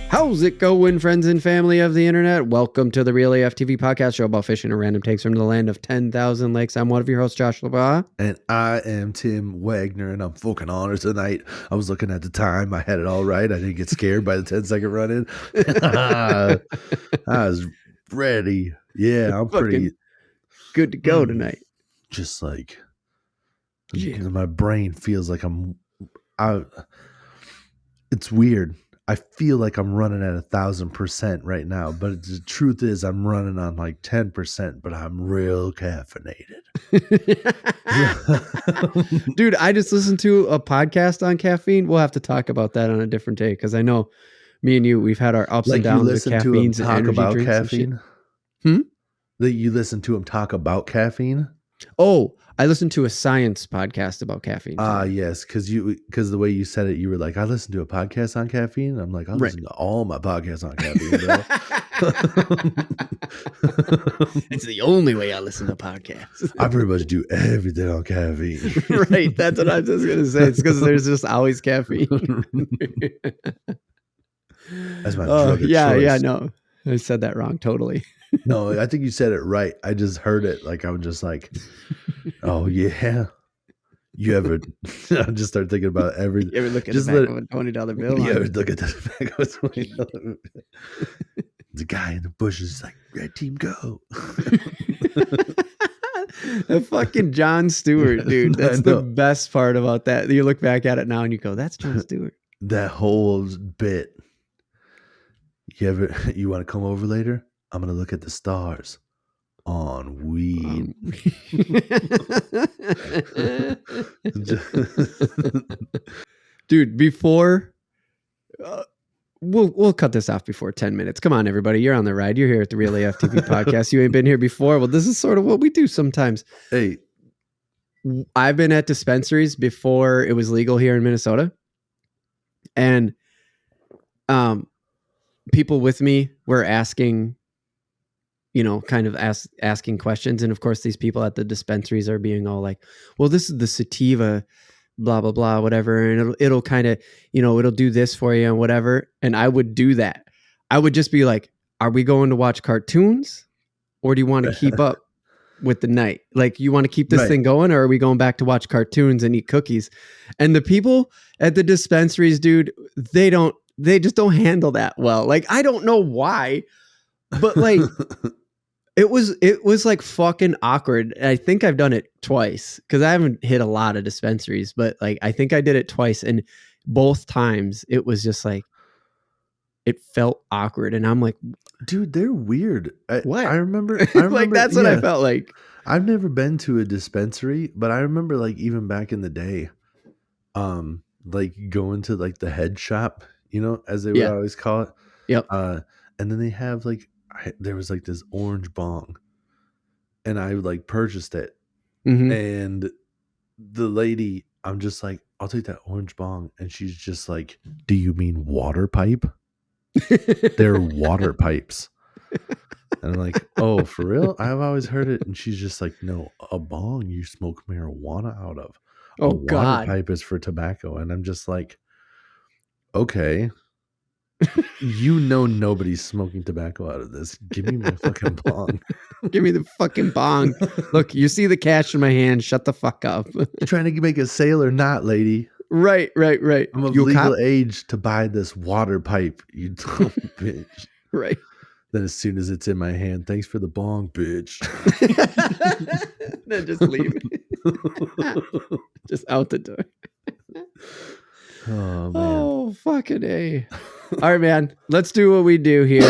How's it going, friends and family of the internet? Welcome to the Real AF TV podcast show about fishing and random takes from the land of 10,000 lakes. I'm one of your hosts, Josh LaBaw. And I am Tim Wagner, and I'm fucking honored tonight. I was looking at the time. I had it all right. I didn't get scared by the 10-second run-in. I was ready. Yeah, I'm pretty good to go tonight. Just like, my brain feels like it's weird. I feel like I'm running at 1,000% right now, but the truth is I'm running on like 10%, but I'm real caffeinated. Dude, I just listened to a podcast on caffeine. We'll have to talk about that on a different day because I know me and you, we've had our ups and downs with caffeines and energy about drinks caffeine. That you listen to him talk about caffeine. Oh, I listened to a science podcast about caffeine. Yes, because the way you said it, you were like, I listened to a podcast on caffeine. I'm like, I listen to all my podcasts on caffeine, bro. It's the only way I listen to podcasts. I pretty much do everything on caffeine. Right, that's what I was just gonna say. It's because there's just always caffeine. That's my drug of choice. Yeah, no, I said that wrong. Totally. No, I think you said it right. I just heard it. Like, I'm just like, oh, yeah. You ever, I just start thinking about everything. You ever look at the back of a $20 bill? You ever look at the back of a $20 bill? The guy in the bushes is like, red team, go. The fucking Jon Stewart, dude. That's the best part about that. You look back at it now and you go, that's Jon Stewart. That whole bit. You want to come over later? I'm going to look at the stars on weed. Dude, before we'll cut this off before 10 minutes. Come on, everybody. You're on the ride. You're here at the Real AF TV podcast. You ain't been here before. Well, this is sort of what we do sometimes. Hey, I've been at dispensaries before it was legal here in Minnesota. And people with me were asking, kind of asking questions. And of course, these people at the dispensaries are being all like, well, this is the sativa, blah, blah, blah, whatever. And it'll kind of, it'll do this for you and whatever. And I would do that. I would just be like, are we going to watch cartoons or do you want to keep up with the night? Like, you want to keep this thing going, or are we going back to watch cartoons and eat cookies? And the people at the dispensaries, dude, they just don't handle that well. Like, I don't know why, but like, it was like fucking awkward. I think I've done it twice because I haven't hit a lot of dispensaries, but like, I think I did it twice. And both times it was just like, it felt awkward. And I'm like, dude, they're weird. What? I remember like, that's what I felt like. I've never been to a dispensary, but I remember like even back in the day, like going to like the head shop, as they would always call it. Yep. And then they have like, there was like this orange bong and I like purchased it. Mm-hmm. And the lady, I'm just like, I'll take that orange bong. And she's just like, do you mean water pipe? They're water pipes. And I'm like, oh, for real? I've always heard it. And she's just like, no, a bong you smoke marijuana out of. Oh, water pipe is for tobacco. And I'm just like, okay. Nobody's smoking tobacco out of this. Give me my fucking bong. Give me the fucking bong. Look, you see the cash in my hand. Shut the fuck up. You're trying to make a sale or not, lady? Right. I'm of legal age to buy this water pipe, you dumb bitch. Right. Then as soon as it's in my hand, thanks for the bong, bitch. Then just leave it. Just out the door. Oh, man. Oh, fucking A. All right, man. Let's do what we do here.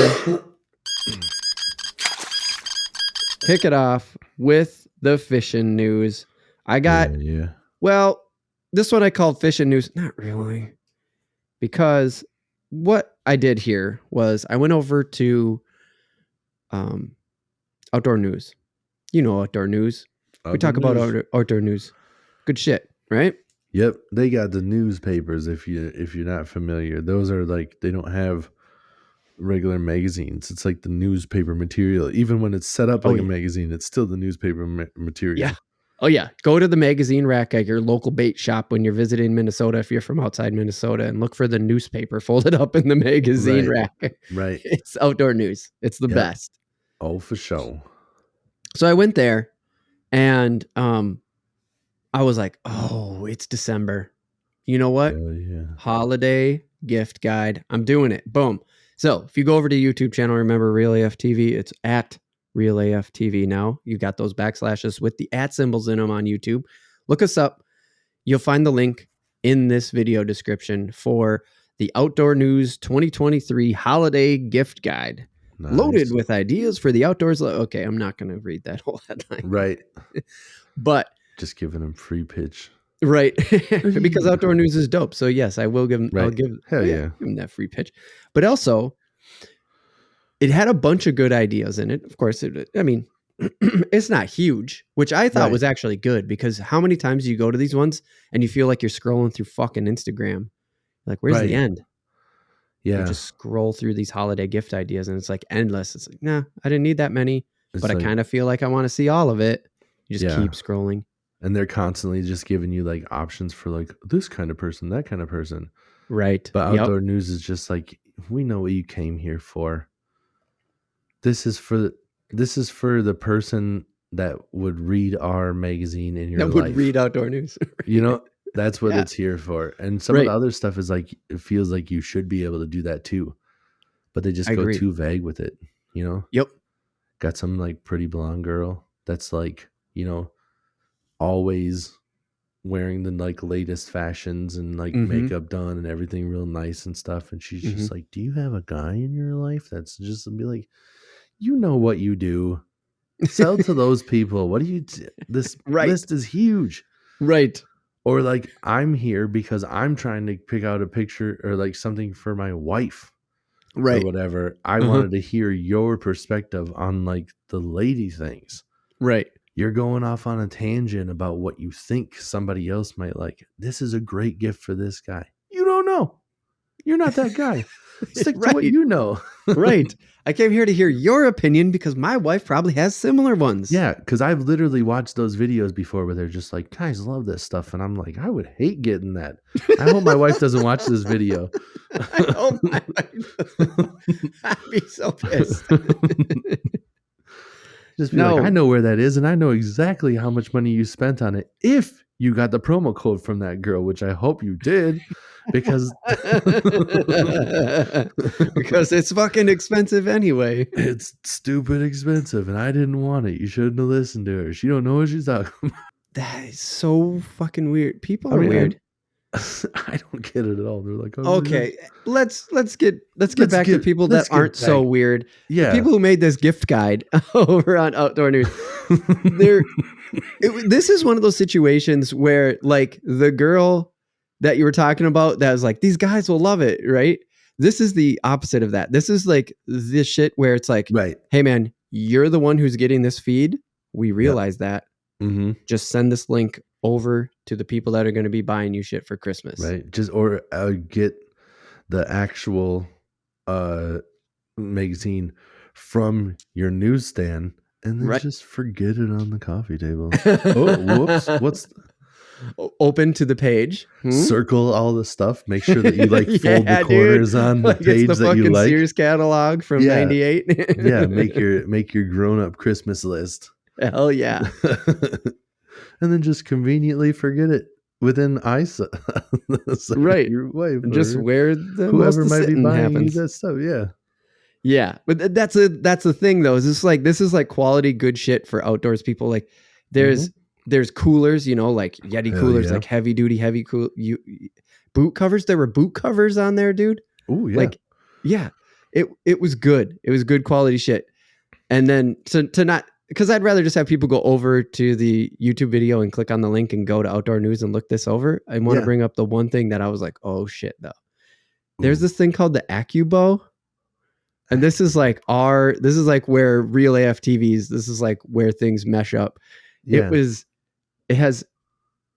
Kick it off with the fishing news. I got, well, this one I called fishing news. Not really. Because what I did here was I went over to Outdoor News. Outdoor News. We talk about outdoor news. Good shit, right? Yep, they got the newspapers. If you're not familiar, those are like, they don't have regular magazines. It's like the newspaper material. Even when it's set up like a magazine, it's still the newspaper material. Yeah, Oh yeah, go to the magazine rack at your local bait shop when you're visiting Minnesota if you're from outside Minnesota, and look for the newspaper folded up in the magazine Right. rack. Right. It's outdoor news. It's the Yep. best. Oh, for sure. So I went there and I was like, "Oh, it's December. You know what? Hell yeah. Holiday gift guide. I'm doing it." Boom. So if you go over to YouTube channel, remember Real AF TV, it's at Real AF TV now. You got those backslashes with the at symbols in them on YouTube. Look us up. You'll find the link in this video description for the Outdoor News 2023 Holiday Gift Guide. Nice. Loaded with ideas for the outdoors. Okay, I'm not going to read that whole headline. Right. But just giving him free pitch. Right. Because outdoor news is dope. So yes, I will give him, Right. I'll give, Hell yeah. give him that free pitch. But also, it had a bunch of good ideas in it. Of course, I mean, it's not huge, which I thought was actually good, because how many times do you go to these ones and you feel like you're scrolling through fucking Instagram? Like, where's the end? Yeah. You just scroll through these holiday gift ideas and it's like endless. It's like, nah, I didn't need that many, but I kind of feel like I want to see all of it. You just keep scrolling. And they're constantly just giving you like options for like this kind of person, that kind of person. Right. But outdoor news is just like, we know what you came here for. This is for the person that would read our magazine in your life. That would read outdoor news. You know, that's what it's here for. And some of the other stuff is like, it feels like you should be able to do that too. But they just go too vague with it, you know? Yep. Got some like pretty blonde girl that's like, you know, always wearing the like latest fashions and like makeup done and everything real nice and stuff. And she's just like, do you have a guy in your life that's just be like, you know what you do? Sell to those people. What do you this list is huge. Right. Or like, I'm here because I'm trying to pick out a picture or like something for my wife. Or whatever. I wanted to hear your perspective on like the lady things. Right. You're going off on a tangent about what you think somebody else might like. This is a great gift for this guy. You don't know. You're not that guy. Stick to what you know. Right. I came here to hear your opinion because my wife probably has similar ones. Yeah, because I've literally watched those videos before where they're just like, guys love this stuff. And I'm like, I would hate getting that. I hope my wife doesn't watch this video. I hope my wife I'd be so pissed. Just be like, I know where that is, and I know exactly how much money you spent on it. If you got the promo code from that girl, which I hope you did, because it's fucking expensive anyway. It's stupid expensive, and I didn't want it. You shouldn't have listened to her. She don't know what she's talking about. That is so fucking weird. People are weird. I don't get it at all. They're like, oh, okay, let's get back to people that aren't so weird. Yeah, the people who made this gift guide over on Outdoor News. This is one of those situations where, like, the girl that you were talking about that was like, these guys will love it, right? This is the opposite of that. This is like this shit where it's like, hey man, you're the one who's getting this feed. We realize that. Just send this link over to the people that are going to be buying you shit for Christmas. Right. Just, or get the actual magazine from your newsstand and then just forget it on the coffee table. Oh, whoops. Open to the page. Circle all the stuff. Make sure that you like fold the corners on the page it's the that you like. Sears catalog from 98. Yeah. Make your grown-up Christmas list. Hell yeah. And then just conveniently forget it within eyesight. Right. Your wife, just where the whoever might be buying happens. you that stuff. Yeah. Yeah. But that's the thing though. Is this is like quality good shit for outdoors people. Like there's coolers, you know, like Yeti coolers, like heavy duty, boot covers. There were boot covers on there, dude. Oh yeah. Like, yeah, it was good. It was good quality shit. And then to not, because I'd rather just have people go over to the YouTube video and click on the link and go to Outdoor News and look this over. I want to bring up the one thing that I was like, oh shit, though. There's this thing called the AccuBow. And this is like where Real AF TVs, this is like where things mesh up. Yeah. It has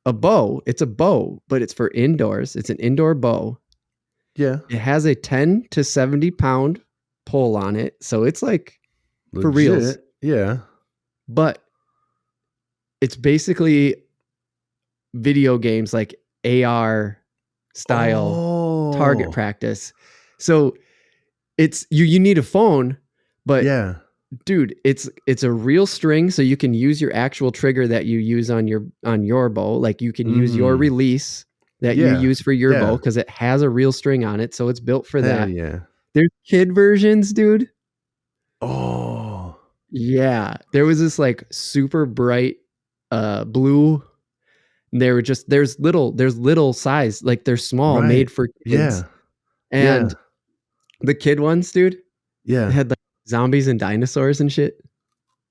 a bow. It's a bow, but it's for indoors. It's an indoor bow. Yeah. It has a 10 to 70 pound pull on it. So it's like legit, for reals. Yeah. But it's basically video games like AR style target Oh, practice. So it's you need a phone, but yeah. dude, it's a real string, so you can use your actual trigger that you use on your bow. Like you can use your Mm, release that you yeah. use for your bow Yeah. because it has a real string on it, so it's built for Hell that. yeah. There's kid versions, dude. Oh, Yeah, there was this like super bright blue. They were just there's little size, like they're small, right. made for kids. Yeah. Yeah. And the kid ones, dude, they Yeah. had like zombies and dinosaurs and shit.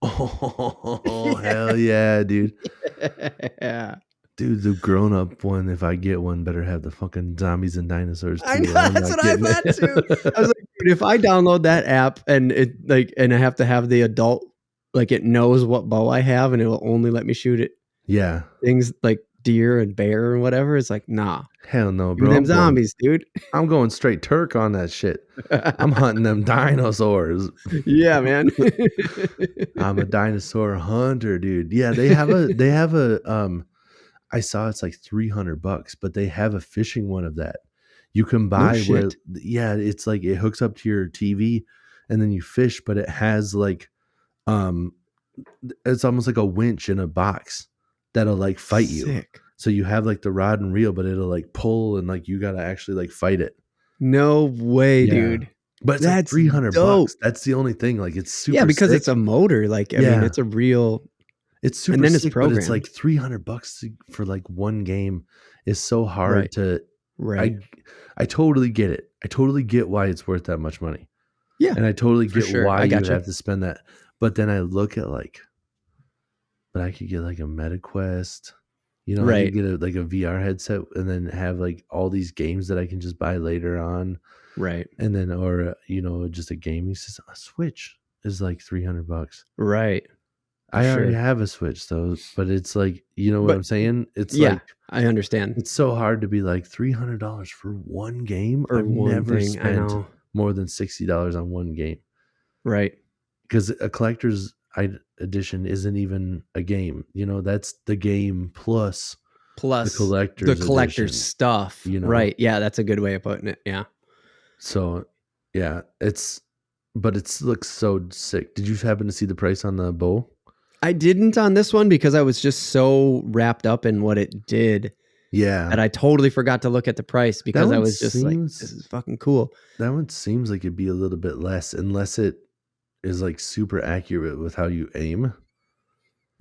Oh, hell yeah, dude. Yeah. Dude, the grown up one, if I get one, better have the fucking zombies and dinosaurs I too, know, or I'm that's not what I getting thought too. I was it. like, dude, if I download that app and it like and I have to have the adult, like it knows what bow I have and it will only let me shoot it Yeah. things like deer and bear and whatever, it's like, nah. Hell no, Give me bro. them zombies, dude. I'm going straight Turk on that shit. I'm hunting them dinosaurs. Yeah, man. I'm a dinosaur hunter, dude. Yeah, they have a I saw it's like $300, but they have a fishing one of that. You can No buy where shit. yeah, it's like it hooks up to your TV and then you fish, but it has like um it's almost like a winch in a box that'll like fight you. Sick. So you have like the rod and reel, but it'll like pull and like you gotta actually like fight it. No way, Yeah. dude. But it's like That's $300. dope. That's the only thing. Like it's Yeah, super because it's sick. a motor. Like, I mean, Yeah. it's a real, It's and super then it's sick, but it's programmed. like $300 for like one game is so hard Right. to Right. I I totally get it. I totally get why it's worth that much money. Yeah, And I totally for get sure. why I you gotcha. have to spend that. But then I look at like but I could get like a MetaQuest. You know, I could Right. get a like a VR headset and then have like all these games that I can just buy later on. Right. And then or you know, just a gaming system. A Switch is like $300. Right. For I already sure. have a Switch though, but it's like, you know what But I'm saying? It's yeah, like I understand. it's so hard to be like $300 for one game. For I've one never thing, I spent know. more than $60 on one game Right. because a edition isn't even a game. You know, that's the game plus the Plus the collector's collector's edition, stuff. you know? Right. Yeah, that's a good way of putting it. Yeah. So, yeah, but it looks so sick. Did you happen to see the price on the bow? I didn't on this one because I was just so wrapped up in what it did Yeah. that I totally forgot to look at the price That because I one was just like, this seems is fucking cool. that one seems like it'd be a little bit less unless it is like super accurate with how you aim.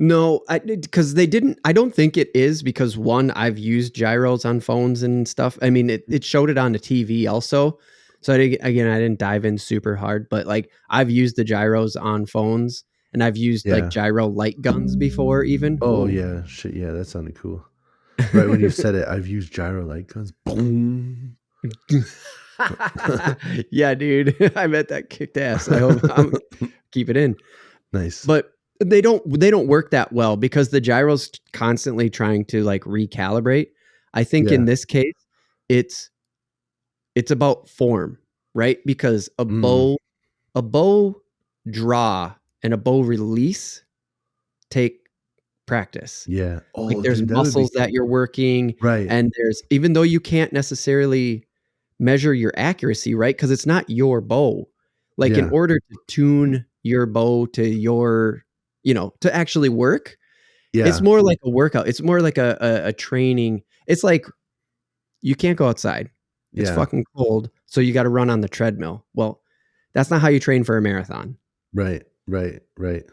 No, because they didn't. I don't think it is because one, I've used gyros on phones and stuff. I mean, it showed it on the TV also. So I didn't dive in super hard, but like I've used the gyros on phones and I've used like Yeah. gyro light guns before, even. Oh Whoa. yeah, shit. Yeah, that sounded cool. Right when you said it, I've used gyro light guns. Boom. Yeah, dude. I bet that kicked ass. I hope I'm keep it in. Nice. But they don't work that well because the gyro's constantly trying to like recalibrate. I think Yeah. in this case, it's about form, right? Because Mm, a bow draw and a bow release take practice. yeah. Like Oh, there's dude, that would be muscles that you're working, right. and there's even though you can't necessarily measure your accuracy, right? Because it's not your bow. Like in Yeah. order to tune your bow to your, to actually work, it's Yeah. more like a workout. It's more like a training. It's like you can't go outside. It's Yeah. fucking cold, so you got to run on the treadmill. Well, that's not how you train for a marathon. Right. Right. Right.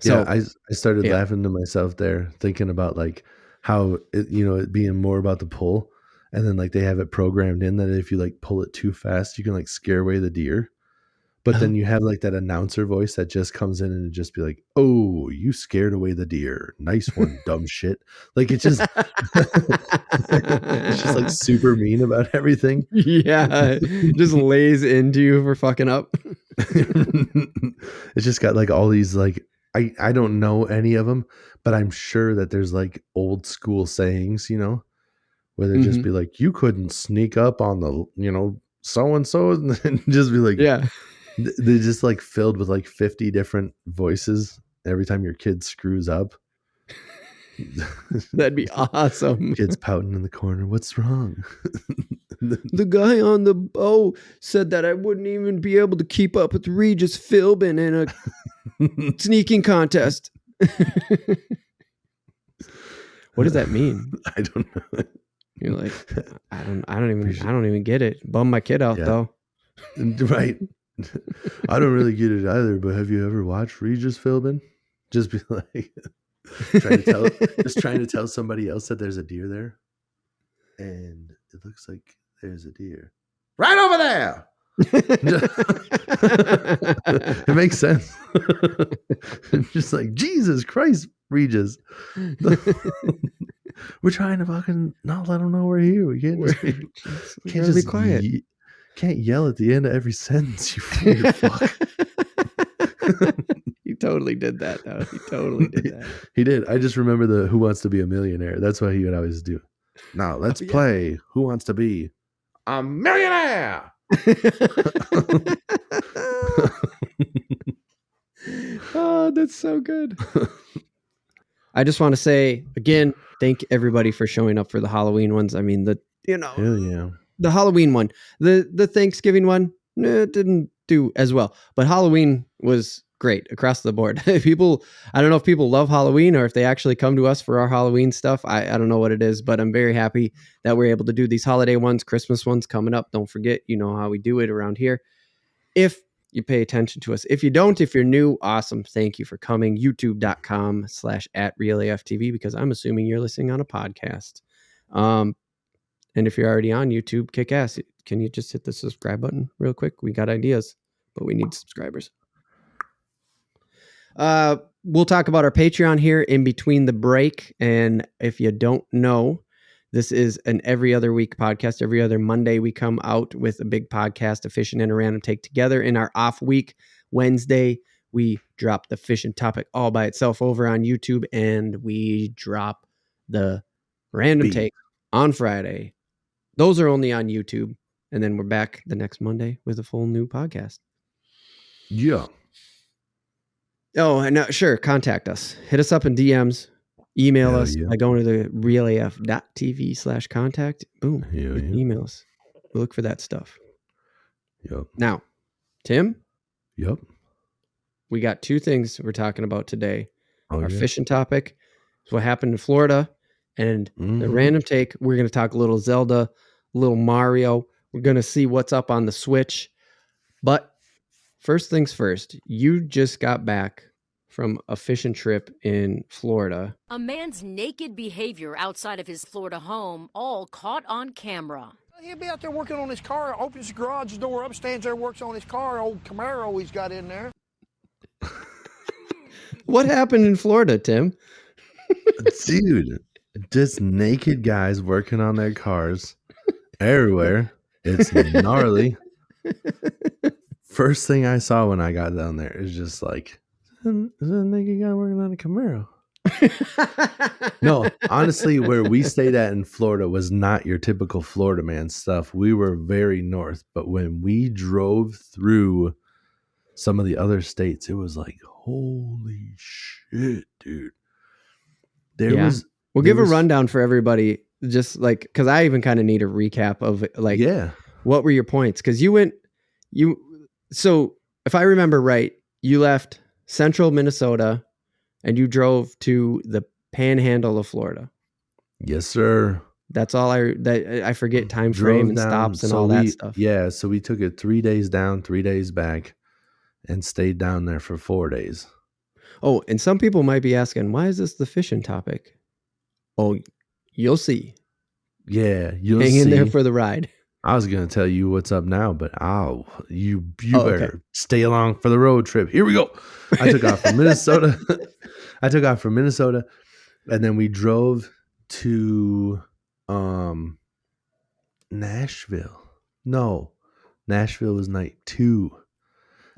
Yeah. So I started yeah. laughing to myself there, thinking about like how it, you know, it being more about the pull. And then like they have it programmed in that if you like pull it too fast, you can like scare away the deer. But then you have like that announcer voice that just comes in and just be like, "Oh, you scared away the deer. Nice one, dumb shit." Like it's just it's just like super mean about everything. Yeah, just lays into you for fucking up. It's just got like all these like I don't know any of them, but I'm sure that there's like old school sayings, you know, where they just Mhm. be like, "You couldn't sneak up on the, you know, so and so," and then just be like, Yeah. they're just like filled with like 50 different voices every time your kid screws up. That'd be awesome. Kids pouting in the corner. What's wrong? The guy on the boat said that I wouldn't even be able to keep up with Regis Philbin in a sneaking contest. What does that mean? I don't know. You're like, I don't even get it. Bum my kid out though. Right. I don't really get it either, but have you ever watched Regis Philbin? Just be like trying to tell somebody else that there's a deer there. And it looks like there's a deer. Right over there. It makes sense. Just like, Jesus Christ, Regis. We're trying to fucking not let them know we're here. We can't just be quiet. Can't yell at the end of every sentence, you fuck. He totally did that, though. He totally did that. He did. I just remember the Who Wants to Be a Millionaire. That's what he would always do. Now, let's play Who Wants to Be a Millionaire? Oh, that's so good. I just want to say, again, thank everybody for showing up for the Halloween ones. I mean, the Halloween one. The Thanksgiving one, it didn't do as well. But Halloween was great across the board. I don't know if people love Halloween or if they actually come to us for our Halloween stuff. I don't know what it is, but I'm very happy that we're able to do these holiday ones, Christmas ones coming up. Don't forget, you know how we do it around here. If you pay attention to us. If you don't, if you're new, awesome. Thank you for coming. YouTube.com/@RealAFTV, because I'm assuming you're listening on a podcast. And if you're already on YouTube, kick ass. Can you just hit the subscribe button real quick? We got ideas, but we need subscribers. We'll talk about our Patreon here in between the break. And if you don't know, this is an every other week podcast. Every other Monday, we come out with a big podcast, a fishing and a random take together. In our off week, Wednesday, we drop the fishing topic all by itself over on YouTube, and we drop the random take on Friday. Those are only on YouTube. And then we're back the next Monday with a full new podcast. Yeah. Oh, and sure. Contact us. Hit us up in DMs. Email us by going to the realaf.tv/contact. Boom. Email us. We'll look for that stuff. Yep. Now, Tim. Yep. We got two things we're talking about today. Our fishing topic is what happened in Florida, and the random take. We're going to talk a little Zelda, a little Mario. We're going to see what's up on the Switch. But first things first, you just got back from a fishing trip in Florida. A man's naked behavior outside of his Florida home, all caught on camera. He'll be out there working on his car, opens the garage door up, stands there, works on his car, old Camaro he's got in there. What happened in Florida, Tim? Dude, just naked guys working on their cars everywhere. It's gnarly. First thing I saw when I got down there is just like, is that a naked guy working on a Camaro? No, honestly, where we stayed at in Florida was not your typical Florida man stuff. We were very north, but when we drove through some of the other states, it was like, holy shit, dude. We'll give a rundown for everybody, just like, because I even kind of need a recap of like, what were your points? Because so if I remember right, you left central Minnesota and you drove to the panhandle of Florida. Yes, sir. That's all I forget time frame and stops and all that stuff. Yeah, so we took it 3 days down, 3 days back, and stayed down there for 4 days. Oh, and some people might be asking, why is this the fishing topic? Oh, you'll see. Yeah, you'll Hang see. in there for the ride. I was going to tell you what's up now, but you better stay along for the road trip. Here we go. I took off from Minnesota. And then we drove to Nashville. No, Nashville was night 2.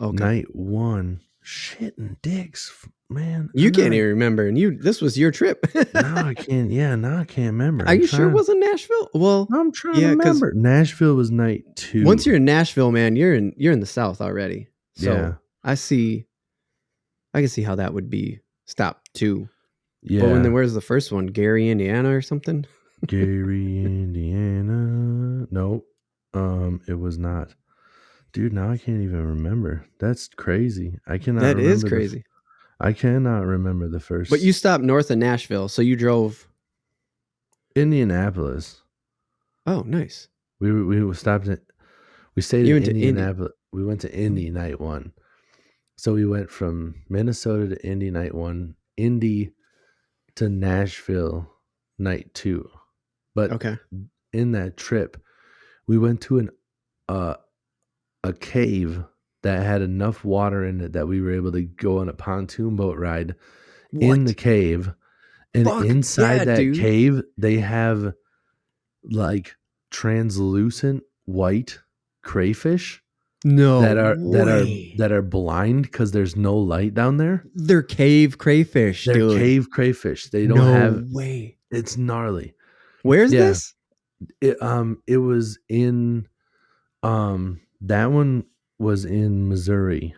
Okay. Night 1, shitting dicks, man. You can't even remember, and this was your trip. Now I can't. Yeah, now I can't remember. Are you sure it wasn't Nashville? Well, I'm trying to remember. Nashville was night 2. Once you're in Nashville, man, you're in the South already. So I can see how that would be stop 2. Yeah. where's the first one? Gary, Indiana or something? Gary, Indiana. Nope. It was not. Dude, now I can't even remember. That's crazy. I cannot That is remember crazy. I cannot remember the first. But you stopped north of Nashville, so you drove. Indianapolis. Oh, nice. We stopped at. We stayed You in went to Indy. Indianapolis. We went to Indy night one. So we went from Minnesota to Indy night one, Indy to Nashville night two. But Okay. in that trip, we went to a cave that had enough water in it that we were able to go on a pontoon boat ride in the cave. And Fuck inside yeah, that dude. cave, they have like translucent white crayfish No that way. are blind because there's no light down there. They're cave crayfish, They're dude. cave crayfish. They don't no have. way. It's gnarly. Where's Yeah. this? It was in that one was in Missouri.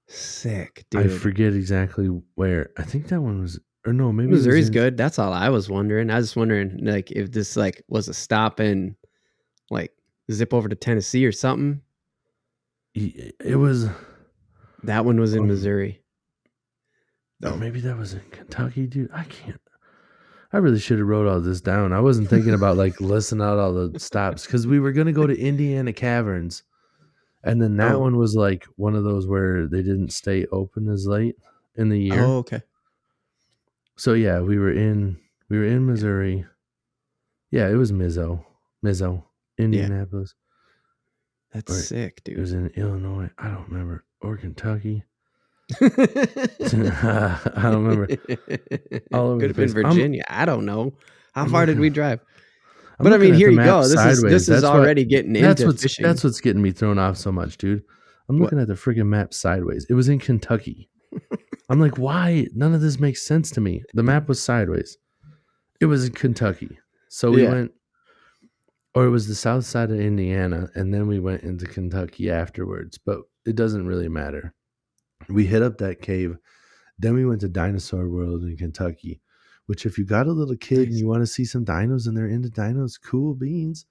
Sick, dude. I forget exactly where. I think that one was, or no, maybe Missouri's it was good. That's all I was wondering. I was just wondering, like, if this like was a stop and like zip over to Tennessee or something. It was. That one was in Missouri. Or maybe that was in Kentucky, dude. I really should have wrote all this down. I wasn't thinking about like listing out all the stops because we were gonna go to Indiana Caverns, and then that one was like one of those where they didn't stay open as late in the year. Oh, okay. So yeah, we were in Missouri. Yeah, it was Mizzo, Indianapolis. That's Or sick, It was dude. in Illinois. I don't remember, or Kentucky. I don't remember. All over Could the have been place. Virginia. I don't know. How I'm far did looking- we drive? I'm But I looking mean, at here the you map go. This sideways. is already getting into fishing. That's what's getting me thrown off so much, dude. I'm looking at the friggin' map sideways. It was in Kentucky. I'm like, why? None of this makes sense to me. The map was sideways. It was in Kentucky. So we went, or it was the south side of Indiana, and then we went into Kentucky afterwards. But it doesn't really matter. We hit up that cave. Then we went to Dinosaur World in Kentucky, which if you got a little kid and you want to see some dinos and they're into dinos, cool beans.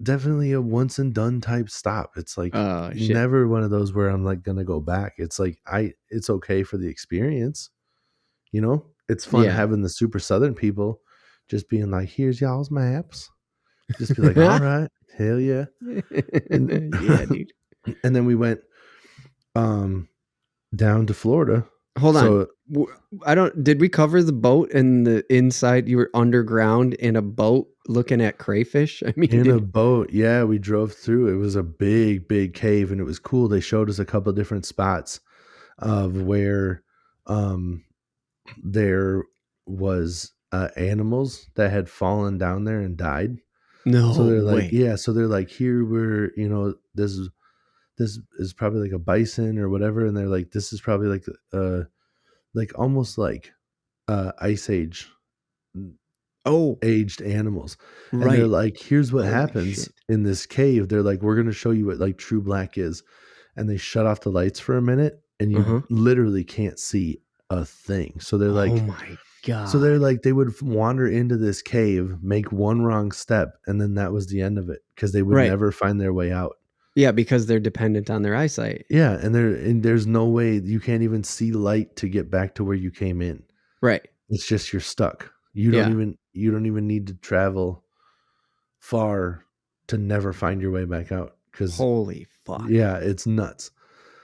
Definitely a once and done type stop. It's like never one of those where I'm like gonna go back. It's like it's okay for the experience. You know, it's fun having the super southern people just being like, here's y'all's maps. Just be like, all right, hell yeah. And, yeah, dude. And then we went down to Florida. Hold on. Did we cover the boat and the inside? You were underground in a boat looking at crayfish? I mean, in a boat. Yeah, we drove through. It was a big, big cave and it was cool. They showed us a couple of different spots of where there was animals that had fallen down there and died. No. So they're way. like, yeah, so they're like, here we're, you know, this is probably like a bison or whatever, and they're like, this is probably like almost like ice age aged animals. And they're like, here's what happens in this cave. They're like, we're gonna show you what like true black is. And they shut off the lights for a minute and you literally can't see a thing. So they're like, oh my god. So they're like, they would wander into this cave, make one wrong step, and then that was the end of it because they would never find their way out. Yeah, because they're dependent on their eyesight. Yeah, and there's no way you can't even see light to get back to where you came in. Right. It's just you're stuck. You don't even need to travel far to never find your way back out. Because holy fuck. Yeah, it's nuts.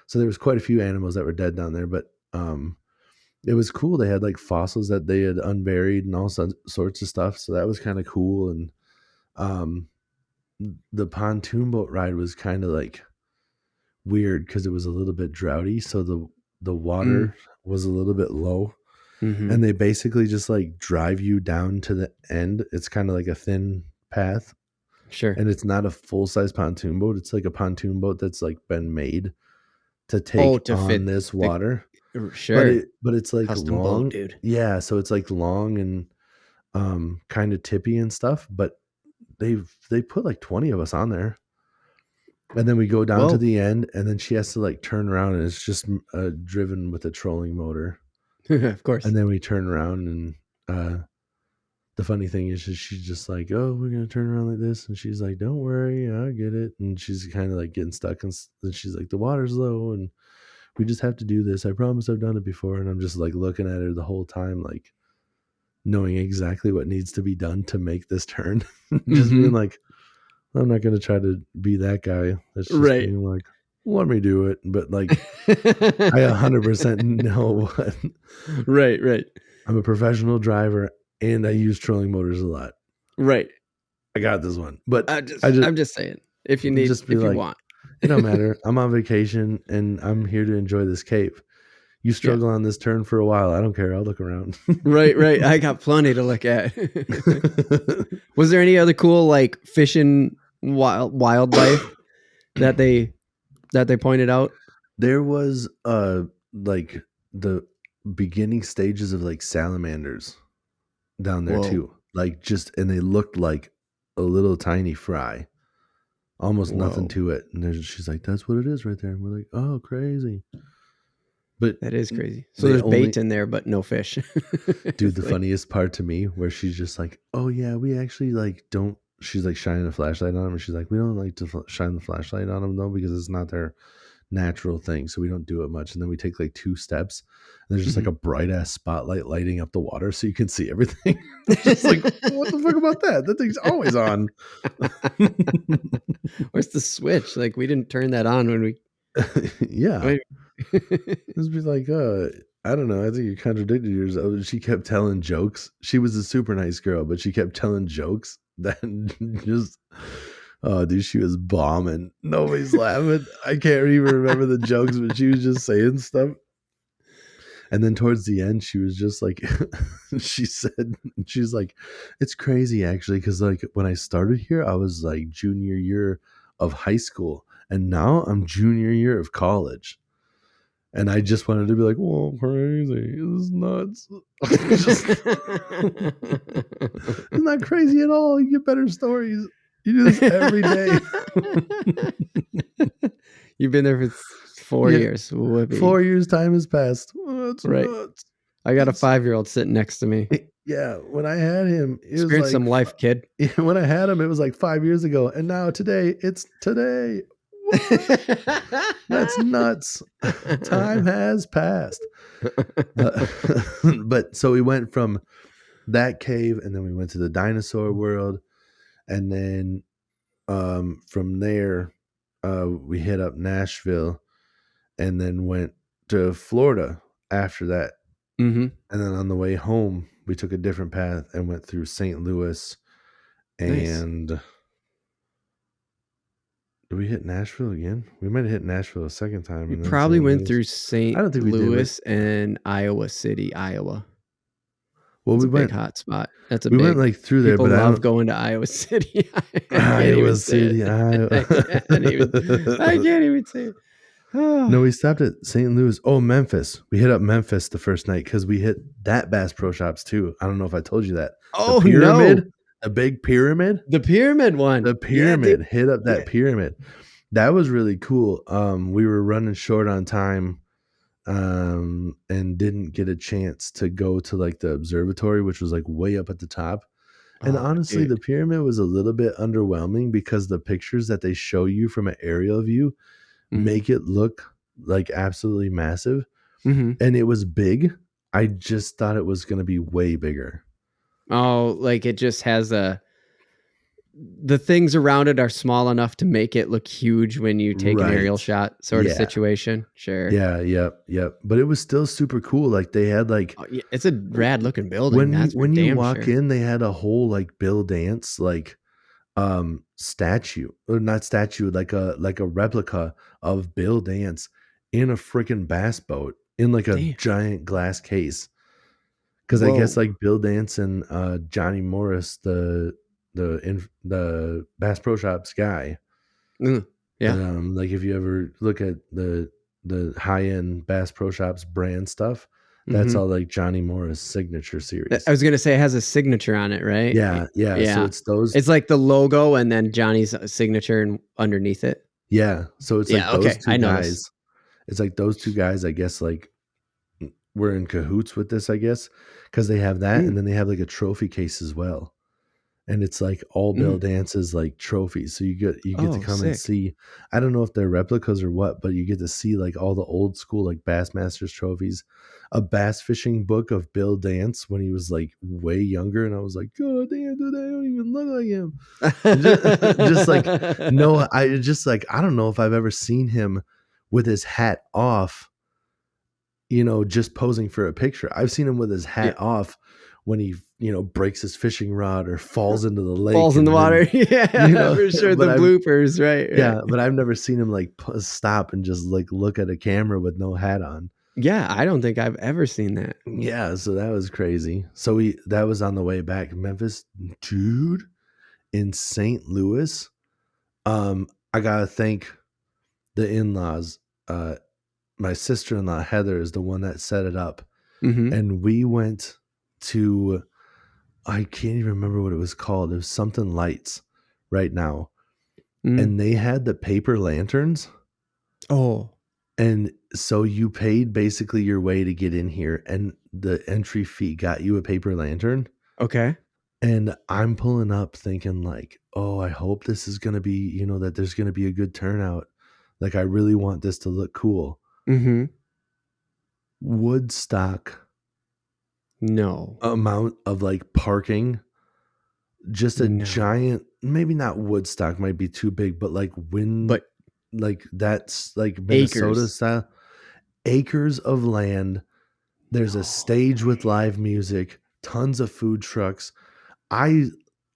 So there was quite a few animals that were dead down there, but it was cool. They had like fossils that they had unburied and all sorts of stuff. So that was kind of cool. And the pontoon boat ride was kind of like weird because it was a little bit droughty. So the water was a little bit low. Mm-hmm. And they basically just like drive you down to the end. It's kind of like a thin path. Sure. And it's not a full-size pontoon boat. It's like a pontoon boat that's like been made to take to on fit this water. Sure. But it's like custom long, boat, dude. Yeah, so it's like long and kind of tippy and stuff, but they put like 20 of us on there. And then we go down to the end and then she has to like turn around and it's just driven with a trolling motor. Of course. And then we turn around and the funny thing is she's just like, oh, we're going to turn around like this. And she's like, don't worry, I get it. And she's kind of like getting stuck. And she's like, the water's low and we just have to do this. I promise I've done it before. And I'm just like looking at her the whole time, like knowing exactly what needs to be done to make this turn. Just being like, I'm not going to try to be that guy. That's just being like, let me do it. But like, I 100% know what. Right. I'm a professional driver and I use trolling motors a lot. Right. I got this one. But I'm just saying, if you need, just if you want. It don't matter. I'm on vacation and I'm here to enjoy this cave. You struggle on this turn for a while. I don't care. I'll look around. Right. I got plenty to look at. Was there any other cool like fishing wildlife that they pointed out? There was like the beginning stages of like salamanders down there too. Like and they looked like a little tiny fry. Almost nothing to it. And she's like, that's what it is right there. And we're like, oh, crazy. But that is crazy. So there's bait in there, but no fish. Dude, the funniest part to me where she's just like, oh yeah, we actually like don't, she's like shining a flashlight on them. And she's like, we don't like to shine the flashlight on them though, because it's not their natural thing. So we don't do it much. And then we take like 2 steps and there's just like a bright ass spotlight lighting up the water so you can see everything. It's just like, what the fuck about that? That thing's always on. Where's the switch? Like we didn't turn that on when we. Yeah. Just be like, I don't know. I think you contradicted yourself. She kept telling jokes. She was a super nice girl, but she kept telling jokes that just, oh, dude, she was bombing. Nobody's laughing. I can't even remember the jokes, but she was just saying stuff. And then towards the end, she was just like, she's like, it's crazy actually. Cause like when I started here, I was like junior year of high school and now I'm junior year of college. And I just wanted to be like, whoa, crazy. This is nuts. It's not crazy at all. You get better stories. You do this every day. You've been there for 4 years. Whoopee. 4 years time has passed. That's right. Nuts. I got a 5-year-old sitting next to me. Yeah. When I had him, it Experience was like, some life, kid. When I had him, it was like 5 years ago. And now today, it's today. That's nuts. Time has passed. But so we went from that cave and then we went to the dinosaur world. And then from there, we hit up Nashville and then went to Florida after that. Mm-hmm. And then on the way home, we took a different path and went through St. Louis. And nice. Did we hit Nashville again? We might have hit Nashville a second time. We probably went through St. Louis and Iowa City, Iowa. Well, it's we went big hot spot. That's a we big, went like through there, people but love going to Iowa City. Iowa City, Iowa. I can't even say it. No, we stopped at St. Louis. Oh, Memphis. We hit up Memphis the first night because we hit that Bass Pro Shops too. I don't know if I told you that. Oh, the pyramid, no. The big pyramid. The pyramid one. The pyramid. Hit up that pyramid. That was really cool. We were running short on time and didn't get a chance to go to like the observatory, which was like way up at the top. And honestly, the pyramid was a little bit underwhelming because the pictures that they show you from an aerial view make it look like absolutely massive. Mm-hmm. And it was big. I just thought it was going to be way bigger. Oh, like it just has the things around it are small enough to make it look huge when you take an aerial shot sort of situation. Sure. Yeah. Yep. But it was still super cool. Like they had like, it's a rad looking building. When you walk in, they had a whole like Bill Dance, like statue or not statue, like a replica of Bill Dance in a freaking bass boat in like a giant glass case. Cause I guess like Bill Dance and Johnny Morris, the Bass Pro Shops guy. Yeah. Like if you ever look at the high end Bass Pro Shops brand stuff, that's all like Johnny Morris signature series. I was gonna say it has a signature on it, right? Yeah. So it's those. It's like the logo and then Johnny's signature underneath it. Yeah. So it's like those two I guys. It's like those two guys, I guess, like were in cahoots with this, I guess, because they have that, and then they have like a trophy case as well. And it's like all Bill Dance's like trophies. So you get to come and sick. see. I don't know if they're replicas or what, but you get to see like all the old school like Bassmasters trophies, a bass fishing book of Bill Dance when he was like way younger, and I was like, God damn, dude, I don't even look like him. just like no, I don't know if I've ever seen him with his hat off, just posing for a picture. I've seen him with his hat off when he, breaks his fishing rod or falls into the lake. Falls in the water. Yeah, for sure. The bloopers, right? Yeah, but I've never seen him like stop and just like look at a camera with no hat on. Yeah, I don't think I've ever seen that. Yeah, so that was crazy. So that was on the way back. Memphis, dude, in St. Louis. I gotta thank the in-laws. My sister-in-law Heather is the one that set it up. And we went to, I can't even remember what it was called. It was something lights right now. And they had the paper lanterns. Oh. And so you paid basically your way to get in here, and the entry fee got you a paper lantern. Okay. And I'm pulling up thinking like, oh, I hope this is going to be, that there's going to be a good turnout. Like, I really want this to look cool. Woodstock. No. Amount of like parking. Just a giant, maybe not Woodstock, might be too big, but like like that's like Minnesota style. Acres of land. There's a stage with live music, tons of food trucks. I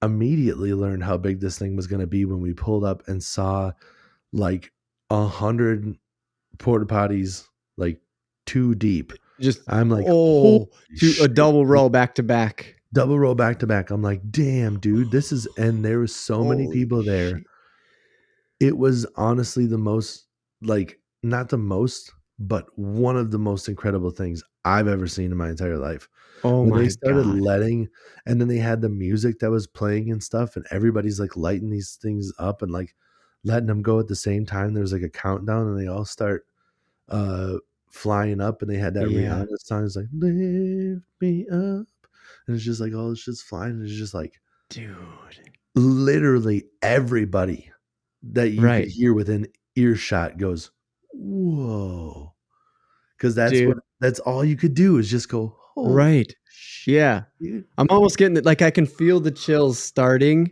immediately learned how big this thing was going to be when we pulled up and saw like 100 porta potties, like 2 deep. I'm like, a double row back to back. Double row back to back. I'm like, damn, dude, this is, and there was so many people there. Shit. It was honestly the most, like, not the most, but one of the most incredible things I've ever seen in my entire life. Oh, when they started letting, and then they had the music that was playing and stuff, and everybody's like lighting these things up and like letting them go at the same time. There's like a countdown, and they all start flying up, and they had that Rihanna song. It's like, lift me up. And it's just like, oh, it's just flying. And it's just like, dude, literally everybody that you could hear within earshot goes, whoa. Because that's all you could do is just go, oh, shit, yeah. Dude. I'm almost getting it. Like, I can feel the chills starting.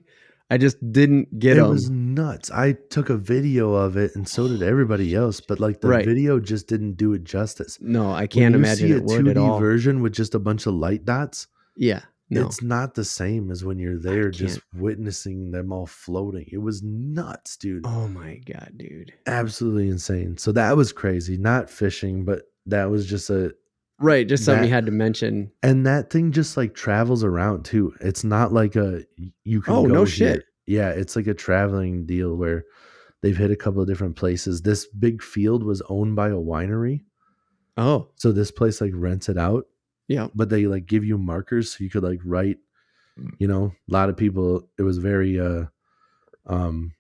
I just didn't get them. It was nuts. I took a video of it, and so did everybody else. But like the video just didn't do it justice. No, I can't imagine it would at all. 2D version with just a bunch of light dots. Yeah. No. It's not the same as when you're there just witnessing them all floating. It was nuts, dude. Oh my God, dude. Absolutely insane. So that was crazy. Not fishing, but that was just just something you had to mention. And that thing just like travels around too. It's not like you can go no here. shit. Yeah, it's like a traveling deal where they've hit a couple of different places. This big field was owned by a winery. Oh. So this place like rents it out. Yeah. But they like give you markers so you could like write, a lot of people, it was very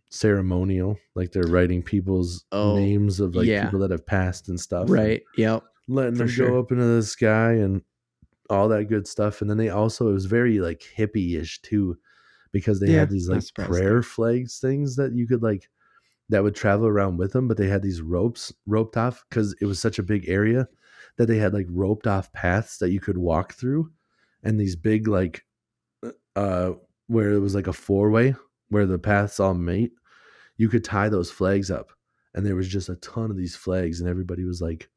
ceremonial. Like they're writing people's names of like people that have passed and stuff. Right. Yep. Letting them go up into the sky and all that good stuff. And then it was very like hippie-ish too, because they had these like prayer flags things that you could like, that would travel around with them. But they had these roped off because it was such a big area that they had like roped off paths that you could walk through, and these big like where it was like a 4-way where the paths all meet, you could tie those flags up, and there was just a ton of these flags, and everybody was like,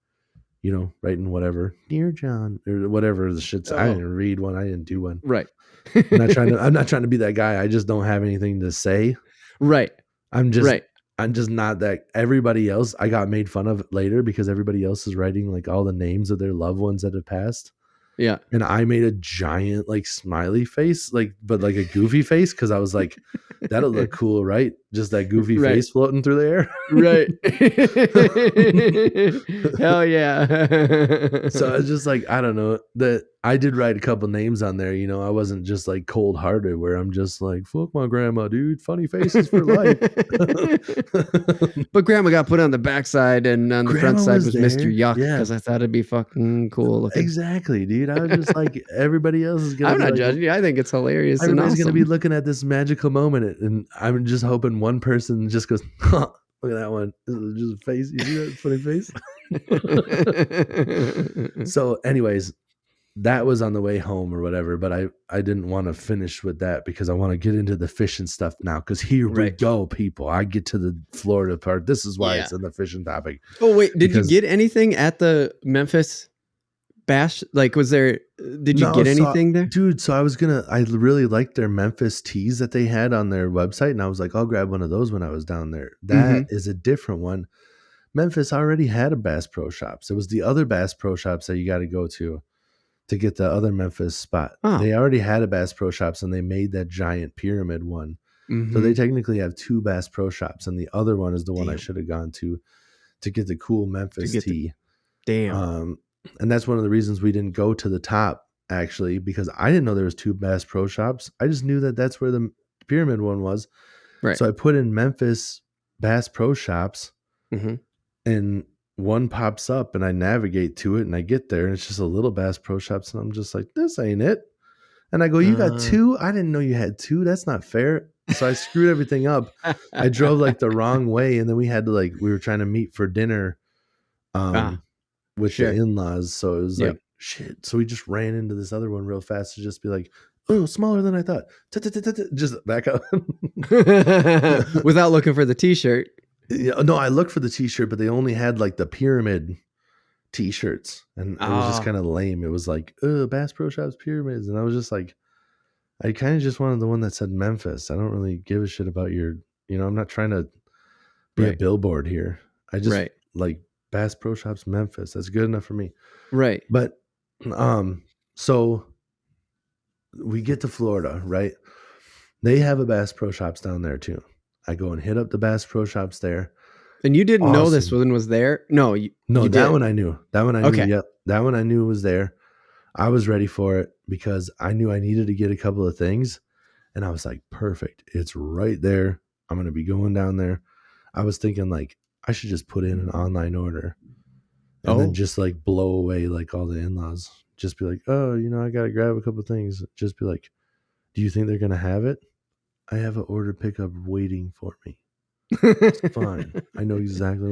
writing whatever, dear John or whatever the shit's. I didn't read one, I didn't do one. Right. I'm not trying to be that guy. I just don't have anything to say. Right. I'm just not that. Everybody else, I got made fun of later because everybody else is writing like all the names of their loved ones that have passed. Yeah. And I made a giant like smiley face, but like a goofy face, because I was like, that'll look cool, right? just that goofy Right. face floating through the air. Right. Hell yeah. So I was just like, I don't know, that I did write a couple names on there. You know, I wasn't just like cold hearted where I'm just like, fuck my grandma, dude. Funny faces for life. But grandma got put on the backside, and on the front Grandma side was was there. Mr. Yuck, Yeah. because I thought it'd be fucking cool looking. Exactly, dude. I was just like, everybody else is gonna I'm be not like, judging you. I think it's hilarious. everybody's and gonna be awesome. looking at this magical moment, and I'm just hoping one person just goes, huh, look at that one. This is just a face. You see that funny face? So, anyways, that was on the way home or whatever, but I didn't want to finish with that because I want to get into the fishing stuff now, because here we Right. go, people. I get to the Florida part. This is why Yeah. it's in the fishing topic. Oh wait, did Because- you get anything at the Memphis bash? Like, was there? Did you get anything there? Dude, so I really liked their Memphis teas that they had on their website, and I was like, I'll grab one of those when I was down there. That is a different one. Memphis already had a Bass Pro Shops. It was the other Bass Pro Shops that you got to go to get the other Memphis spot. Oh. They already had a Bass Pro Shops, and they made that giant pyramid one. Mhm. So they technically have two Bass Pro Shops, and the other one is the one I Damn. should have gone to get the cool Memphis get the- tea. Damn. And that's one of the reasons we didn't go to the top, actually, because I didn't know there was two Bass Pro Shops. I just knew that that's where the pyramid one was. Right. So I put in Memphis Bass Pro Shops, Mhm. and one pops up, and I navigate to it, and I get there, and it's just a little Bass Pro Shops, and I'm just like, this ain't it. And I go, you got two? I didn't know you had two. That's not fair. So I screwed everything up. I drove like the wrong way, and then we had to we were trying to meet for dinner with sure. the in-laws. So it was Yep. like, shit. So we just ran into this other one real fast to just be like, oh, smaller than I thought. Just back up. Without looking for the T-shirt. Yeah, no, I looked for the t-shirt, but they only had like the pyramid t-shirts, and it was just kind of lame. It was like, Bass Pro Shops pyramids, and I was just like, I kind of just wanted the one that said Memphis. I don't really give a shit about your, I'm not trying to be a Right. billboard here. I just Right. like Bass Pro Shops Memphis. That's good enough for me. Right. But so we get to Florida, right? They have a Bass Pro Shops down there too. I go and hit up the Bass Pro Shops there. And you didn't know this Awesome. one was there? No, No, you that did. one I knew. That one I knew. Okay. Yep. That one I knew was there. I was ready for it because I knew I needed to get a couple of things. And I was like, perfect. It's right there. I'm going to be going down there. I was thinking like, I should just put in an online order and then just like blow away like all the in-laws. Just be like, oh, I got to grab a couple of things. Just be like, do you think they're going to have it? I have an order pickup waiting for me. It's fine. I know exactly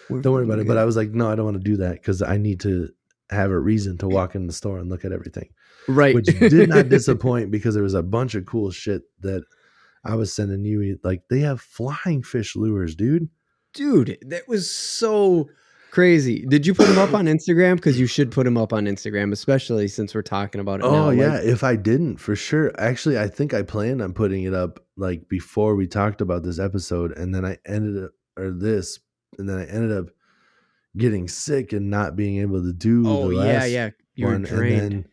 what don't worry about it. But I was like, no, I don't want to do that because I need to have a reason to walk in the store and look at everything. Right. Which did not disappoint because there was a bunch of cool shit that I was sending you. Like they have flying fish lures, dude. Dude, that was so crazy. Did you put them up on Instagram? Because you should put them up on Instagram, especially since we're talking about it now. Oh, yeah. If I didn't, for sure. Actually, I think I planned on putting it up like before we talked about this episode. And then I ended up getting sick and not being able to do the last You were one. drained. And then,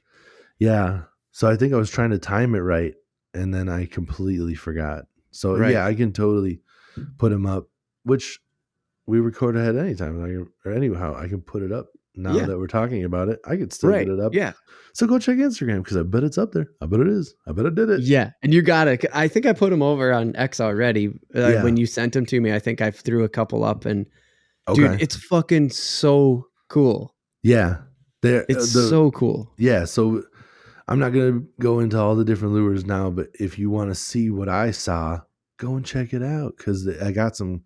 yeah. So I think I was trying to time it right. And then I completely forgot. So Right. yeah, I can totally put them up, which we record ahead anytime. Or anyhow, I can put it up now that we're talking about it. I could still Right. get it up. Yeah. So go check Instagram because I bet it's up there. I bet it is. I bet I did it. Yeah. And you got it. I think I put them over on X already. Yeah. When you sent them to me, I think I threw a couple up, and Okay. dude, it's fucking so cool. Yeah. It's so cool. Yeah. So I'm not going to go into all the different lures now, but if you want to see what I saw, go and check it out because I got some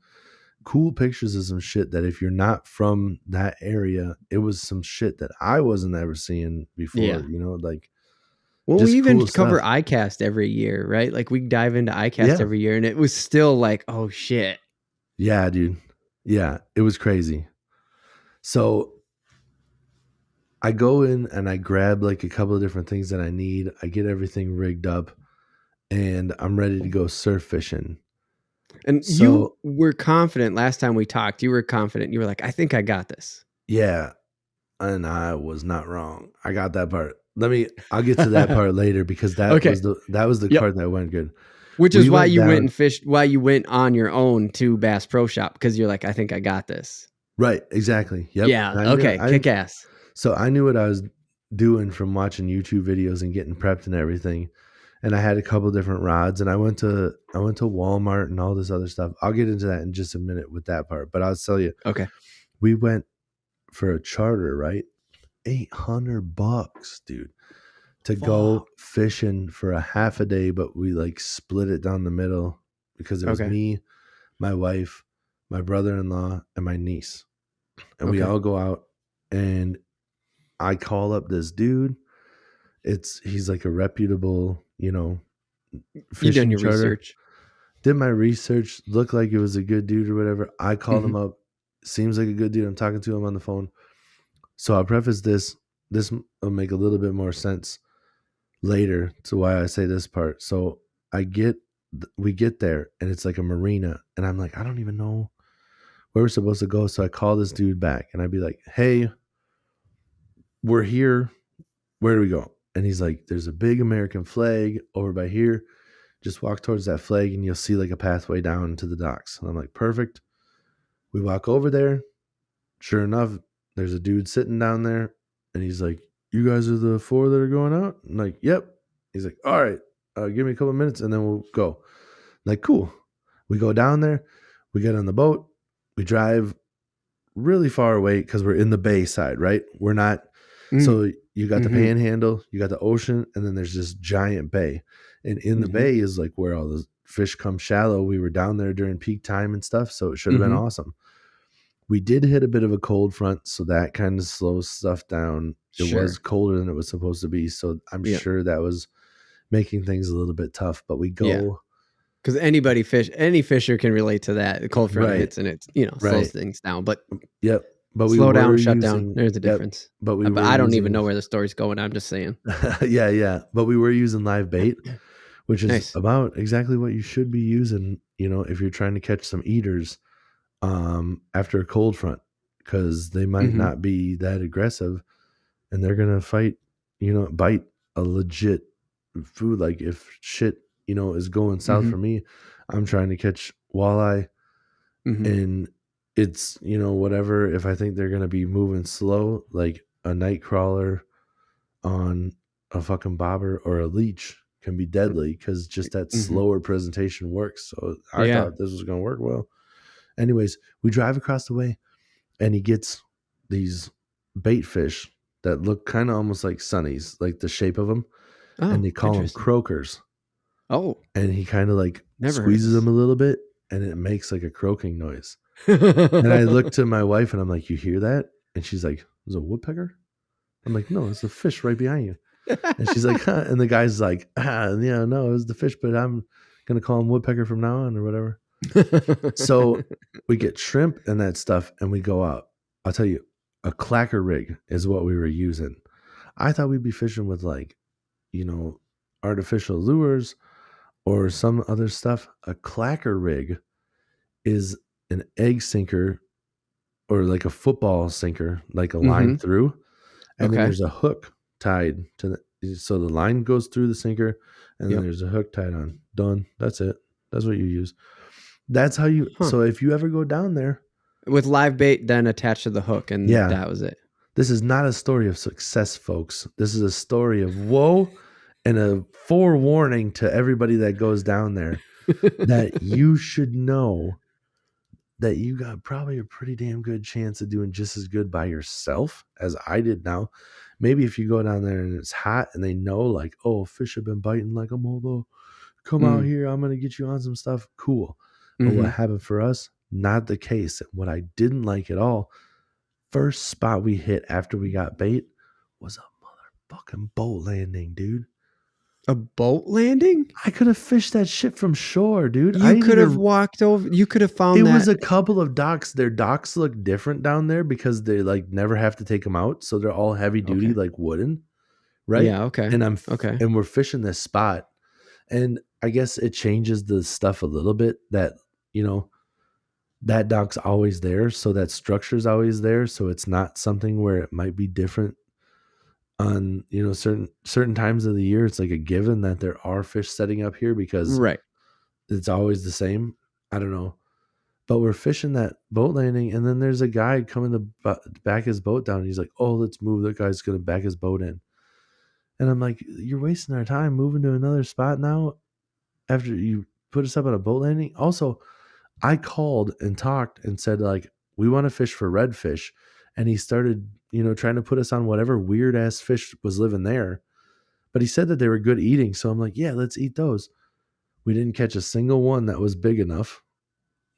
cool pictures of some shit that if you're not from that area, it was some shit that I wasn't ever seeing before, Yeah. like. Well, just we even cool cover stuff. iCast every year, right? Like we dive into iCast Yeah. every year, and it was still like, oh shit. Yeah, dude. Yeah, it was crazy. So I go in and I grab like a couple of different things that I need. I get everything rigged up and I'm ready to go surf fishing. And So- you were confident last time we talked. You were confident. You were like, I think I got this. Yeah. And I was not wrong. I got that part. I'll get to that part later because that Okay. was the Yep. part that went good. Which We is why went you went down- and fished. Why you went on your own to Bass Pro Shop, because you're like, I think I got this. Right, exactly. Yep. Yeah. And I knew- Okay. Kick ass. So I knew what I was doing from watching YouTube videos and getting prepped and everything. And I had a couple different rods, and I went to Walmart and all this other stuff. I'll get into that in just a minute with that part, but I'll tell you, Okay. we went for a charter, right? $800, dude, to go fishing for a half a day, but we like split it down the middle because it was Okay. me, my wife, my brother-in-law, and my niece. And we Okay. all go out, and I call up this dude. He's like a reputable, You fishing done your charter. research. Did my research, looked like it was a good dude or whatever. I called him up. Seems like a good dude. I'm talking to him on the phone. So I'll preface this. This will make a little bit more sense later to why I say this part. So we get there, and it's like a marina, and I'm like, I don't even know where we're supposed to go. So I call this dude back, and I'd be like, hey, we're here. Where do we go? And he's like, there's a big American flag over by here. Just walk towards that flag, and you'll see like a pathway down to the docks. And I'm like, perfect. We walk over there. Sure enough, there's a dude sitting down there, and he's like, you guys are the 4 that are going out? I'm like, yep. He's like, all right, give me a couple of minutes, and then we'll go. I'm like, cool. We go down there. We get on the boat. We drive really far away because we're in the bay side, right? We're not. So you got the panhandle, you got the ocean, and then there's this giant bay. And in the bay is like where all the fish come shallow. We were down there during peak time and stuff, so it should have been awesome. We did hit a bit of a cold front, so that kind of slows stuff down. It was colder than it was supposed to be, so I'm sure that was making things a little bit tough. But we go because any fisher can relate to that. The cold front hits, and it slows things down. But but we slow down, were shut using, down. There's a difference. But I don't even know where the story's going. I'm just saying. yeah. But we were using live bait, which is Nice. about exactly what you should be using, if you're trying to catch some eaters after a cold front, because they might not be that aggressive, and they're gonna bite a legit food. Like if shit, is going south for me, I'm trying to catch walleye, and it's, whatever. If I think they're going to be moving slow, like a night crawler on a fucking bobber or a leech can be deadly, because just that slower presentation works. So I thought this was going to work well. Anyways, we drive across the way, and he gets these bait fish that look kind of almost like sunnies, like the shape of them. And they call them croakers. Oh. And he kind of like Never squeezes them a little bit, and it makes like a croaking noise. And I look to my wife, and I'm like, you hear that? And she's like, is it a woodpecker? I'm like, no, it's a fish right behind you. And she's like, huh. And the guy's like, no, it was the fish, but I'm going to call him woodpecker from now on or whatever. So we get shrimp and that stuff, and we go out. I'll tell you, a clacker rig is what we were using. I thought we'd be fishing with like, artificial lures or some other stuff. A clacker rig is an egg sinker, or like a football sinker, like a line through, and then there's a hook tied to so the line goes through the sinker, and then there's a hook tied on. Done. That's it. That's what you use. That's how you. So if you ever go down there with live bait then attached to the hook, and that was it. This is not a story of success, folks. This is a story of woe and a forewarning to everybody that goes down there that you should know that you got probably a pretty damn good chance of doing just as good by yourself as I did now. Maybe if you go down there and it's hot and they know like, oh, fish have been biting like a molo. Come out here. I'm going to get you on some stuff. Cool. But what happened for us? Not the case. And what I didn't like at all, first spot we hit after we got bait was a motherfucking boat landing, dude. A boat landing? I could have fished that shit from shore, dude. You could have walked over. You could have found it that. Was a couple of docks. Their docks look different down there because they like never have to take them out. So they're all heavy duty, like wooden. Right? Yeah, okay. And and we're fishing this spot. And I guess it changes the stuff a little bit that, that dock's always there. So that structure's always there. So it's not something where it might be different on, certain times of the year. It's like a given that there are fish setting up here because it's always the same. I don't know. But we're fishing that boat landing, and then there's a guy coming to back his boat down. He's like, "Oh, let's move. That guy's gonna back his boat in." And I'm like, "You're wasting our time moving to another spot now after you put us up on a boat landing." Also, I called and talked and said, like, we want to fish for redfish, and he started, trying to put us on whatever weird ass fish was living there. But he said that they were good eating, so I'm like, yeah, let's eat those. We didn't catch a single one that was big enough.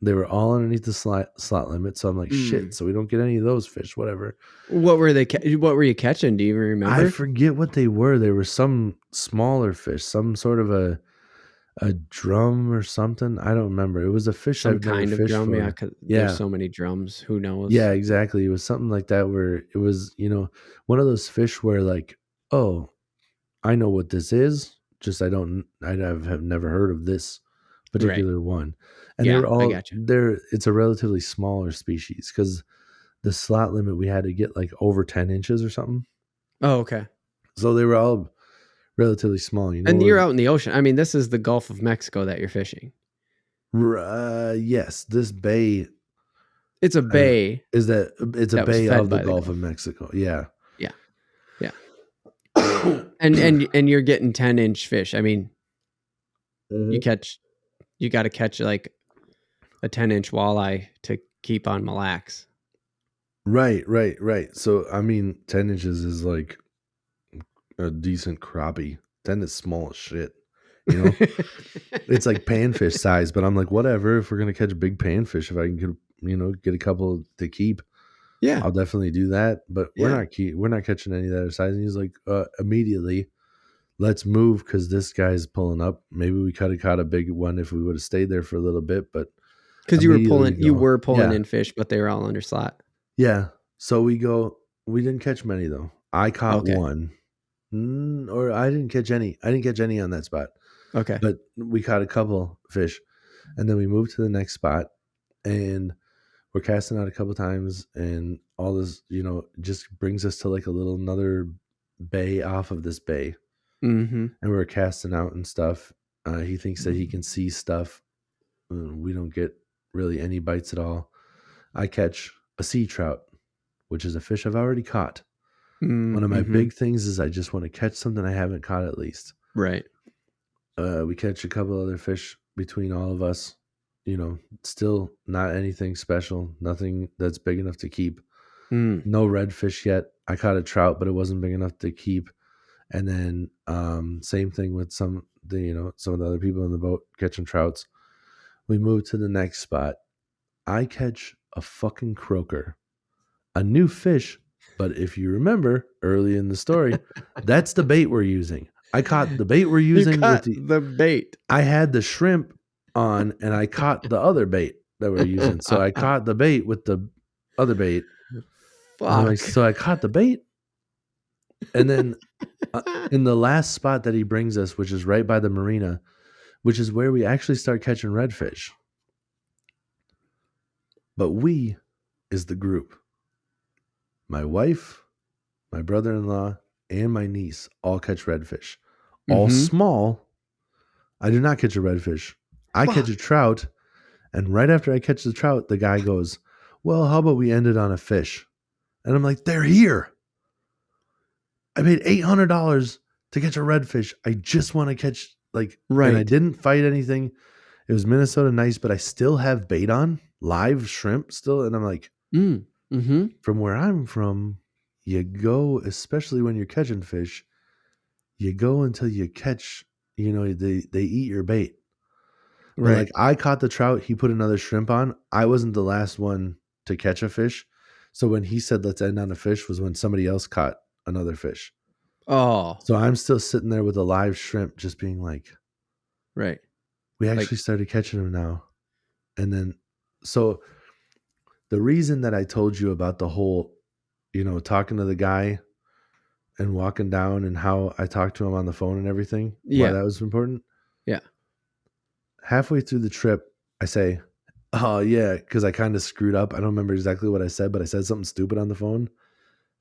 They were all underneath the slot limit. So I'm like, shit. So we don't get any of those fish, whatever. What were what were you catching? Do you even remember? I forget what they were. They were some smaller fish, some sort of a drum or something. I don't remember. It was a fish Some I've never kind of fished drum. for. Yeah, because there's so many drums. Who knows? Yeah, exactly. It was something like that where it was, one of those fish where like, oh, I know what this is. Just I have never heard of this particular one. And Yeah, they were all I gotcha. it's a relatively smaller species because the slot limit we had to get like over 10 inches or something. Oh, okay. So they were all relatively small, And you're out in the ocean. I mean, this is the Gulf of Mexico that you're fishing. Yes, this bay. It's a bay. It's a bay of the Gulf of Mexico. Yeah. Yeah. Yeah. and you're getting 10-inch fish. I mean, you got to catch like a 10-inch walleye to keep on Mille Lacs. Right. So, I mean, 10 inches is like a decent crappie. 10 is small as shit. It's like panfish size, but I'm like, whatever. If we're going to catch big panfish, if I can get a couple to keep, yeah, I'll definitely do that. But we're not catching any of that size. And he's like, immediately, let's move because this guy's pulling up. Maybe we could have caught a big one if we would have stayed there for a little bit, but because you were pulling in fish, but they were all under slot. Yeah. So we didn't catch many though. I caught one, or I didn't catch any. I didn't catch any on that spot. Okay. But we caught a couple fish, and then we moved to the next spot, and we're casting out a couple times, and all this, just brings us to like another bay off of this bay. Mm-hmm. And we're casting out and stuff. He thinks that he can see stuff. We don't get really any bites at all. I catch a sea trout, which is a fish I've already caught. One of my big things is I just want to catch something I haven't caught at least. Right. We catch a couple other fish between all of us. Still not anything special. Nothing that's big enough to keep. No redfish yet. I caught a trout, but it wasn't big enough to keep. And then same thing with some of the other people in the boat catching trouts. We move to the next spot. I catch a fucking croaker, a new fish. But if you remember early in the story, that's the bait we're using. I caught the bait we're using. You caught the bait. I had the shrimp on, and I caught the other bait that we're using. So I caught the bait with the other bait. Fuck. So I caught the bait. And then in the last spot that he brings us, which is right by the marina, which is where we actually start catching redfish. But we is the group. My wife, my brother-in-law, and my niece all catch redfish. All small. I do not catch a redfish. I catch a trout. And right after I catch the trout, the guy goes, well, how about we end it on a fish? And I'm like, they're here. I paid $800 to catch a redfish. I just want to catch and I didn't fight anything. It was Minnesota nice, but I still have bait on, live shrimp still. And I'm like, from where I'm from, you go, especially when you're catching fish, you go until you catch, they eat your bait. But like I caught the trout, he put another shrimp on. I wasn't the last one to catch a fish. So when he said, let's end on a fish was when somebody else caught another fish. Oh. So I'm still sitting there with a live shrimp just being like, right. We actually started catching them now. And then, so the reason that I told you about the whole, talking to the guy and walking down and how I talked to him on the phone and everything, why that was important. Yeah. Halfway through the trip, I say, oh yeah, because I kind of screwed up. I don't remember exactly what I said, but I said something stupid on the phone.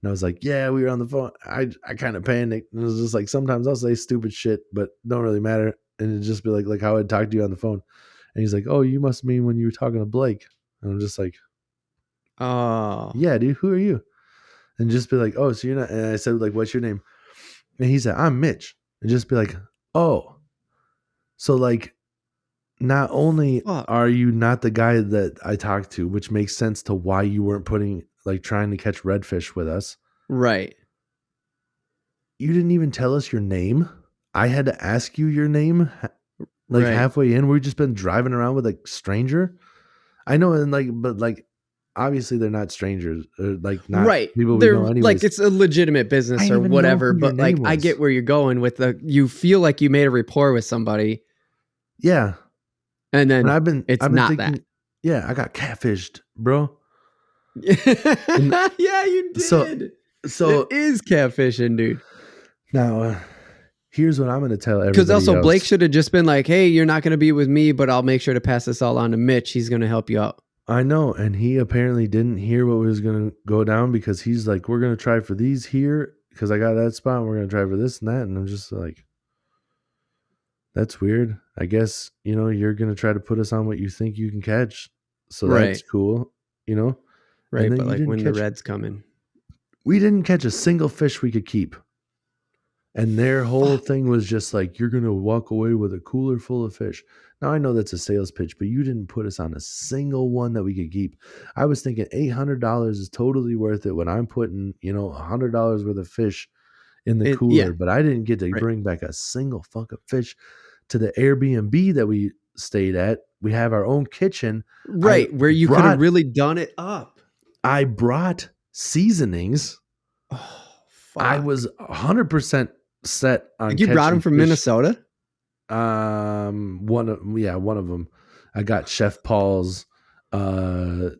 And I was like, yeah, we were on the phone. I kind of panicked. And it was just like, sometimes I'll say stupid shit, but don't really matter. and it'd just be like how I'd talk to you on the phone. And he's like, "Oh, you must mean when you were talking to Blake." And I'm just like, Oh. "Yeah, dude, who are you?" And just be like, "Oh, so you're not." And I said, like, "What's your name?" And he said, "I'm Mitch." And just be like, "Oh, so like, not only Fuck. are you not the guy that I talked to, which makes sense to why you weren't trying to catch redfish with us. Right. You didn't even tell us your name. I had to ask you your name Right. halfway in. We've just been driving around with a stranger. I know, and but obviously they're not strangers, or not Right. people we They're know anyways. like, it's a legitimate business I or didn't even know whatever, who your but like, name I was. get where you're going with you feel like you made a rapport with somebody. Yeah. And then And I've been not thinking, yeah, I got catfished, bro. that. Yeah, you did. So it is catfishing, dude. now, here's what I'm going to tell everybody. Because also else. Blake should have just been like, "Hey, you're not going to be with me, but I'll make sure to pass this all on to Mitch. He's going to help you out." I know, and he apparently didn't hear what was going to go down, because he's like, "We're going to try for these here because I got that spot. And we're going to try for this and that." And I'm just like, "That's weird. I guess you're going to try to put us on what you think you can catch, so that's cool, Right, then but you like didn't when the red's coming, we didn't catch a single fish we could keep." And their whole thing was just like, "You're going to walk away with a cooler full of fish." Now, I know that's a sales pitch, but you didn't put us on a single one that we could keep. I was thinking $800 is totally worth it when I'm putting, $100 worth of fish in the cooler, but I didn't get to bring back a single fucking fish to the Airbnb that we stayed at. We have our own kitchen. Right, where you could have really done it up. I brought seasonings. Oh, fuck. I was 100% set on. You brought them from Minnesota? One of them. I got Chef Paul's a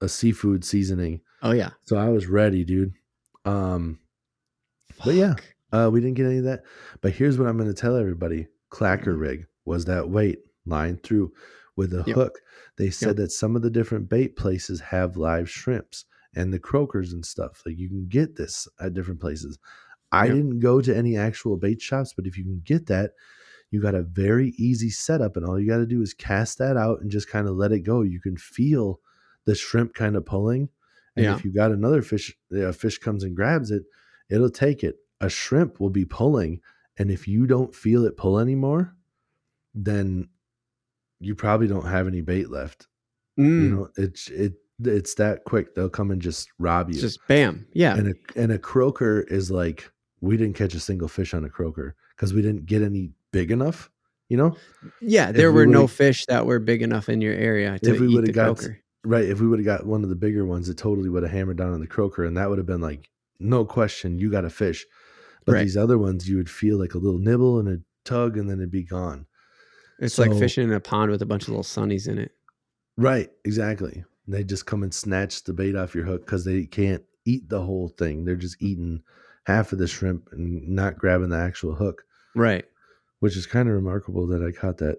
seafood seasoning. Oh yeah. So I was ready, dude. But yeah, we didn't get any of that. But here's what I'm going to tell everybody. Clacker rig was that weight line through with a hook. They said that some of the different bait places have live shrimps and the croakers and stuff. Like, you can get this at different places. I didn't go to any actual bait shops, but if you can get that, you got a very easy setup, and all you got to do is cast that out and just kind of let it go. You can feel the shrimp kind of pulling. And if you got another fish, a fish comes and grabs it, it'll take it. A shrimp will be pulling. And if you don't feel it pull anymore, then you probably don't have any bait left. It's that quick. They'll come and just rob you. Just bam. Yeah. And a croaker is like, we didn't catch a single fish on a croaker because we didn't get any big enough, Yeah, there were no fish that were big enough in your area to eat the croaker. Right. If we would have got one of the bigger ones, it totally would have hammered down on the croaker, and that would have been like, no question, you got a fish. But these other ones, you would feel like a little nibble and a tug, and then it'd be gone. It's like fishing in a pond with a bunch of little sunnies in it. Right. Exactly. They just come and snatch the bait off your hook because they can't eat the whole thing. They're just eating half of the shrimp and not grabbing the actual hook. Right. Which is kind of remarkable that I caught that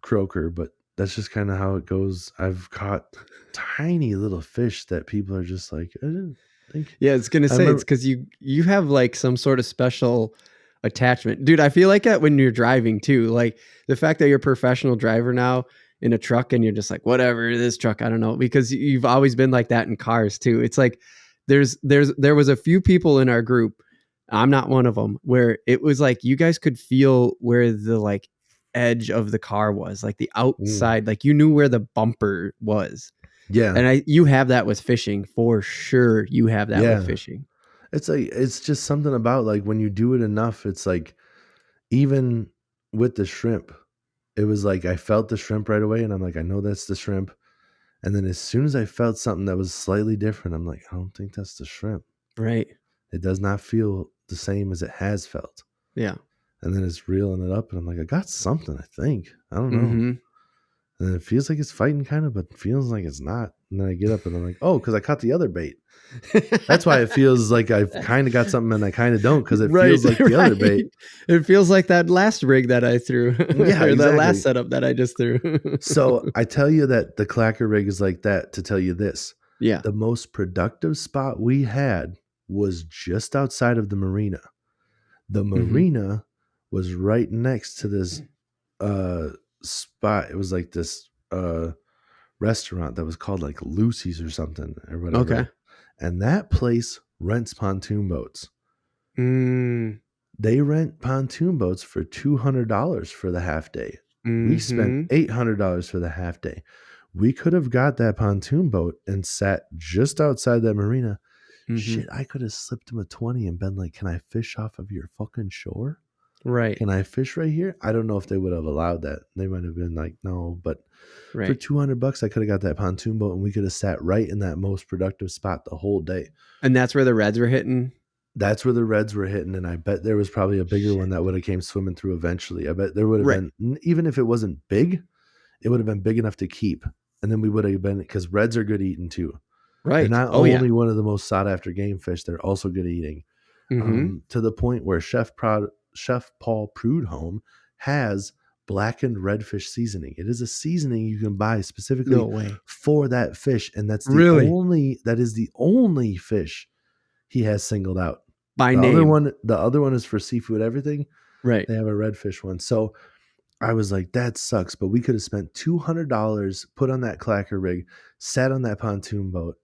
croaker, but that's just kind of how it goes. I've caught tiny little fish that people are just like, I didn't think. Yeah, it's going to say it's because you have like some sort of special attachment. Dude, I feel like that when you're driving too. Like the fact that you're a professional driver now in a truck and you're just like, whatever, this truck, I don't know, because you've always been like that in cars too. It's like there was a few people in our group, I'm not one of them, where it was like you guys could feel where the like edge of the car was, like the outside, like you knew where the bumper was. Yeah. And you have that with fishing for sure. You have that with fishing. It's like, it's just something about like when you do it enough, it's like, even with the shrimp, it was like I felt the shrimp right away, and I'm like, I know that's the shrimp. And then as soon as I felt something that was slightly different, I'm like, I don't think that's the shrimp. Right. It does not feel the same as it has felt. Yeah. And then it's reeling it up, and I'm like, I got something, I think. I don't know. Mm-hmm. And then it feels like it's fighting kind of, but it feels like it's not. And then I get up and I'm like, oh, because I caught the other bait. That's why it feels like I've kind of got something and I kind of don't, because it feels like the other bait. It feels like that last rig that I threw. Yeah, or exactly. the last setup that I just threw. So I tell you that the clacker rig is like that to tell you this. Yeah. The most productive spot we had was just outside of the marina. The marina was right next to this spot. It was like this restaurant that was called like Lucy's or something or whatever. Okay. And that place rents pontoon boats. Mm. They rent pontoon boats for $200 for the half day. Mm-hmm. We spent $800 for the half day. We could have got that pontoon boat and sat just outside that marina. Mm-hmm. Shit, I could have slipped him a 20 and been like, can I fish off of your fucking shore? Right. Can I fish right here? I don't know if they would have allowed that. They might have been like, no, but Right. for $200, I could have got that pontoon boat and we could have sat right in that most productive spot the whole day. And that's where the reds were hitting? That's where the reds were hitting, and I bet there was probably a bigger one that would have came swimming through eventually. I bet there would have been, even if it wasn't big, it would have been big enough to keep. And then we would have been, because reds are good eating too. Right. They're not only one of the most sought after game fish, they're also good eating. Mm-hmm. To the point where Chef Paul Prudhomme has blackened redfish seasoning. It is a seasoning you can buy specifically for that fish, and that's the only fish he has singled out. By name. The other one is for seafood everything. Right. They have a redfish one. So I was like, that sucks. But we could have spent $200, put on that clacker rig, sat on that pontoon boat,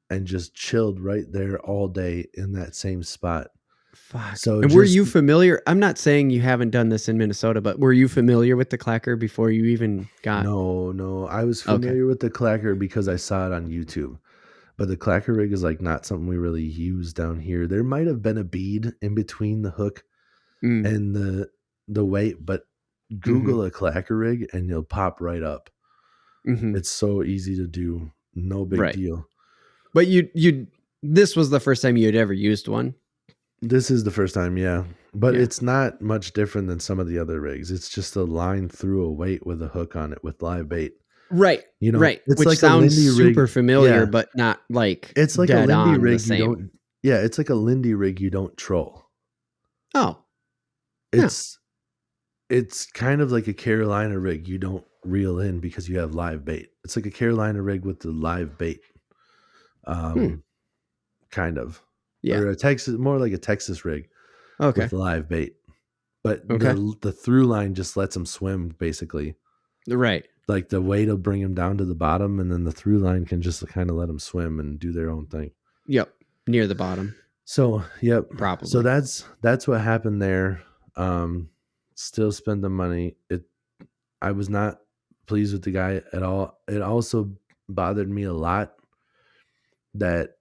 and just chilled right there all day in that same spot. Fuck. So and were you familiar? I'm not saying you haven't done this in Minnesota, but were you familiar with the clacker before you even got? No. I was familiar with the clacker because I saw it on YouTube. But the clacker rig is like not something we really use down here. There might have been a bead in between the hook and the weight, but Google a clacker rig and you'll pop right up. Mm-hmm. It's so easy to do. No big deal. But this was the first time you had ever used one? This is the first time, yeah. But it's not much different than some of the other rigs. It's just a line through a weight with a hook on it with live bait. Right. You know, right. It's which like sounds a Lindy super rig. familiar, but not like it's like dead a Lindy rig you don't. Yeah, it's like a Lindy rig you don't troll. Oh. It's kind of like a Carolina rig you don't reel in because you have live bait. It's like a Carolina rig with the live bait. Kind of. Yeah. Or more like a Texas rig. Okay. With live bait. But the through line just lets them swim basically. Right. Like the weight will bring them down to the bottom, and then the through line can just kind of let them swim and do their own thing. Yep. Near the bottom. So, yep. Probably. So that's what happened there. Still spend the money. I was not pleased with the guy at all. It also bothered me a lot that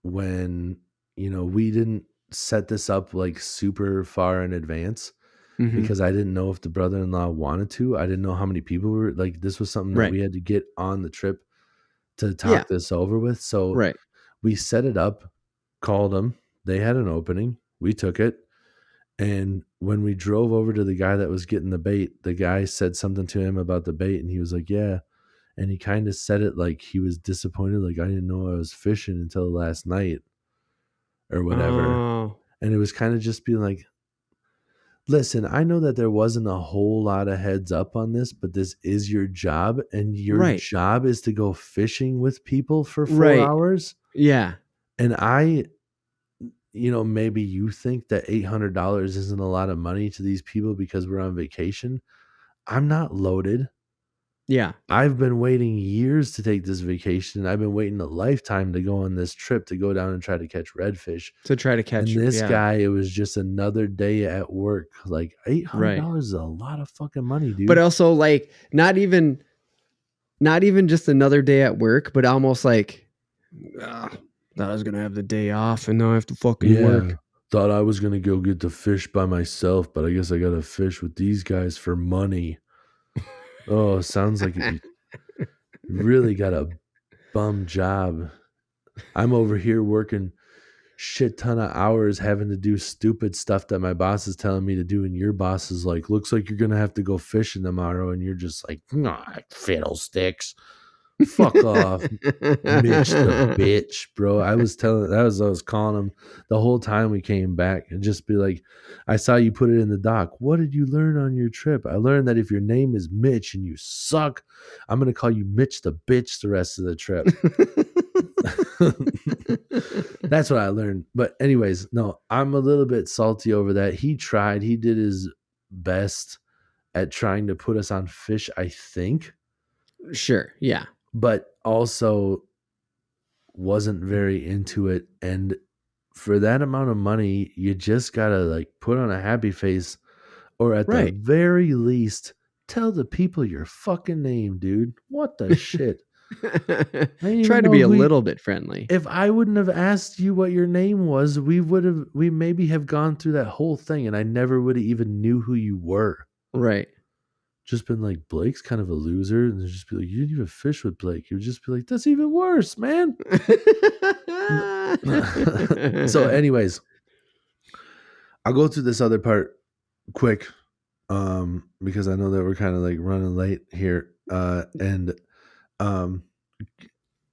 when, we didn't set this up like super far in advance. Mm-hmm. Because I didn't know if the brother-in-law wanted to. I didn't know how many people were like. This was something that we had to get on the trip to talk this over with. So we set it up, called them. They had an opening. We took it, and when we drove over to the guy that was getting the bait, the guy said something to him about the bait, and he was like, "Yeah," and he kind of said it like he was disappointed, like I didn't know I was fishing until last night, or whatever. Oh. And it was kind of just being like, listen, I know that there wasn't a whole lot of heads up on this, but this is your job, and your job is to go fishing with people for 4 hours. Yeah. And maybe you think that $800 isn't a lot of money to these people because we're on vacation. I'm not loaded. Yeah. I've been waiting years to take this vacation. I've been waiting a lifetime to go on this trip to go down and try to catch redfish. And this guy, it was just another day at work. Like $800 is a lot of fucking money, dude. But also like not even just another day at work, but almost like thought I was gonna have the day off and now I have to fucking work. Thought I was gonna go get the fish by myself, but I guess I gotta fish with these guys for money. Oh, sounds like you really got a bum job. I'm over here working shit ton of hours having to do stupid stuff that my boss is telling me to do, and your boss is like, looks like you're gonna have to go fishing tomorrow, and you're just like, nah, fiddlesticks. Fuck off, Mitch the bitch, bro. I was calling him the whole time we came back, and just be like, I saw you put it in the doc. What did you learn on your trip? I learned that if your name is Mitch and you suck, I'm gonna call you Mitch the bitch the rest of the trip. That's what I learned. But anyways, no, I'm a little bit salty over that. He tried. He did his best at trying to put us on fish, I think, Sure. Yeah. but also wasn't very into it. And for that amount of money, you just gotta like put on a happy face, or at the Right. very least, tell the people your fucking name, dude. What the shit? I didn't Try even to know be a who little bit friendly. if I wouldn't have asked you what your name was, we maybe have gone through that whole thing and I never would have even knew who you were. Right. Just been like, Blake's kind of a loser. And they'd just be like, you didn't even fish with Blake. You'd just be like, that's even worse, man. So, anyways, I'll go through this other part quick. Because I know that we're kind of like running late here. And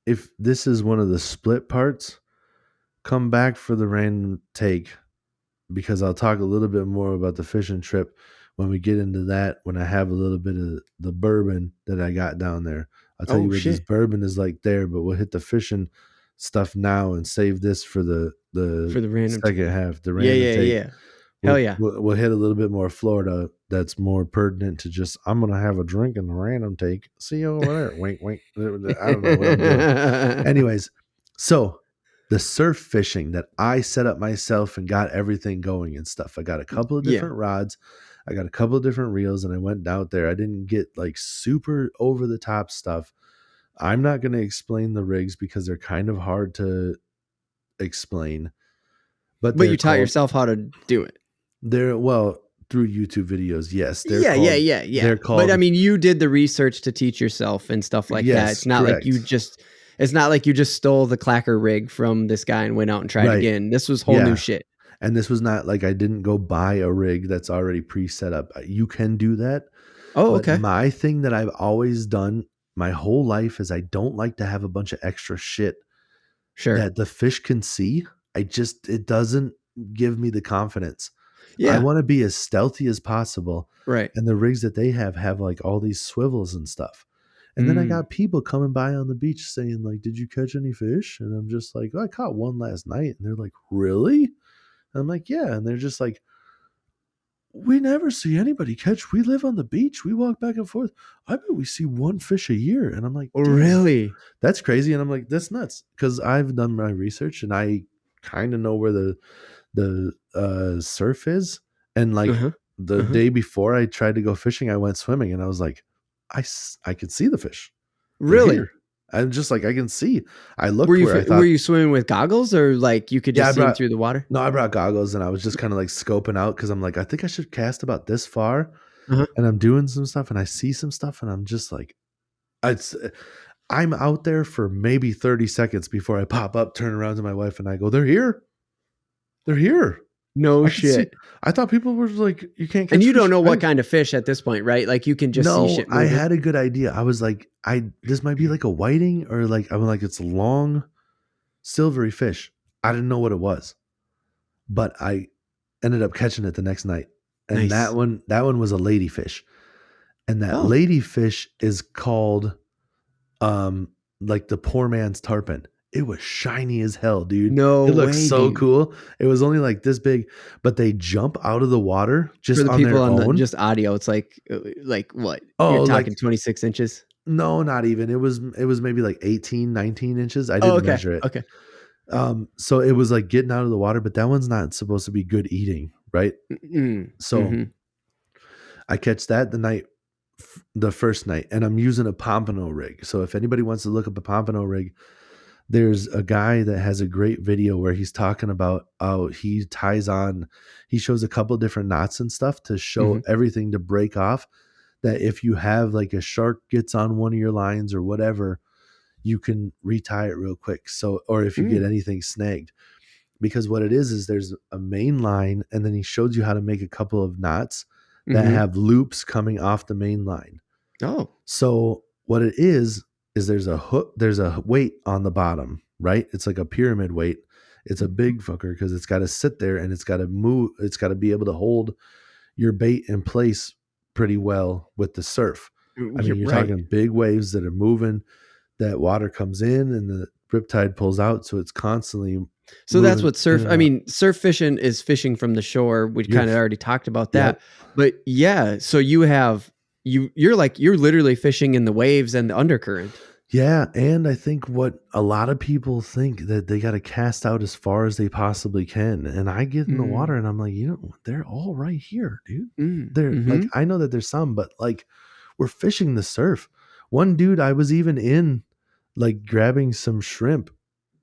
if this is one of the split parts, come back for the random take, because I'll talk a little bit more about the fishing trip when we get into that, when I have a little bit of the bourbon that I got down there. I'll tell you what this bourbon is like there, but we'll hit the fishing stuff now and save this for the random second half, the random take. Yeah. Hell yeah. We'll hit a little bit more Florida that's more pertinent to just, I'm going to have a drink in the random take. See you over there. Wink, wink. I don't know what I'm doing. Anyways, so the surf fishing that I set up myself and got everything going and stuff. I got a couple of different rods. I got a couple of different reels and I went out there. I didn't get like super over the top stuff. I'm not going to explain the rigs because they're kind of hard to explain. But you taught yourself how to do it. They're through YouTube videos. Yes. Yeah. They're called, but I mean, you did the research to teach yourself and stuff like that. It's not like it's not like you just stole the clacker rig from this guy and went out and tried again. This was whole new shit. And this was not like I didn't go buy a rig that's already pre-set up. You can do that. Oh, but okay. My thing that I've always done my whole life is I don't like to have a bunch of extra shit that the fish can see. It doesn't give me the confidence. Yeah. I want to be as stealthy as possible. Right. And the rigs that they have like all these swivels and stuff. And then I got people coming by on the beach saying like, did you catch any fish? And I'm just like, I caught one last night. And they're like, really? And I'm like, yeah. And they're just like, we never see anybody catch. We live on the beach. We walk back and forth. I bet we see one fish a year. And I'm like, really? That's crazy. And I'm like, that's nuts. Because I've done my research and I kind of know where the surf is. And like the day before I tried to go fishing, I went swimming and I was like, I could see the fish. Really? I'm just like, I can see. I looked were you swimming with goggles or like you could just see through the water? No, I brought goggles and I was just kind of like scoping out because I'm like, I think I should cast about this far. And I'm doing some stuff and I see some stuff and I'm just like, I'm out there for maybe 30 seconds before I pop up, turn around to my wife and I go, they're here. They're here. No shit. I thought people were like, you can't catch and you fish. don't know what kind of fish at this point, right? Like you can just see shit moving. I had a good idea. I was like, this might be like a whiting or like, I'm like, it's a long silvery fish. I didn't know what it was, but I ended up catching it the next night. And that one was a ladyfish. And that ladyfish is called, like the poor man's tarpon. It was shiny as hell, dude. No, it looked so cool. It was only like this big, but they jump out of the water just for the on people their on own. just audio. It's like what? Oh, you're talking 26 inches? No, not even. It was maybe like 18, 19 inches. I didn't measure it. Okay. So it was like getting out of the water, but that one's not supposed to be good eating, right? So I catch that the first night, and I'm using a pompano rig. So if anybody wants to look up a pompano rig, there's a guy that has a great video where he's talking about how he shows a couple different knots and stuff to show everything to break off. That if you have like a shark gets on one of your lines or whatever, you can retie it real quick. So, or if you get anything snagged, because what it is there's a main line and then he shows you how to make a couple of knots that have loops coming off the main line. Oh, so what it is there's a hook, there's a weight on the bottom, right? It's like a pyramid weight. It's a big fucker because it's got to sit there and it's got to move. It's got to be able to hold your bait in place pretty well with the surf. I mean, you're talking big waves that are moving, that water comes in and the riptide pulls out, so it's constantly. So that's moving what surf. in and I out. mean, surf fishing is fishing from the shore. We You're kind of f- already talked about that. Yep. But yeah, so you're literally fishing in the waves and the undercurrent. Yeah, and I think what a lot of people think that they got to cast out as far as they possibly can, and I get in the water and I'm like, they're all right here, dude. They're like, I know that there's some, but like, we're fishing the surf. One dude, I was even in, like, grabbing some shrimp,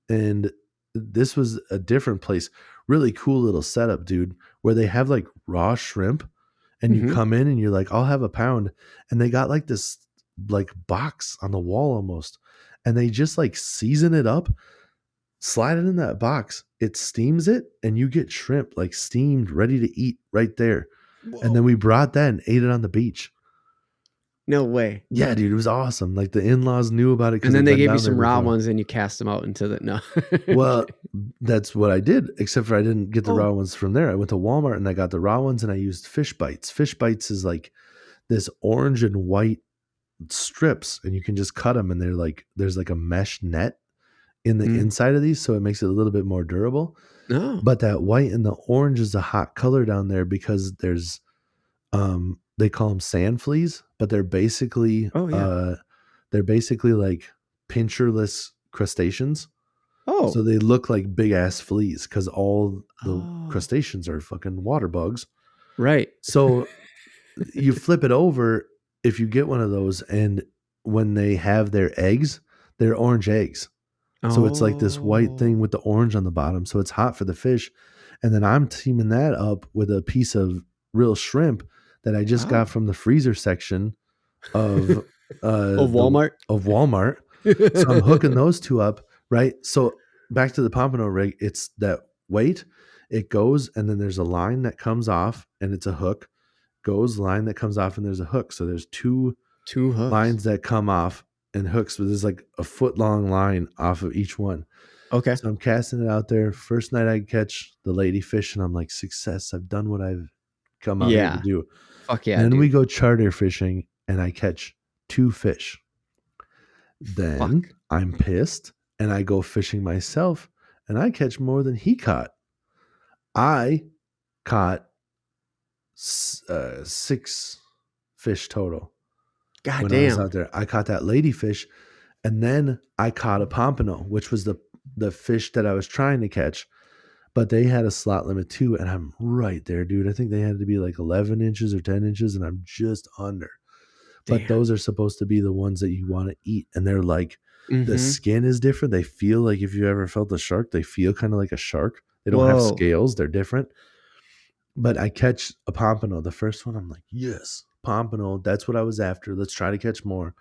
and this was a different place. Really cool little setup, dude, where they have like raw shrimp, and you come in and you're like, I'll have a pound, and they got like this like box on the wall almost, and they just like season it up, slide it in that box, it steams it, and you get shrimp like steamed, ready to eat right there. Whoa. And then we brought that and ate it on the beach. No way. Yeah, dude, it was awesome. Like, the in-laws knew about it, And then they gave you down there some raw before. ones and you cast them out into the no. Well, that's what I did, except for I didn't get the Oh. raw ones from there. I went to Walmart and I got the raw ones, and I used fish bites. Fish bites is like this orange and white strips, and you can just cut them, and they're like, there's like a mesh net in the inside of these, so it makes it a little bit more durable. No. But that white and the orange is a hot color down there because there's they call them sand fleas, but they're basically like pincherless crustaceans. Oh. So they look like big ass fleas because all the crustaceans are fucking water bugs. Right. So you flip it over if you get one of those, and when they have their eggs, they're orange eggs. So it's like this white thing with the orange on the bottom. So it's hot for the fish. And then I'm teaming that up with a piece of real shrimp that I just got from the freezer section of Walmart. Of Walmart. So I'm hooking those two up, right? So back to the pompano rig, it's that weight, it goes, and then there's a line that comes off, and it's a hook. Goes, line that comes off, and there's a hook. So there's two hooks. Lines that come off and hooks, but there's like a foot long line off of each one. Okay. So I'm casting it out there. First night I catch the lady fish, and I'm like, success. I've done what I've come out here to do. Fuck yeah. Then dude. we go charter fishing, and I catch 2 fish. Then I'm pissed, and I go fishing myself, and I catch more than he caught. I caught 6 fish total. God when damn. I was out there. I caught that ladyfish, and then I caught a pompano, which was the fish that I was trying to catch, but they had a slot limit too, and I'm right there, dude. I think they had to be like 11 inches or 10 inches, and I'm just under. Damn. But those are supposed to be the ones that you want to eat, and they're like, the skin is different. They feel like, if you ever felt a shark, they feel kind of like a shark. They don't have scales. They're different. But I catch a pompano. The first one, I'm like, yes, pompano. That's what I was after. Let's try to catch more.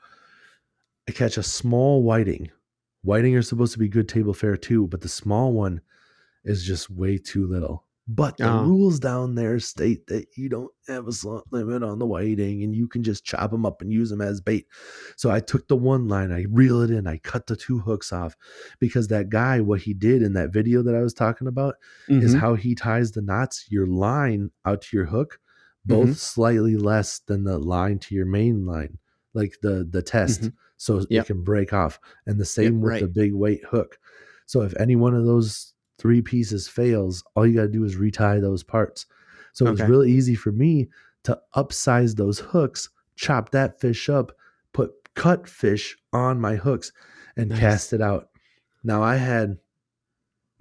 I catch a small whiting. Whiting are supposed to be good table fare too, but the small one is just way too little. But the rules down there state that you don't have a slot limit on the whiting, and you can just chop them up and use them as bait. So I took the one line, I reel it in, I cut the 2 hooks off, because that guy, what he did in that video that I was talking about is how he ties the knots, your line out to your hook, both slightly less than the line to your main line, like the test, so it can break off. And the same with the big weight hook. So if any one of those 3 pieces fails, all you got to do is retie those parts. So it was really easy for me to upsize those hooks, chop that fish up, put cut fish on my hooks, and cast it out. Now I had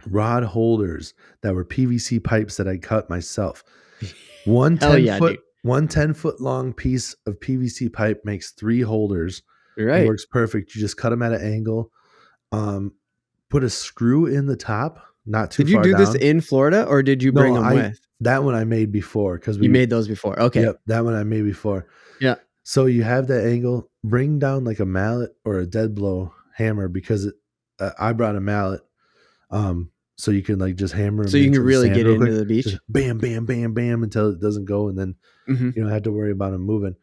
rod holders that were PVC pipes that I cut myself. One 10-foot long piece of PVC pipe makes 3 holders. It works perfect. You just cut them at an angle. Put a screw in the top, not too far down. Did you do this in Florida, or did you bring them with? That one I made before, because you made those before. Okay. Yep, that one I made before. Yeah. So you have that angle. Bring down like a mallet or a dead blow hammer, because I brought a mallet, so you can like just hammer them. So you can really get into the beach. Just bam, bam, bam, bam until it doesn't go, and then you don't have to worry about them moving.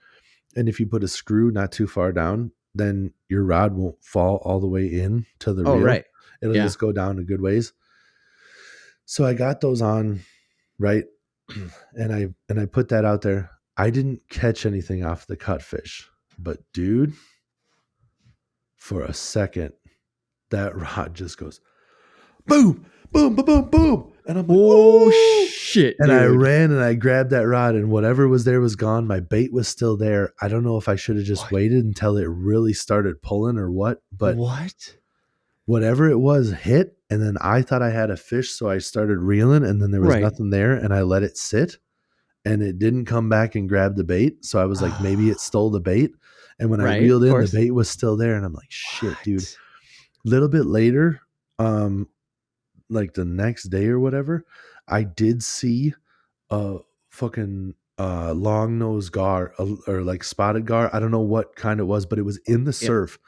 And if you put a screw not too far down, then your rod won't fall all the way in to the reel. Right. It'll just go down a good ways. So I got those on, right? And I put that out there. I didn't catch anything off the cut fish, but dude, for a second, that rod just goes boom, boom, boom, boom, boom. And I'm like, Oh, oh shit, and dude. I ran and I grabbed that rod, and whatever was there was gone. My bait was still there. I don't know if I should have just waited until it really started pulling or what, but what? whatever it was hit. And then I thought I had a fish. So I started reeling, and then there was Right. nothing there, and I let it sit, and it didn't come back and grab the bait. So I was like, maybe it stole the bait. And when I Right, reeled of in, the course. bait was still there. And I'm like, shit, dude. What? A little bit later, like the next day or whatever, I did see a fucking long nose gar or like spotted gar. I don't know what kind it was, but it was in the surf.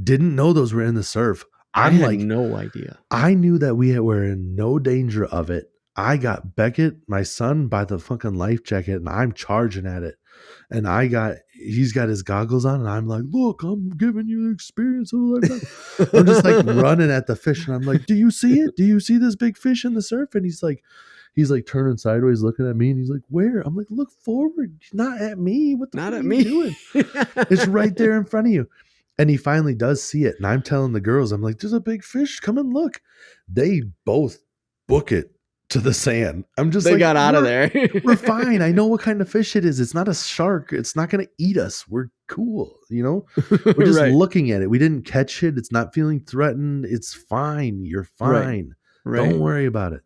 Didn't know those were in the surf. I I'm had like, no idea. I knew that we were in no danger of it. I got Beckett, my son, by the fucking life jacket, and I'm charging at it. And he's got his goggles on, and I'm like, look, I'm giving you the experience of a lifetime. I'm just like running at the fish, and I'm like, do you see it? Do you see this big fish in the surf? And he's like turning sideways, looking at me, and he's like, where? I'm like, look forward, not at me. What the Not fuck at are me. you doing? It's right there in front of you. And he finally does see it. And I'm telling the girls, I'm like, there's a big fish. Come and look. They both book it to the sand. I'm just They like, got out of there. We're fine. I know what kind of fish it is. It's not a shark. It's not going to eat us. We're cool. You know, we're just Right. looking at it. We didn't catch it. It's not feeling threatened. It's fine. You're fine. Right. Don't worry about it.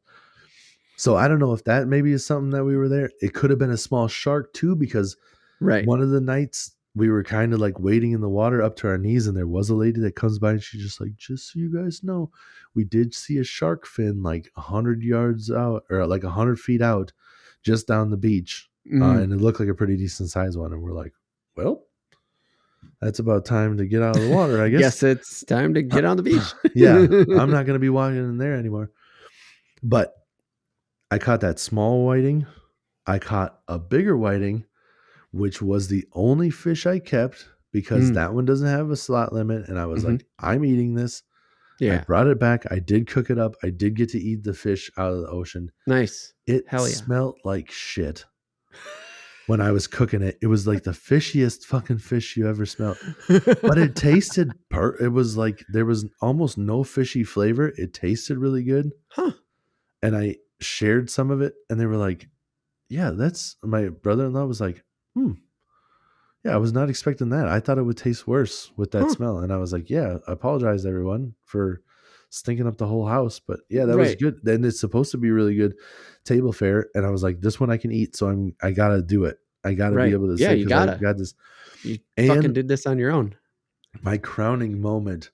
So I don't know if that maybe is something that we were there. It could have been a small shark too, because one of the nights we were kind of like wading in the water up to our knees, and there was a lady that comes by, and she's just like, just so you guys know, we did see a shark fin like 100 yards out, or like 100 feet out, just down the beach. And it looked like a pretty decent sized one. And we're like, well, that's about time to get out of the water, I guess. Guess it's time to get on the beach. Yeah, I'm not going to be walking in there anymore. But I caught that small whiting. I caught a bigger whiting, which was the only fish I kept, because that one doesn't have a slot limit. And I was like, I'm eating this. Yeah. I brought it back. I did cook it up. I did get to eat the fish out of the ocean. Nice. It Hell yeah. smelled like shit when I was cooking it. It was like the fishiest fucking fish you ever smelled. But it tasted, it was like there was almost no fishy flavor. It tasted really good. Huh. And I shared some of it, and they were like, yeah, that's, my brother-in-law was like, yeah, I was not expecting that. I thought it would taste worse with that smell. And I was like, yeah, I apologize everyone for stinking up the whole house. But yeah, that was good. Then it's supposed to be really good table fare. And I was like, this one I can eat. So I got to do it. I got to be able to say, you gotta. I got this. You fucking did this on your own. My crowning moment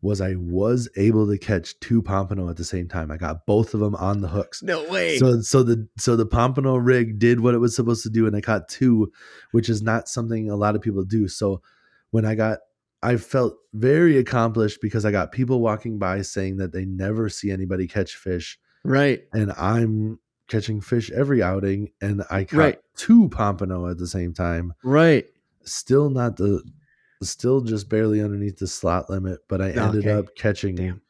was I was able to catch 2 pompano at the same time. I got both of them on the hooks. No way. So the pompano rig did what it was supposed to do, and I caught 2, which is not something a lot of people do. So when I felt very accomplished, because I got people walking by saying that they never see anybody catch fish. Right. And I'm catching fish every outing, and I caught 2 pompano at the same time. Right. Still just barely underneath the slot limit, but I ended up catching,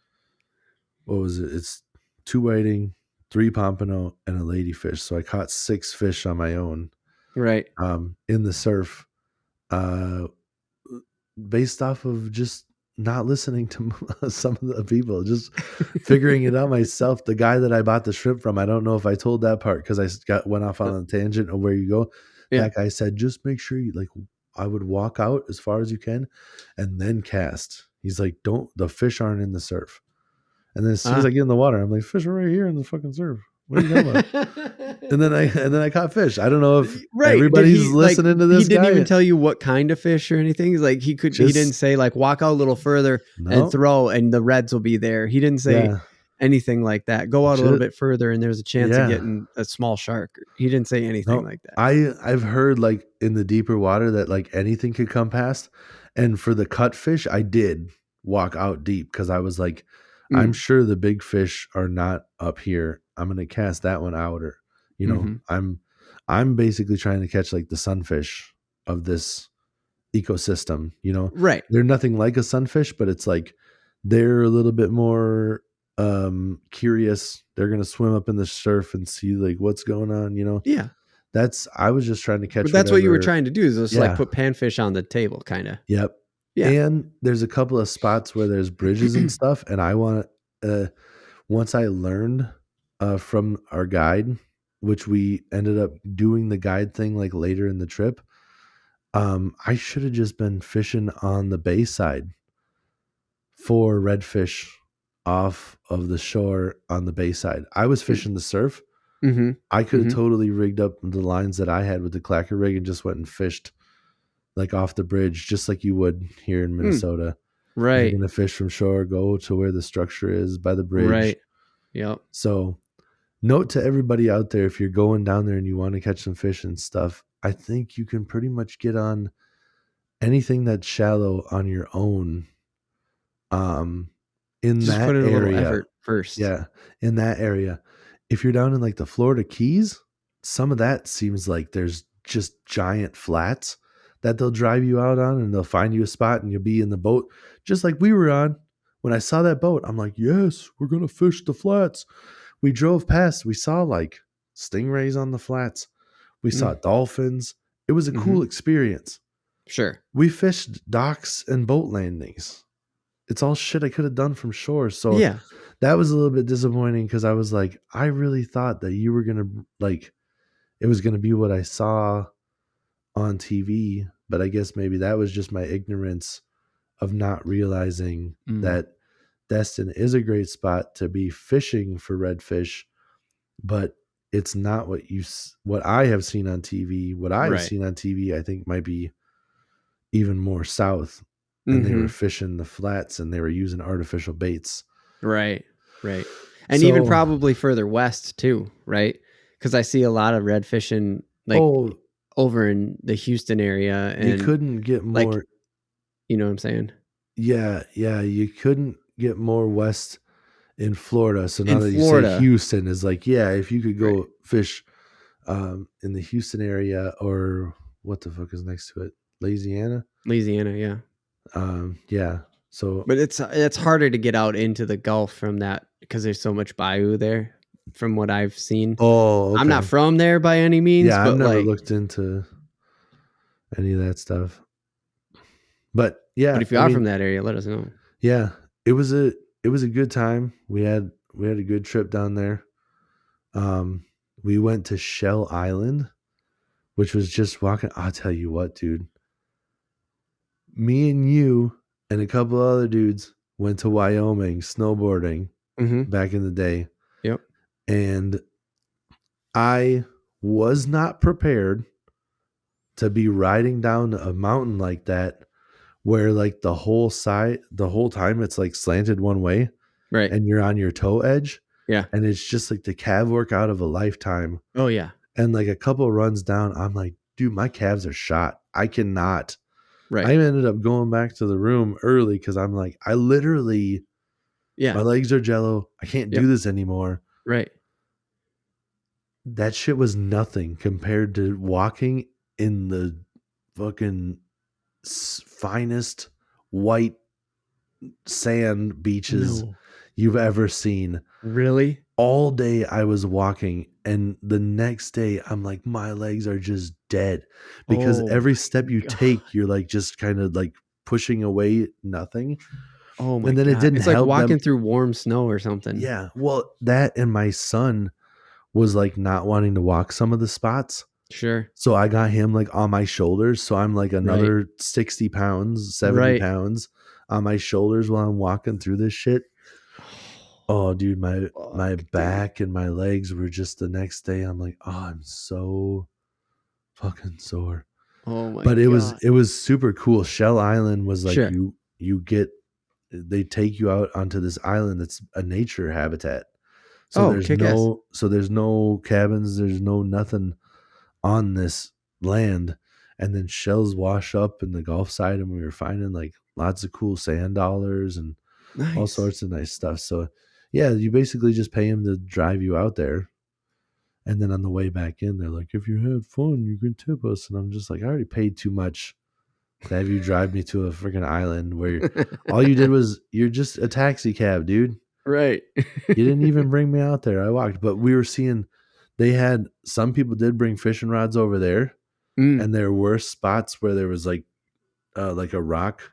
what was it? It's 2 whiting, 3 pompano, and a ladyfish. So I caught 6 fish on my own. Right. In the surf, based off of just not listening to some of the people, just figuring it out myself. The guy that I bought the shrimp from, I don't know if I told that part, because I went off on a tangent of where you go. That guy said, just make sure you, like, I would walk out as far as you can and then cast. He's like, the fish aren't in the surf. And then as soon as I get in the water, I'm like, fish are right here in the fucking surf. What are you talking about? and then I caught fish. I don't know if everybody's listening to this. He didn't even tell you what kind of fish or anything. He's like, he didn't say like, walk out a little further and throw, and the reds will be there. He didn't say anything like that. Go out a little bit further and there's a chance of getting a small shark. He didn't say anything like that. I've heard, like, in the deeper water that like anything could come past. And for the cut fish, I did walk out deep, because I was like, I'm sure the big fish are not up here. I'm going to cast that one outer. You know, I'm basically trying to catch like the sunfish of this ecosystem, you know? Right. They're nothing like a sunfish, but it's like they're a little bit more curious. They're going to swim up in the surf and see like what's going on, you know? Yeah. I was just trying to catch. But that's what you were trying to do, is just like put panfish on the table, kind of. Yep. Yeah. And there's a couple of spots where there's bridges and stuff, and I want to. Once I learned from our guide, which we ended up doing the guide thing like later in the trip, I should have just been fishing on the bay side for redfish off of the shore on the bay side. I was fishing the surf. Mm-hmm. I could have Mhm. totally rigged up the lines that I had with the clacker rig and just went and fished like off the bridge, just like you would here in Minnesota. If you're Right. going to fish from shore, go to where the structure is by the bridge. Right. Yep. So, note to everybody out there, if you're going down there and you want to catch some fish and stuff, I think you can pretty much get on anything that's shallow on your own. In Just that put in a little area, effort first. yeah, in that area. If you're down in like the Florida Keys, some of that seems like there's just giant flats that they'll drive you out on, and they'll find you a spot and you'll be in the boat just like we were on. When I saw that boat, I'm like, yes, we're going to fish the flats. We drove past, we saw like stingrays on the flats. We saw dolphins. It was a cool experience. Sure. We fished docks and boat landings. It's all shit I could have done from shore. So Yeah. that was a little bit disappointing because I was like, I really thought that you were going to like, it was going to be what I saw on TV. But I guess maybe that was just my ignorance of not realizing that Destin is a great spot to be fishing for redfish, but it's not what I have seen on TV. What I have Right. seen on TV, I think might be even more south. And they were fishing the flats and they were using artificial baits. Right. Right. And even probably further west too, right? Because I see a lot of red fishing like over in the Houston area, and you couldn't get more. Like, you know what I'm saying? Yeah, you couldn't get more west in Florida. So now that you say Houston is like, yeah, if you could go fish in the Houston area, or what the fuck is next to it? Louisiana, yeah. Yeah. So, but it's harder to get out into the Gulf from that because there's so much bayou there, from what I've seen. okay. I'm not from there by any means. Yeah, but I've never looked into any of that stuff. But yeah, but if you are from that area, let us know. Yeah, it was a good time. We had a good trip down there. We went to Shell Island, which was just walking. I'll tell you what, dude. Me and you and a couple other dudes went to Wyoming snowboarding back in the day. Yep. And I was not prepared to be riding down a mountain like that, where like the whole time it's like slanted one way, right? And you're on your toe edge. Yeah. And it's just like the calf workout of a lifetime. Oh yeah. And like a couple runs down, I'm like, dude, my calves are shot. I cannot. Right. I ended up going back to the room early because I'm like, I literally, my legs are jello. I can't do this anymore. Right. That shit was nothing compared to walking in the fucking finest white sand beaches you've ever seen. Really? All day I was walking, and the next day I'm like, my legs are just dead because every step you take, you're like just kind of like pushing away nothing. Oh my and then God. It didn't it's help like walking through warm snow or something. Yeah. Well, that and my son was like not wanting to walk some of the spots. Sure. So I got him like on my shoulders. So I'm like another 60 pounds, 70 pounds on my shoulders while I'm walking through this shit. Oh, dude, my back and my legs were just the next day. I'm like, oh, I'm so fucking sore. Oh my! But it was super cool. Shell Island was like they take you out onto this island that's a nature habitat. So there's no cabins, there's no nothing on this land. And then shells wash up in the Gulf side, and we were finding like lots of cool sand dollars and all sorts of nice stuff. So yeah, you basically just pay them to drive you out there. And then on the way back in, they're like, if you had fun, you can tip us. And I'm just like, I already paid too much to have you drive me to a freaking island where all you did was, you're just a taxi cab, dude. Right. You didn't even bring me out there. I walked. But we were seeing, some people did bring fishing rods over there. And there were spots where there was like a rock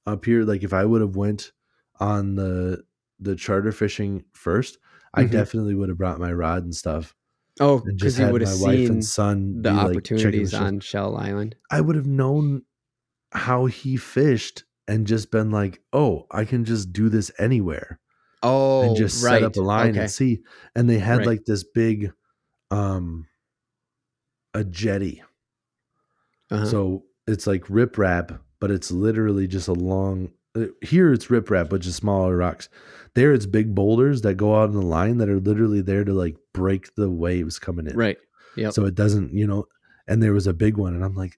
up here, like if I would have went on the charter fishing first, I definitely would have brought my rod and stuff Oh, and just because you had would have my wife and seen son the be like checking the opportunities shells. on Shell Island. I would have known how he fished and just been like, oh, I can just do this anywhere and Oh, just set up a line and Okay. see. And they had Right. like this big a jetty. So it's like riprap, but it's literally just a long. Here it's riprap, but just smaller rocks. There it's big boulders that go out in the line that are literally there to like break the waves coming in. Right. Yep. So it doesn't, and there was a big one, and I'm like,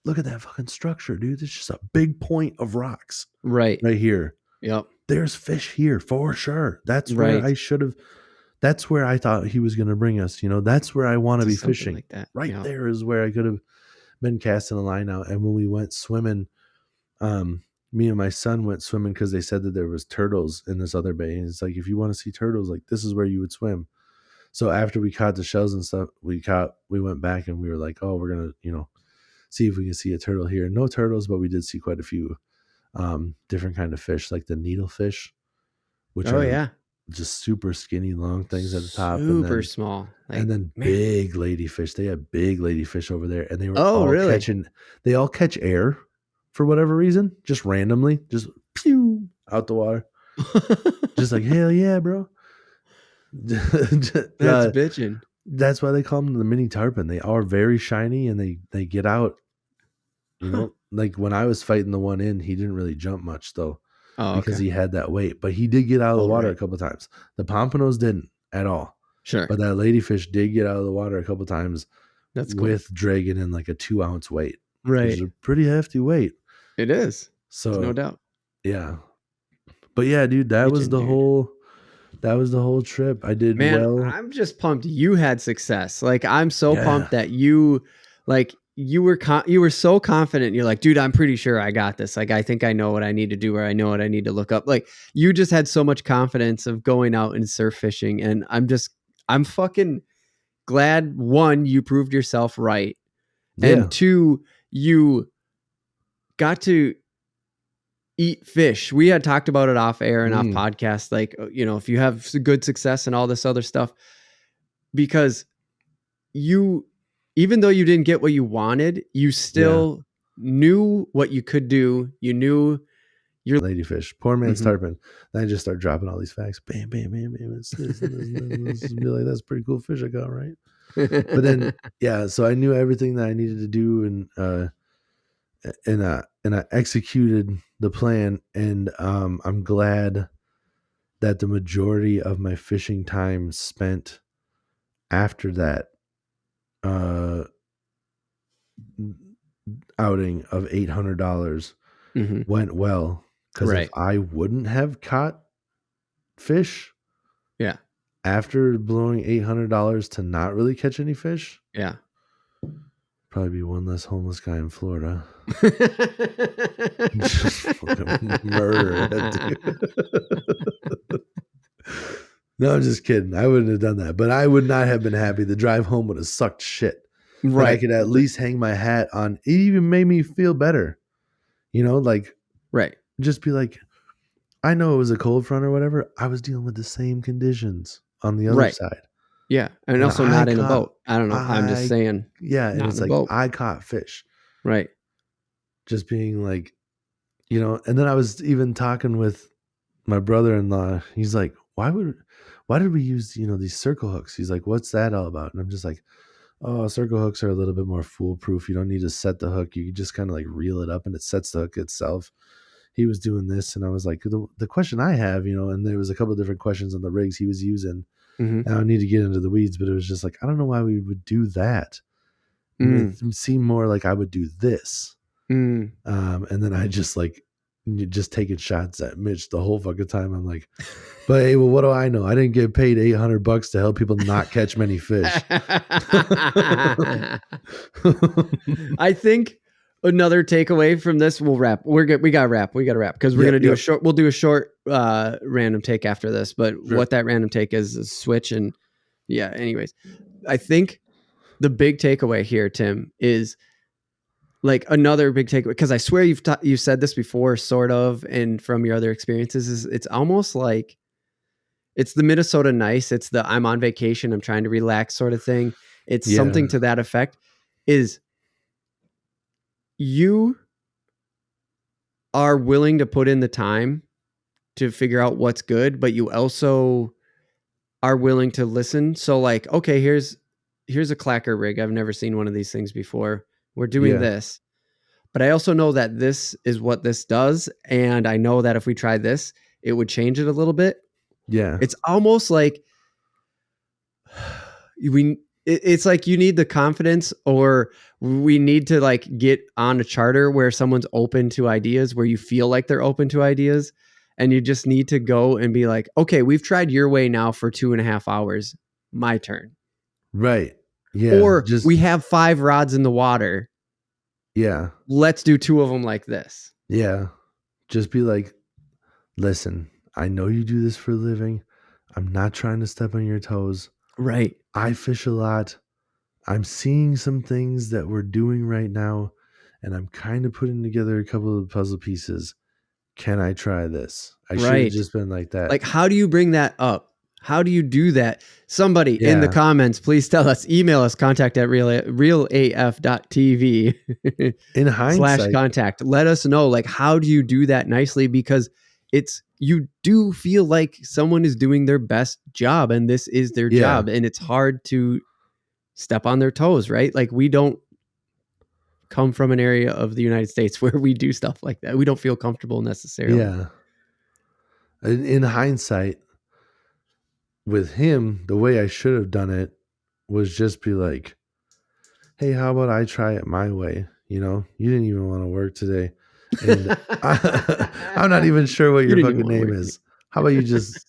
look at that fucking structure, dude. It's just a big point of rocks Right here. Yep. There's fish here for sure. That's where I should have. That's where I thought he was going to bring us. That's where I want to be fishing. Like that. Right there is where I could have been casting a line out. And when we went swimming, me and my son went swimming because they said that there was turtles in this other bay. And it's like, if you want to see turtles, like this is where you would swim. So after we caught the shells and stuff, we went back and we were like, oh, we're going to, see if we can see a turtle here. No turtles, but we did see quite a few different kind of fish, like the needlefish, which are just super skinny, long things at the top. Super small. And then big ladyfish. They had big ladyfish over there. And they were they all catch air for whatever reason, just randomly, just pew out the water. Just like, hell yeah, bro. That's bitching. That's why they call them the mini tarpon. They are very shiny and they get out. Like when I was fighting the one in, he didn't really jump much though. Because he had that weight, but he did get out of the water a couple of times. The pompanos didn't at all. Sure. But that ladyfish did get out of the water a couple of times. That's cool. With dragging in like a 2-ounce weight. Right. It's a pretty hefty weight. It is. So no doubt. Yeah. But yeah, dude, that was the whole trip. I did well. I'm just pumped you had success. Like I'm so pumped that you were so confident. You're like, dude, I'm pretty sure I got this. Like, I think I know what I need to do, or I know what I need to look up. Like, you just had so much confidence of going out and surf fishing. And I'm fucking glad, one, you proved yourself right. And two, you got to eat fish. We had talked about it off air and off podcast. Like, if you have good success and all this other stuff, because even though you didn't get what you wanted, you still knew what you could do. You knew your ladyfish, poor man's tarpon. Then I just start dropping all these facts. Bam, bam, bam, bam. It's this. Be like, that's a pretty cool fish I got, right? But then, so I knew everything that I needed to do, and I executed the plan. And I'm glad that the majority of my fishing time spent after that outing of $800 went well, because if I wouldn't have caught fish after blowing $800 to not really catch any fish, probably be one less homeless guy in Florida. Just fucking murder dude. No, I'm just kidding. I wouldn't have done that, but I would not have been happy. The drive home would have sucked shit. Right. But I could at least hang my hat on. It even made me feel better. Just be like, I know it was a cold front or whatever. I was dealing with the same conditions on the other side. Yeah. And also not in a boat. I don't know. I'm just saying. Yeah. And it's like, I caught fish. Right. Just being like, and then I was even talking with my brother-in-law. He's like, why did we use, these circle hooks? He's like, what's that all about? And I'm just like, oh, circle hooks are a little bit more foolproof. You don't need to set the hook. You just kind of like reel it up and it sets the hook itself. He was doing this. And I was like, the question I have, and there was a couple of different questions on the rigs he was using. And I don't need to get into the weeds, but it was just like, I don't know why we would do that. It seemed more like I would do this. And then I just taking shots at Mitch the whole fucking time. I'm like, but hey, well, what do I know? I didn't get paid $800 to help people not catch many fish. I think another takeaway from this, we'll wrap. We got to wrap because we're going to do a short. We'll do a short random take after this. But what that random take is a switch. And anyways, I think the big takeaway here, Tim, is like another big takeaway, because I swear you said this before, sort of, and from your other experiences, is it's almost like it's the Minnesota nice. It's the I'm on vacation, I'm trying to relax sort of thing. It's something to that effect. Is you are willing to put in the time to figure out what's good, but you also are willing to listen. So like, okay, here's a clacker rig. I've never seen one of these things before. We're doing this. But I also know that this is what this does. And I know that if we try this, it would change it a little bit. Yeah. It's almost like it's like you need the confidence, or we need to like get on a charter where someone's open to ideas, where you feel like they're open to ideas. And you just need to go and be like, okay, we've tried your way now for 2.5 hours. My turn. Right. Yeah. Or we have 5 rods in the water. Yeah. Let's do 2 of them like this. Yeah. Just be like, listen, I know you do this for a living. I'm not trying to step on your toes. Right. I fish a lot. I'm seeing some things that we're doing right now, and I'm kind of putting together a couple of puzzle pieces. Can I try this? I should have just been like that. Like, how do you bring that up? How do you do that? Somebody in the comments, please tell us. Email us, contact@realaf.tv. In hindsight, /contact. Let us know, like, how do you do that nicely? Because you do feel like someone is doing their best job, and this is their job, and it's hard to step on their toes, right? Like, we don't come from an area of the United States where we do stuff like that. We don't feel comfortable necessarily. Yeah. In hindsight, with him, the way I should have done it was just be like, hey, how about I try it my way? You know, you didn't even want to work today. And I'm not even sure what your fucking name is. How about you just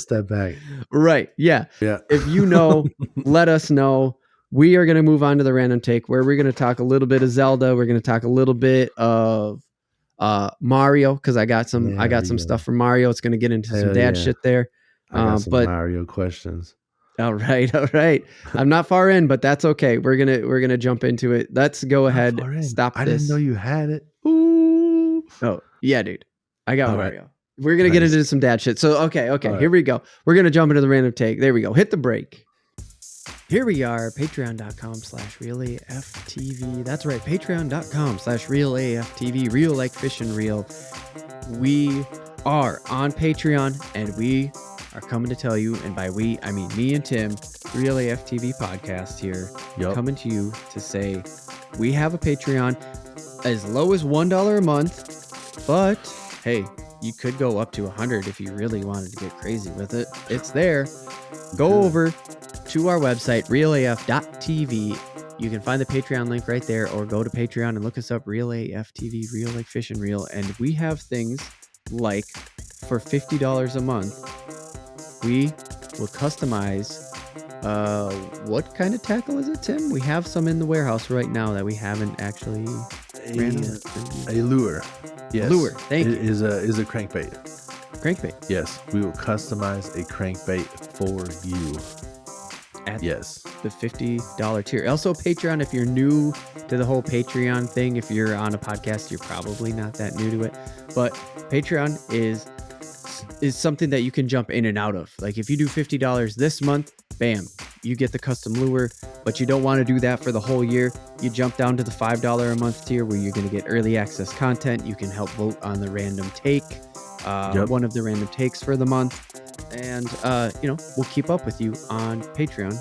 step back? Right. Yeah. Yeah. If you know, let us know. We are going to move on to the random take, where we're going to talk a little bit of Zelda. We're going to talk a little bit of Mario, because I got some stuff from Mario. It's going to get into some dad shit there. I got some Mario questions. All right. I'm not far in, but that's okay. We're gonna jump into it. Let's go ahead. Stop this. I didn't know you had it. Ooh. Oh yeah, dude. I got Mario. Right. We're gonna get into some dad shit. So okay. Here we go. We're gonna jump into the random take. There we go. Hit the break. Here we are, patreon.com/realaftv. That's right, patreon.com/realaftv. Real like fish and reel. We are on Patreon, and we are coming to tell you, and by we, I mean me and Tim, Real AF TV podcast here, coming to you to say we have a Patreon as low as $1 a month, but hey, you could go up to $100 if you really wanted to get crazy with it. It's there. Go over to our website, realaf.tv. You can find the Patreon link right there, or go to Patreon and look us up, Real AF TV, Real like fish and reel, and we have things like, for $50 a month, we will customize what kind of tackle is it, Tim? We have some in the warehouse right now that we haven't actually ran a lure. Yes. Lure. Thank you. It is a crankbait. Crankbait. Yes, we will customize a crankbait for you. At the $50 tier. Also, Patreon, if you're new to the whole Patreon thing, if you're on a podcast, you're probably not that new to it. But Patreon is something that you can jump in and out of. Like, if you do $50 this month, bam, you get the custom lure. But you don't want to do that for the whole year. You jump down to the $5 a month tier, where you're going to get early access content. You can help vote on the random take, one of the random takes for the month. And, we'll keep up with you on Patreon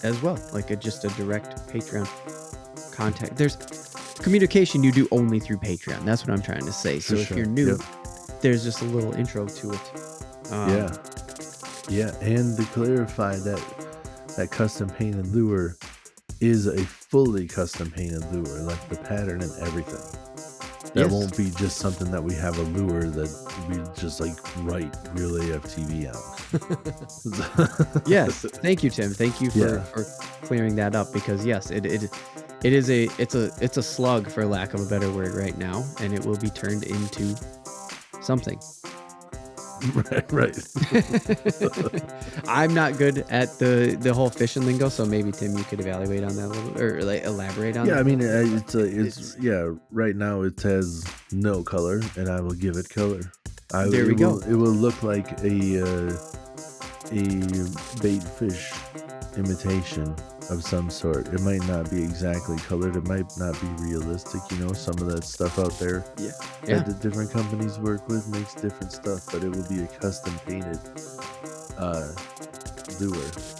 as well. Like just a direct Patreon contact. There's communication you do only through Patreon. That's what I'm trying to say. So if you're new, there's just a little intro to it. Yeah. And to clarify that custom painted lure is a fully custom painted lure, like the pattern and everything. That won't be just something that we have a lure that we just like write Real AF TV on. Yes. Thank you, Tim. Thank you for clearing that up, because yes, it's a slug, for lack of a better word, right now, and it will be turned into something. Right. I'm not good at the whole fishing lingo, so maybe Tim, you could evaluate on that a little, or like elaborate on Yeah, that. I mean, it's right now it has no color, and I will give it color. There we go. It will look like a bait fish imitation of some sort. It might not be exactly colored. It might not be realistic. Some of that stuff out there Yeah. that the different companies work with makes different stuff, but it will be a custom painted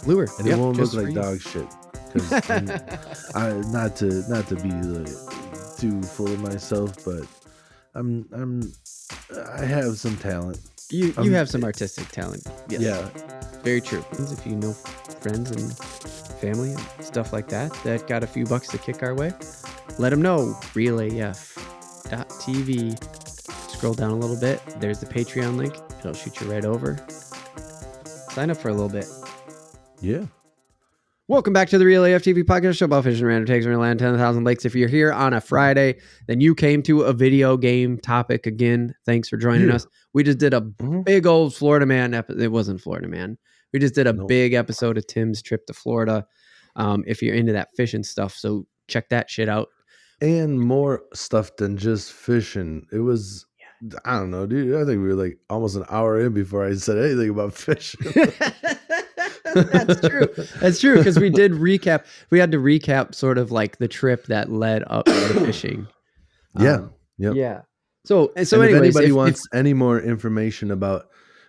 lure, and it won't look like dog shit. Because not to be too full of myself, but I have some talent. You have some artistic talent. Yes. Yeah. Very true. If you know friends and family and stuff like that got a few bucks to kick our way, let them know. RealAF.tv. Scroll down a little bit. There's the Patreon link. It'll shoot you right over. Sign up for a little bit. Yeah. Welcome back to the Real AF TV podcast show about fishing random takes around land 10,000 lakes. If you're here on a Friday, then you came to a video game topic again. Thanks for joining us. We just did a big old Florida Man episode. It wasn't Florida Man. We just did a big episode of Tim's trip to Florida. If you're into that fishing stuff, so check that shit out. And more stuff than just fishing. It was, I don't know, dude. I think we were like almost an hour in before I said anything about fishing. That's true. That's true, because we did recap. We had to recap sort of like the trip that led up to the fishing. Yeah. So if anyways, anybody wants any more information about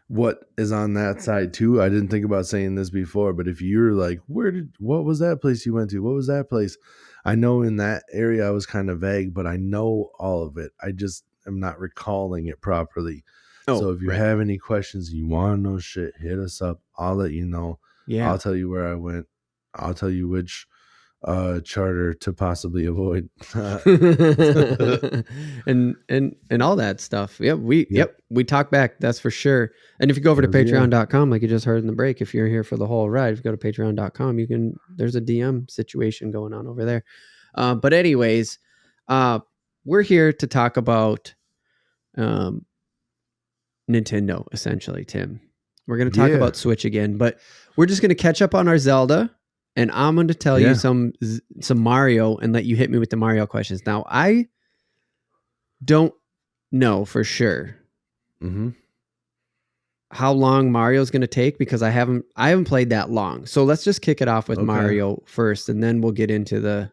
what is on that side too, I didn't think about saying this before, but if you're like, what was that place you went to? What was that place? I know in that area I was kind of vague, but I know all of it. I just am not recalling it properly. So if you have any questions, you want to know shit, hit us up. I'll let you know. Yeah. I'll tell you where I went. I'll tell you which charter to possibly avoid. and all that stuff. We talk back, that's for sure. And if you go over to patreon.com, like you just heard in the break, if you're here for the whole ride, if you go to patreon.com, there's a DM situation going on over there. But anyways, we're here to talk about Nintendo, essentially, Tim. We're going to talk about Switch again, but we're just going to catch up on our Zelda, and I'm going to tell you some Mario and let you hit me with the Mario questions. Now, I don't know for sure how long Mario's going to take, because I haven't played that long. So let's just kick it off with Mario first, and then we'll get into the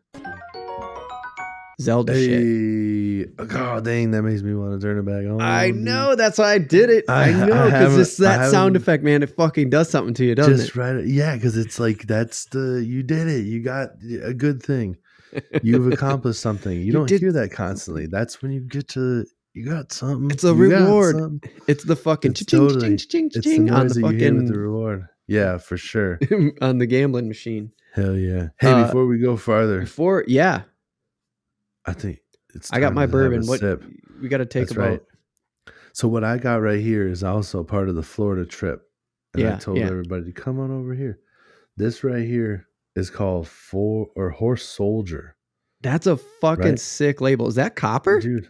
Zelda shit. Oh, dang, that makes me want to turn it back on. I know, that's why I did it. I know, because that sound effect, man, it fucking does something to you, doesn't it? Just right. Yeah, because it's like, you did it. You got a good thing. You've accomplished something. You don't hear that constantly. That's when you get to, you got something. It's a reward. It's the fucking ching on the fucking the reward. Yeah, for sure. On the gambling machine. Hell yeah. Hey, before we go farther. I think it's I got my bourbon. What sip. We got to take about. Right. So what I got right here is also part of the Florida trip. And I told everybody to come on over here. This right here is called Horse Soldier. That's a fucking sick label. Is that copper? Dude,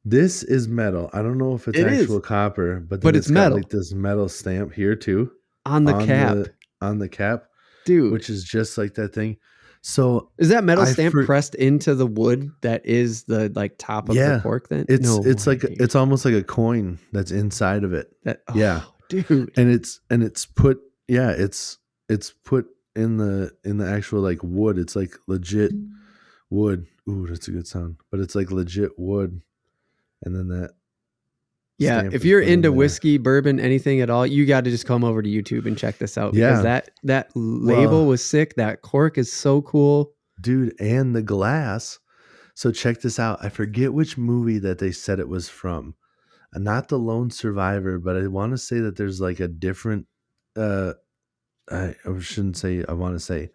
this is metal. I don't know if it's actual copper, but it's metal. Got like this metal stamp here too. On the cap. On the cap. Dude. Which is just like that thing. So is that metal stamp pressed into the wood that is the top of the cork then? It's like it's almost like a coin that's inside of it. Dude. And it's put it's put in the actual like wood. It's like legit wood. Ooh, that's a good sound. But it's like legit wood. And then that if you're into whiskey, bourbon, anything at all, you got to just come over to YouTube and check this out, because that label was sick. That cork is so cool, dude. And the glass. So check this out. I forget which movie that they said it was from. Not The Lone Survivor, but I want to say that there's like a different. I shouldn't say. I want to say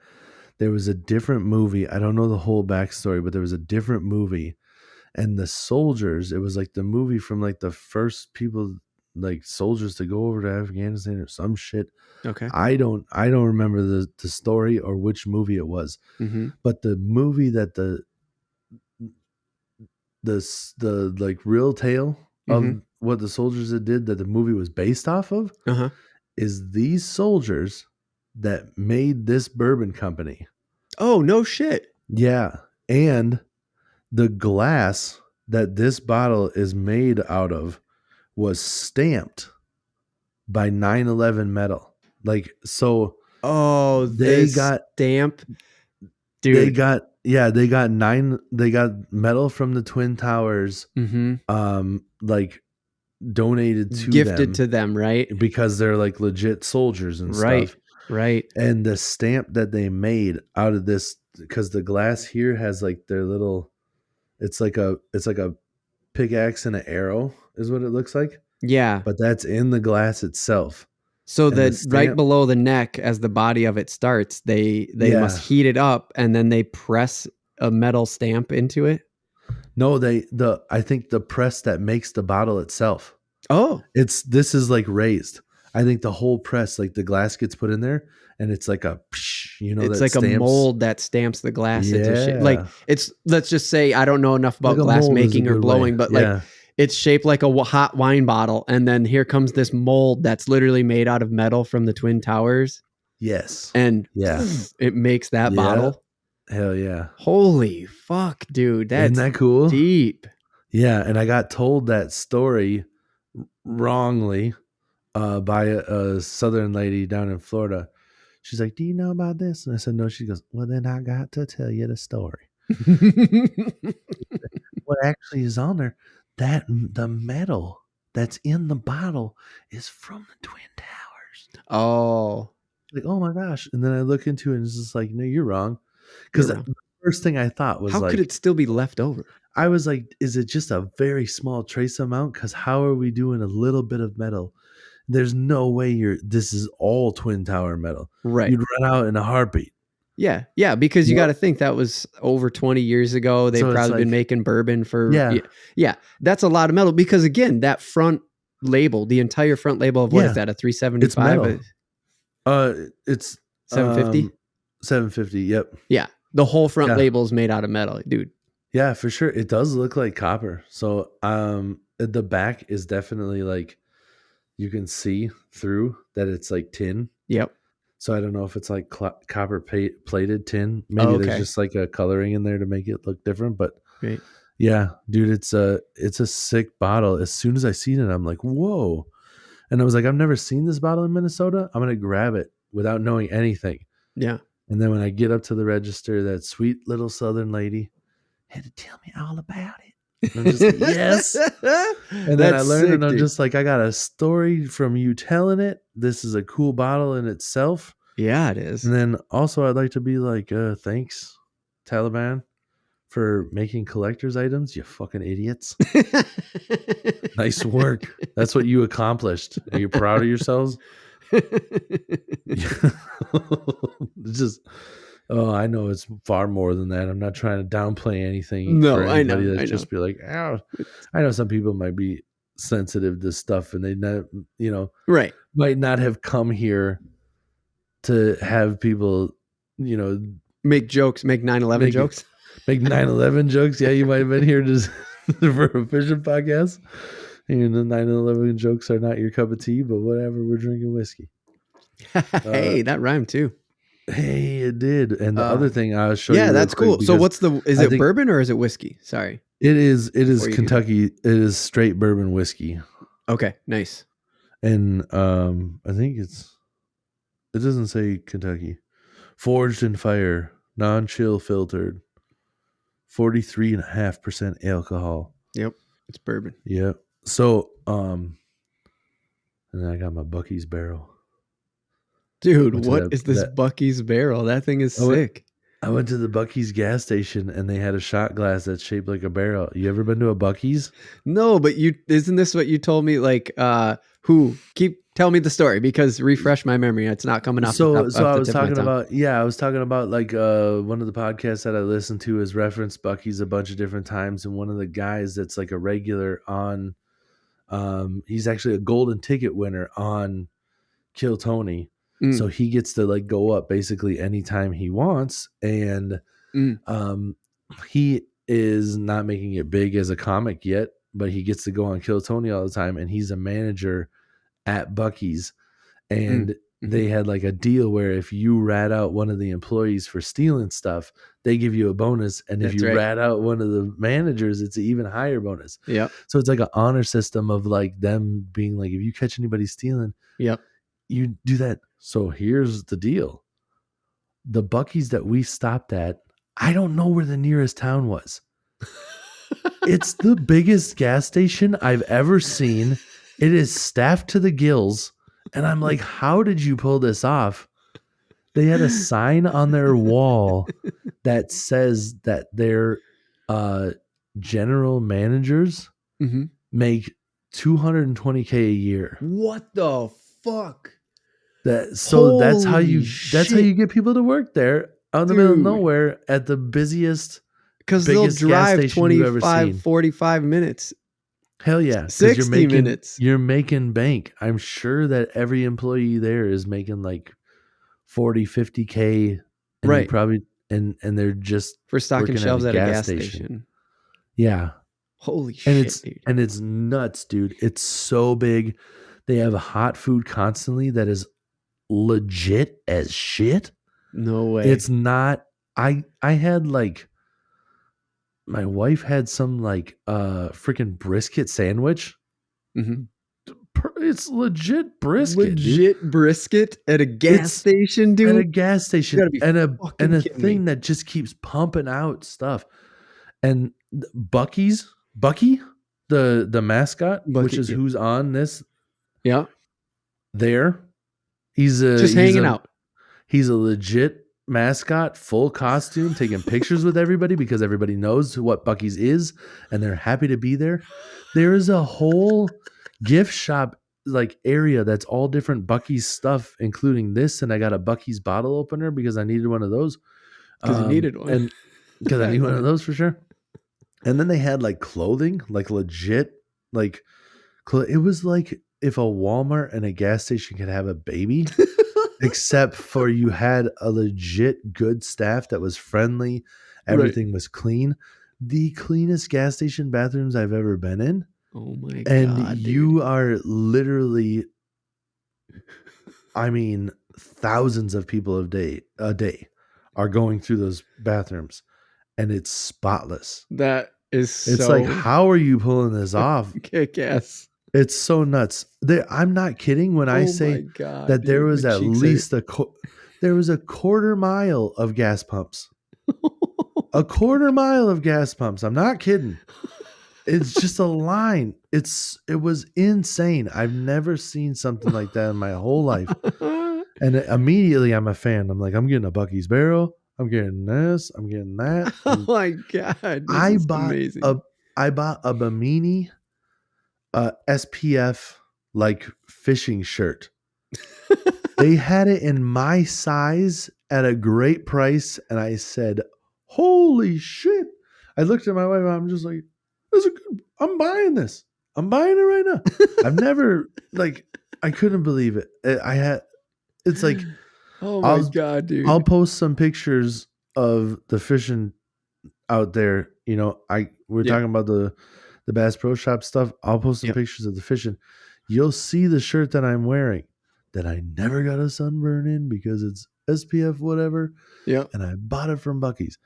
there was a different movie. I don't know the whole backstory, but there was a different movie. And the soldiers, it was like the movie from like the first people, like soldiers to go over to Afghanistan or some shit. Okay. I don't remember the story or which movie it was, but the movie that the like real tale of what the soldiers did that the movie was based off of Uh-huh. is these soldiers that made this bourbon company. Oh, no shit. Yeah. And the glass that this bottle is made out of was stamped by 9/11 metal. Like, so Oh, they this got stamp. Dude. they got metal from the Twin Towers like donated to Gifted them to them, right? because they're like legit soldiers and Right. stuff. Right. And the stamp that they made out of this, because the glass here has like their little, it's like a pickaxe and an arrow is what it looks like. Yeah. But that's in the glass itself. So And the that right stamp- below the neck, as the body of it starts, they Yeah. must heat it up and then they press a metal stamp into it. No, I think the press that makes the bottle itself. Oh, This is like raised. I think the whole press, like the glass gets put in there and it's like a, it's that like stamps. a mold that stamps the glass into shit. Like Yeah. it's, let's just say, I don't know enough about Like a glass mold is a making or good blowing, way. but Yeah. like it's shaped like a hot wine bottle. And then here comes this mold that's literally made out of metal from the Twin Towers. Yes. And Yeah. it makes that Yeah. bottle. Hell yeah. Holy fuck, dude. That's Isn't that cool? deep. Yeah. And I got told that story wrongly by a Southern lady down in Florida. She's like, "Do you know about this?" And I said, "No." She goes, "Well, then I got to tell you the story. What actually is on there, that the metal that's in the bottle is from the Twin Towers." Oh, Like, oh my gosh. And then I look into it and it's just like, no, you're wrong. Because You're wrong. the first thing I thought was how like, could it still be left over? I was like, is it just a very small trace amount? Because how are we doing a little bit of metal? There's no way this is all Twin Tower metal. Right. You'd run out in a heartbeat. Yeah. Yeah. Because you Yeah. got to think that was over 20 years ago. They've So it's probably been like- making bourbon for. Yeah. Yeah. That's a lot of metal because, again, that front label, the entire front label of what Yeah. is that? A 375? metal. It's 750? 750. Yep. Yeah. The whole front Yeah. label is made out of metal, dude. Yeah, for sure. It does look like copper. So the back is definitely like, you can see through that it's like tin. Yep. So I don't know if it's like copper plated tin. Maybe Oh, okay. there's just like a coloring in there to make it look different. But Right. yeah, dude, it's a sick bottle. As soon as I seen it, I'm like, whoa. And I was like, I've never seen this bottle in Minnesota. I'm gonna grab it without knowing anything. Yeah. And then when I get up to the register, that sweet little Southern lady had to tell me all about it. And I'm just like, yes. And then I learned, and I'm just like, I got a story from you telling it. This is a cool bottle in itself. Yeah, it is. And then also, I'd like to be like, thanks, Taliban, for making collector's items. You fucking idiots. Nice work. That's what you accomplished. Are you proud of yourselves? It's just, I know it's far more than that. I'm not trying to downplay anything. No, for I know, anybody that I just be like, oh, I know some people might be sensitive to stuff and they not, Right. might not have come here to have people, Make jokes, make 9/11 Make it- jokes. make 9/11 jokes. Yeah, you might have been here just for a fishing podcast. And the 9/11 jokes are not your cup of tea, but whatever. We're drinking whiskey. Hey, that rhymed too. Hey, it did. And the other thing I'll show you. Yeah, real that's quick cool. So because is I it think- bourbon or is it whiskey? Sorry. It is Before you do Kentucky. It is straight bourbon whiskey. Okay, nice. And I think it doesn't say Kentucky. Forged in fire, non-chill filtered, 43.5% alcohol. Yep, it's bourbon. Yep. So, and then I got my Bucky's barrel. Dude, Went to what that- is this that- Bucky's barrel? That thing is I went- sick. I went to the Bucky's gas station and they had a shot glass that's shaped like a barrel. You ever been to a Bucky's? No, but isn't this what you told me? Like, tell me the story because refresh my memory. It's not coming off. So the I tip was of my talking tongue. about like one of the podcasts that I listened to has referenced Bucky's a bunch of different times, and one of the guys that's like a regular on, he's actually a golden ticket winner on Kill Tony, so he gets to like go up basically anytime he wants, and he is not making it big as a comic yet, but he gets to go on Kill Tony all the time, and he's a manager at Buc-ee's, and they had like a deal where if you rat out one of the employees for stealing stuff, they give you a bonus, and if you rat out one of the managers, it's an even higher bonus. Yep. So it's like an honor system of like them being like, if you catch anybody stealing, Yep, you do that. So here's the deal. The Buc-ee's that we stopped at, I don't know where the nearest town was. It's the biggest gas station I've ever seen. It is staffed to the gills. And I'm like, how did you pull this off? They had a sign on their wall that says that their general managers make $220K a year. What the fuck? That's how you get people to work there out in the middle of nowhere at the busiest, because they'll drive 25, 45 minutes. Hell yeah. 60 minutes. You're making bank. I'm sure that every employee there is making like 40, 50K. And right. Probably, and they're just for stocking shelves at a gas station. Yeah. Holy shit. And it's nuts, dude. It's so big. They have hot food constantly that is legit as shit. No way. It's not. I had like, my wife had some like freaking brisket sandwich. It's legit brisket. Brisket at a gas station, dude. At a gas station, and a thing that just keeps pumping out stuff. And Bucky, the mascot, which is who's on this. Yeah, he's just hanging out. He's a legit mascot, full costume, taking pictures with everybody because everybody knows what Buc-ee's is, and they're happy to be there. There is a whole gift shop like area that's all different Buc-ee's stuff, including this. And I got a Buc-ee's bottle opener because I needed one of those. Because you needed one, and because I need one of those for sure. And then they had like clothing, like legit, like it was like if a Walmart and a gas station could have a baby. Except for you had a legit good staff that was friendly. Everything was clean. The cleanest gas station bathrooms I've ever been in. Oh my God. And you are literally, I mean, thousands of people a day are going through those bathrooms, and it's spotless. It's like, how are you pulling this off? Kick ass. It's so nuts. I'm not kidding when I say that there was at least there was a quarter mile of gas pumps. A quarter mile of gas pumps. I'm not kidding. It's just a line. It was insane. I've never seen something like that in my whole life. And immediately I'm a fan. I'm like, I'm getting a Buc-ee's barrel. I'm getting this. I'm getting that. Oh my God. I bought a Bimini SPF like fishing shirt. They had it in my size at a great price, and I said, holy shit. I looked at my wife and I'm just like, I'm buying this. I'm buying it right now. I've never, like, I couldn't believe it. It's like, oh my God, dude. I'll post some pictures of the fishing out there. You know, we're talking about the Bass Pro Shop stuff. I'll post some pictures of the fishing. You'll see the shirt that I'm wearing that I never got a sunburn in because it's SPF whatever. Yeah. And I bought it from Buc-ee's.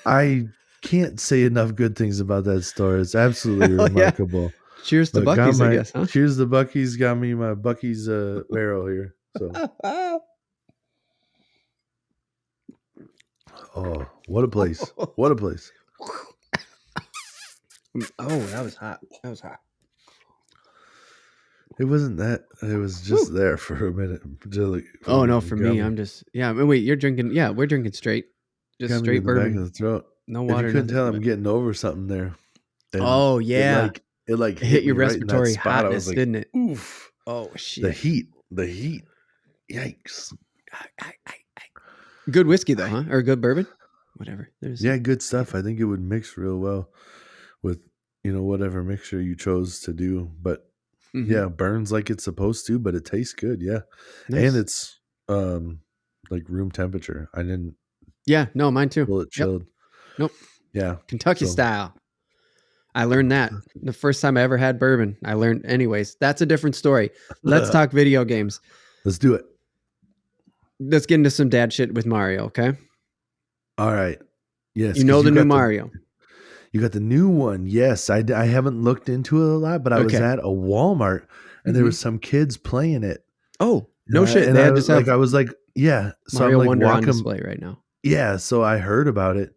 I can't say enough good things about that store. It's absolutely remarkable. Yeah. Cheers to Buc-ee's, I guess, huh? Cheers to Buc-ee's. Got me my Buc-ee's barrel here. So. Oh, what a place. What a place. Oh, that was hot. That was hot. It wasn't that. It was just there for a minute. Oh, no, for me, I'm just, wait, you're drinking, we're drinking straight. Just straight bourbon. Back of the throat. No water. If you couldn't tell, I'm getting over something there. And oh, yeah. It hit your respiratory right hotness, like, didn't it? Oof. Oh, shit. The heat. Yikes. Good whiskey, though, huh? Or good bourbon? Whatever. Good stuff. I think it would mix real well with, whatever mixture you chose to do. But burns like it's supposed to, but it tastes good. Yeah. Nice. And it's like room temperature. I didn't. Yeah, no, mine too. Well, it chilled. Nope. Yeah. Kentucky style. I learned that the first time I ever had bourbon. I learned, anyways. That's a different story. Let's talk video games. Let's do it. Let's get into some dad shit with Mario. Okay. All right. Yes. You know the new Mario. You got the new one. Yes. I haven't looked into it a lot, but I was at a Walmart and there was some kids playing it. Oh, no shit. And They I had was to have like, I was like, yeah. So Mario I'm like Wonder on walking display right now. Yeah. So I heard about it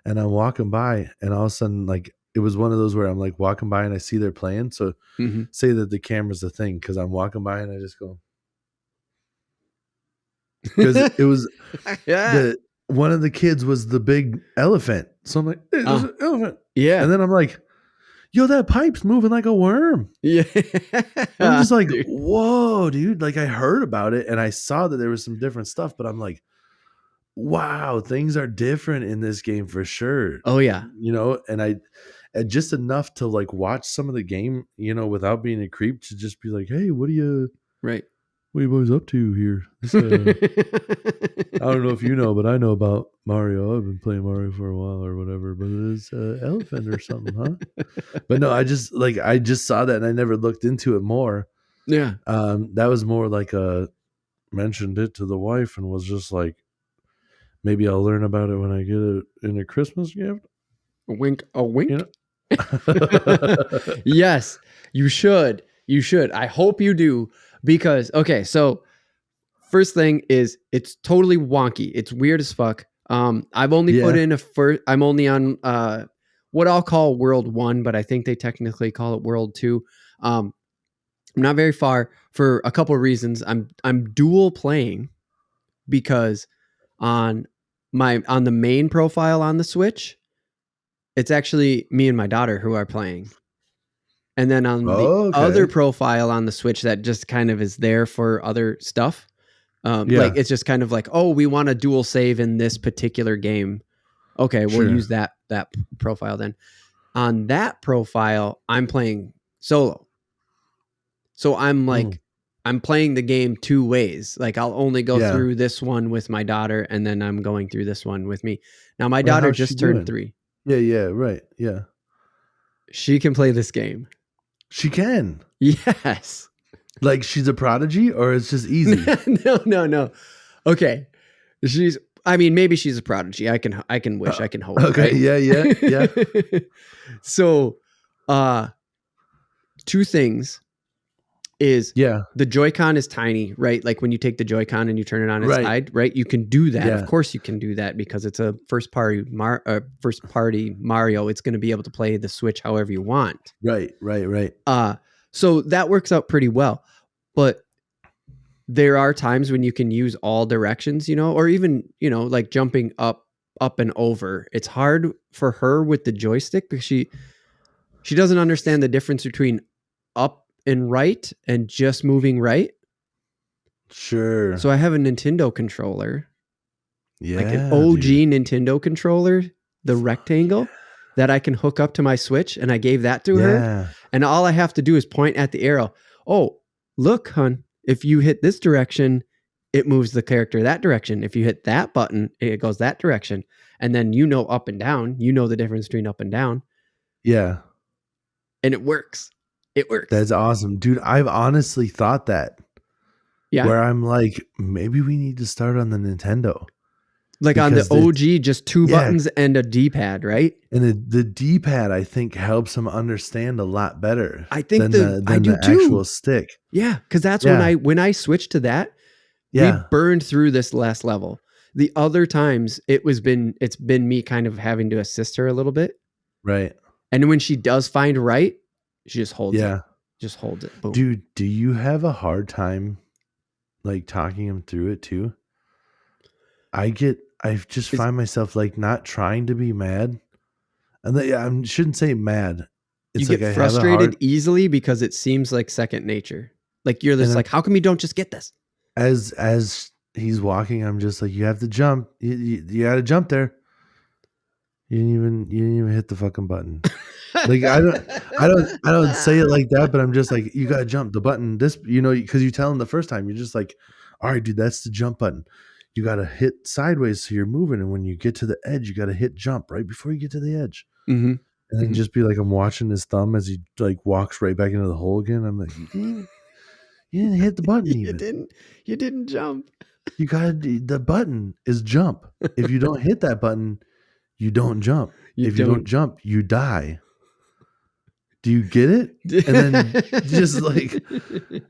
and I'm walking by and all of a sudden, like, it was one of those where I'm like walking by and I see they're playing. So say that the camera's the thing because I'm walking by and I just go. Because it was one of the kids was the big elephant. So I'm like, hey, there's an elephant. Yeah. And then I'm like, yo, that pipe's moving like a worm. Yeah. I'm just like, whoa, dude. Like I heard about it and I saw that there was some different stuff, but I'm like, wow, things are different in this game for sure. Oh yeah. You know, and I just enough to like watch some of the game, you know, without being a creep to just be like, hey, what are you boys up to here? This, I don't know if you know, but I know about Mario. I've been playing Mario for a while or whatever, but it's an elephant or something, huh? But no, I just saw that and I never looked into it more. Yeah. That was more like mentioned it to the wife and was just like, maybe I'll learn about it when I get it in a Christmas gift. A wink. You know? Yes, you should. You should. I hope you do because, okay, so first thing is it's totally wonky. It's weird as fuck. I've only put in I'm only on what I'll call World 1, but I think they technically call it World 2. I'm not very far for a couple of reasons. I'm dual playing because on the main profile on the Switch, it's actually me and my daughter who are playing. And then on the other profile on the Switch that just kind of is there for other stuff. Like it's just kind of like, oh, we want a dual save in this particular game. Okay, we'll use that profile then. On that profile, I'm playing solo. So I'm like, I'm playing the game two ways. Like I'll only go through this one with my daughter and then I'm going through this one with me. Now my daughter just turned 3. Yeah, right. Yeah. She can play this game. She can. Yes. Like she's a prodigy or it's just easy? No. Okay. Maybe she's a prodigy. I can wish, I can hope. Okay. Right? Yeah. So, 2 things is the Joy-Con is tiny, right? Like when you take the Joy-Con and you turn it on its side, right? You can do that. Of course you can do that because it's a first party Mario. It's going to be able to play the Switch however you want. Right. So that works out pretty well. But there are times when you can use all directions, you know, or even, you know, like jumping up and over. It's hard for her with the joystick because she doesn't understand the difference between up and right and just moving right. Sure. So I have a Nintendo controller. Yeah. Like an OG Nintendo controller, the rectangle that I can hook up to my Switch, and I gave that to her. And all I have to do is point at the arrow. Oh, look, hun, if you hit this direction, it moves the character that direction. If you hit that button, it goes that direction. And then you know up and down. You know the difference between up and down. Yeah. And it works. It works. That's awesome. Dude, I've honestly thought that. Yeah. Where I'm like, maybe we need to start on the Nintendo. Like because on the OG, just 2 buttons and a D-pad, right? And the D-pad, I think, helps them understand a lot better. I think than the actual stick. Yeah, because that's when I switched to that, we burned through this last level. The other times, it's been me kind of having to assist her a little bit. Right. And when she does find right, she just holds it. Just holds it. Boom. Dude, do you have a hard time like talking him through it too? I just find myself like not trying to be mad. And I shouldn't say mad. It's you get frustrated easily because it seems like second nature. Like you're just like, how come you don't just get this? As he's walking, I'm just like, you have to jump. You got to jump there. You didn't even hit the fucking button. Like I don't say it like that, but I'm just like, you got to jump the button. This, you know, because you tell him the first time, you're just like, all right, dude, that's the jump button. You got to hit sideways so you're moving, and when you get to the edge, you got to hit jump right before you get to the edge. Mm-hmm. and then just be like, I'm watching his thumb as he like walks right back into the hole again. I'm like, you didn't hit the button even. You didn't jump. You got the button is jump. If you don't hit that button, you don't jump. If you don't jump, you die. Do you get it? And then just like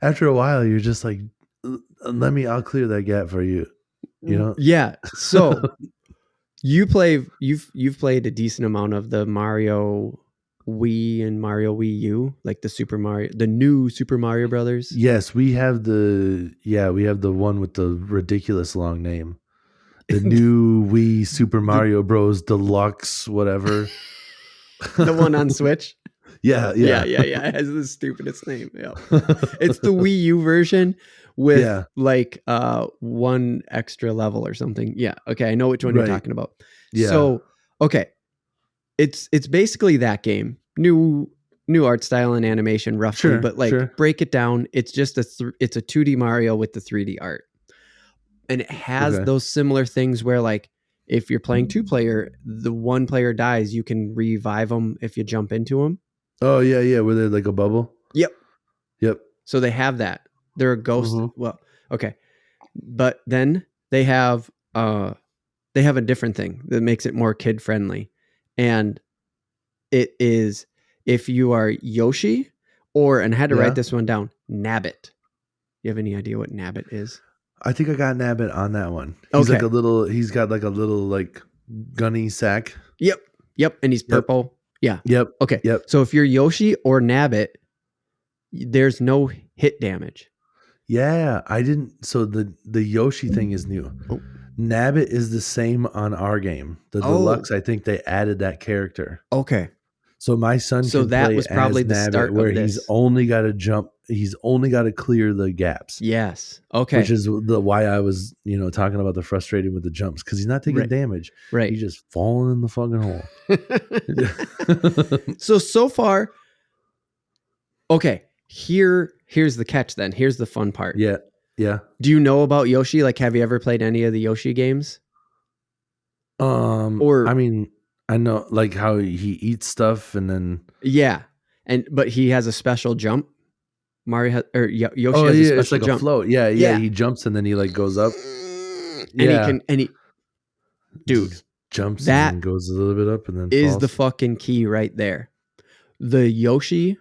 after a while, you're just like, I'll clear that gap for you. You know? Yeah. So you've played a decent amount of the Mario Wii and Mario Wii U, like the new Super Mario Brothers. Yes, we have the one with the ridiculous long name. The new Wii Super Mario Bros. Deluxe, whatever. The one on Switch. Yeah. It has the stupidest name. Yeah. It's the Wii U version with like one extra level or something. Yeah. Okay. I know which one you're talking about. Yeah. So, okay. It's basically that game. New art style and animation roughly, but like break it down. It's just it's a 2D Mario with the 3D art. And it has those similar things where like if you're playing 2-player, the one player dies, you can revive them if you jump into them. Oh yeah. Were they like a bubble? Yep. So they have that. They're a ghost. Mm-hmm. Well, okay. But then they have a different thing that makes it more kid friendly. And it is if you are Yoshi and I had to write this one down, Nabbit. You have any idea what Nabbit is? I think I got Nabbit on that one. He's like he's got like a little like gunny sack. Yep. And he's purple. Yeah. Yep. Okay. Yep. So if you're Yoshi or Nabbit, there's no hit damage. Yeah. I didn't. So the Yoshi thing is new. Oh. Nabbit is the same on our game. The Deluxe, I think they added that character. Okay. So my son can that play was probably as the Nabbit start where of this. he's only got to jump. He's only got to clear the gaps. Yes. Okay. Which is why I was, talking about the frustrating with the jumps because he's not taking damage. Right. He's just falling in the fucking hole. So far, okay. Here's the catch. Then here's the fun part. Yeah. Do you know about Yoshi? Like, have you ever played any of the Yoshi games? I mean, I know like how he eats stuff and then but he has a special jump. Yoshi has a special it's like jump. A float. Yeah. He jumps and then he like goes up. And he jumps that and goes a little bit up and then is falls. the fucking key right there. The Yoshi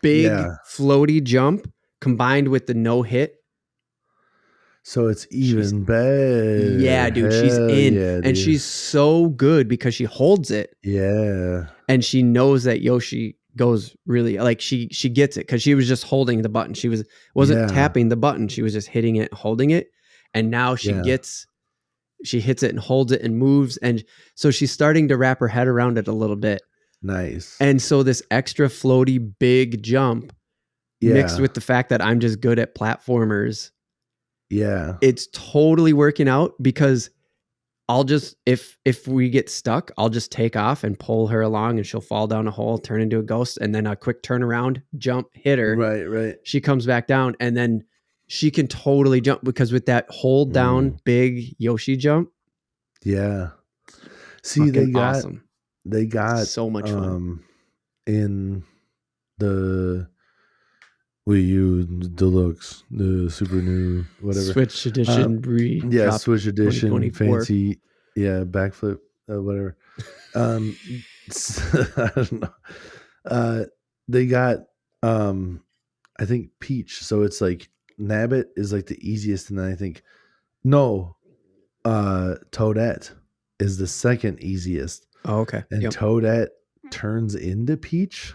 big floaty jump combined with the no hit. So it's even better. Yeah, dude. She's in. And she's so good because she holds it. Yeah. And she knows that Yoshi goes really like she gets it because she was just holding the button. She wasn't tapping the button. She was just hitting it, holding it. And now she hits it and holds it and moves. And so she's starting to wrap her head around it a little bit. Nice. And so this extra floaty big jump mixed with the fact that I'm just good at platformers. Yeah. It's totally working out because I'll just, if we get stuck, I'll just take off and pull her along and she'll fall down a hole, turn into a ghost, and then a quick turnaround, jump, hit her. Right. She comes back down and then she can totally jump because with that hold down big Yoshi jump. Yeah. See, they got so much fun. In the Wii U Deluxe, the super new, whatever. Switch edition. Switch edition, fancy. Yeah, backflip, whatever. I don't know. They got, I think Peach. So it's like Nabbit is like the easiest. And then I think, Toadette is the second easiest. Oh, okay. And Toadette turns into Peach.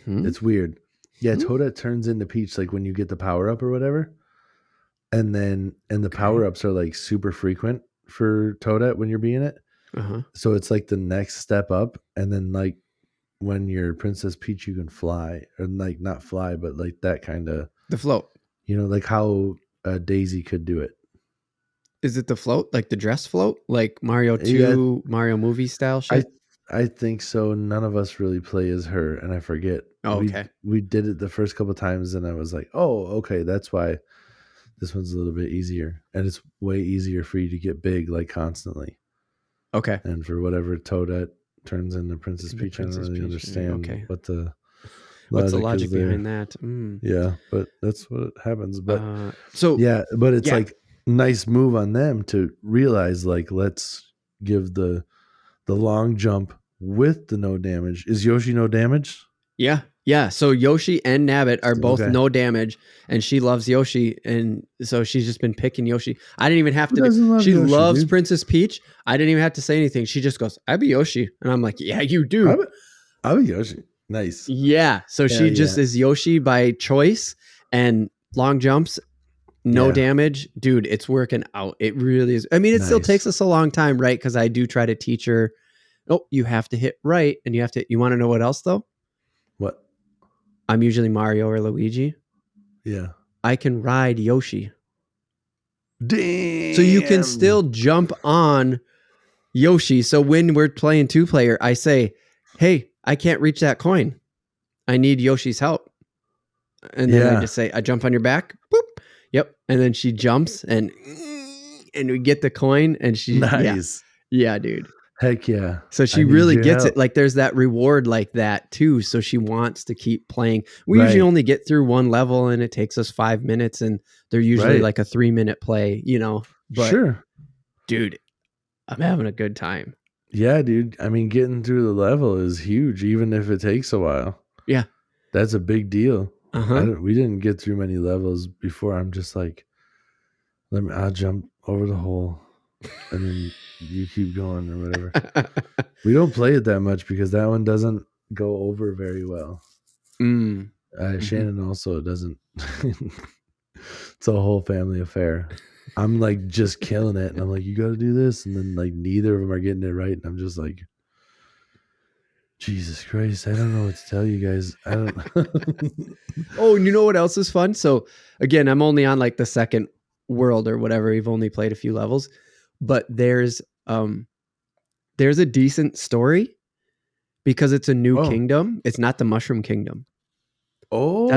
It's weird. Yeah, Toadette turns into Peach like when you get the power up or whatever. And the power ups are like super frequent for Toadette when you're being it. Uh-huh. So it's like the next step up. And then like when you're Princess Peach, you can fly, or like not fly, but like that kind of the float. Like how Daisy could do it. Is it the float, like the dress float, like Mario 2, Mario movie style shit? I think so. None of us really play as her, and I forget. Oh, okay. We did it the first couple of times, and I was like, oh, okay, that's why this one's a little bit easier. And it's way easier for you to get big, like constantly. Okay. And for whatever Toadette turns into Princess Into Peach. I don't Princess really Peach, understand okay. what the What's the logic logic is there. behind that? Mm. Yeah, but that's what happens. But So yeah, but it's yeah. like nice move on them to realize like let's give the long jump with the no damage. Is Yoshi no damage? Yeah. Yeah. So Yoshi and Nabbit are both Okay. no damage, and she loves Yoshi, and so she's just been picking Yoshi. I didn't even have Who to doesn't love she Yoshi, loves dude? Princess Peach. I didn't even have to say anything. She just goes, I be Yoshi. And I'm like, yeah, you do. I'm a Yoshi. Nice. Yeah. So she just is Yoshi by choice, and long jumps, no damage. Dude, it's working out. It really is. I mean, it still takes us a long time, right? Because I do try to teach her, oh, you have to hit right, and you want to know what else though? What? I'm usually Mario or Luigi. Yeah. I can ride Yoshi. Damn. So you can still jump on Yoshi. So when we're playing 2-player, I say, hey, I can't reach that coin. I need Yoshi's help. And then I just say, I jump on your back. Boop. Yep. And then she jumps and we get the coin and she, nice. Yeah, dude. Heck yeah. So she really gets it. Like there's that reward like that too. So she wants to keep playing. We usually only get through one level and it takes us 5 minutes and they're usually like a 3-minute play, you know, but sure, dude, I'm having a good time. Yeah, dude. I mean, getting through the level is huge, even if it takes a while. Yeah. That's a big deal. Uh-huh. We didn't get through many levels before. I'm just like, I'll jump over the hole and then you keep going or whatever. We don't play it that much because that one doesn't go over very well. Shannon also doesn't. It's a whole family affair. I'm like just killing it, and I'm like, you got to do this, and then like neither of them are getting it right, and I'm just like, Jesus Christ, I don't know what to tell you guys. I don't. Oh, and you know what else is fun? So again, I'm only on like the second world or whatever. We've only played a few levels, but there's a decent story because it's a new kingdom. It's not the Mushroom Kingdom. Oh,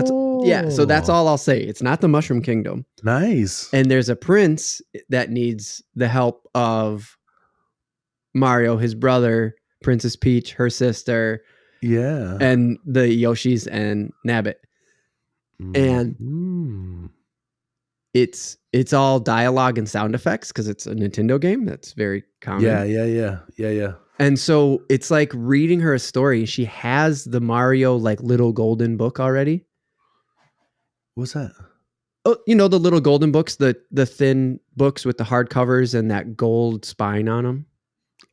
so that's all I'll say. It's not the Mushroom Kingdom. Nice. And there's a prince that needs the help of Mario, his brother, Princess Peach, her sister, and the Yoshis and Nabbit. And it's all dialogue and sound effects because it's a Nintendo game. That's very common. Yeah. And so it's like reading her a story. She has the Mario like little golden book already. What's that? Oh, you know, the little golden books, the thin books with the hard covers and that gold spine on them.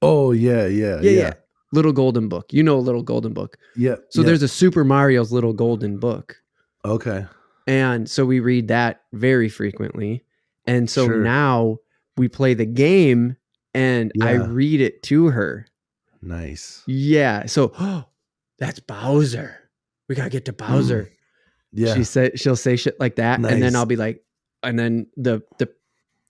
Oh, yeah. Little golden book. You know, a little golden book. Yeah. So there's a Super Mario's little golden book. Okay. And so we read that very frequently. And so now we play the game and I read it to her. Nice. Yeah. So, that's Bowser. We got to get to Bowser. Yeah. She'll say shit like that. Nice. And then I'll be like, and then the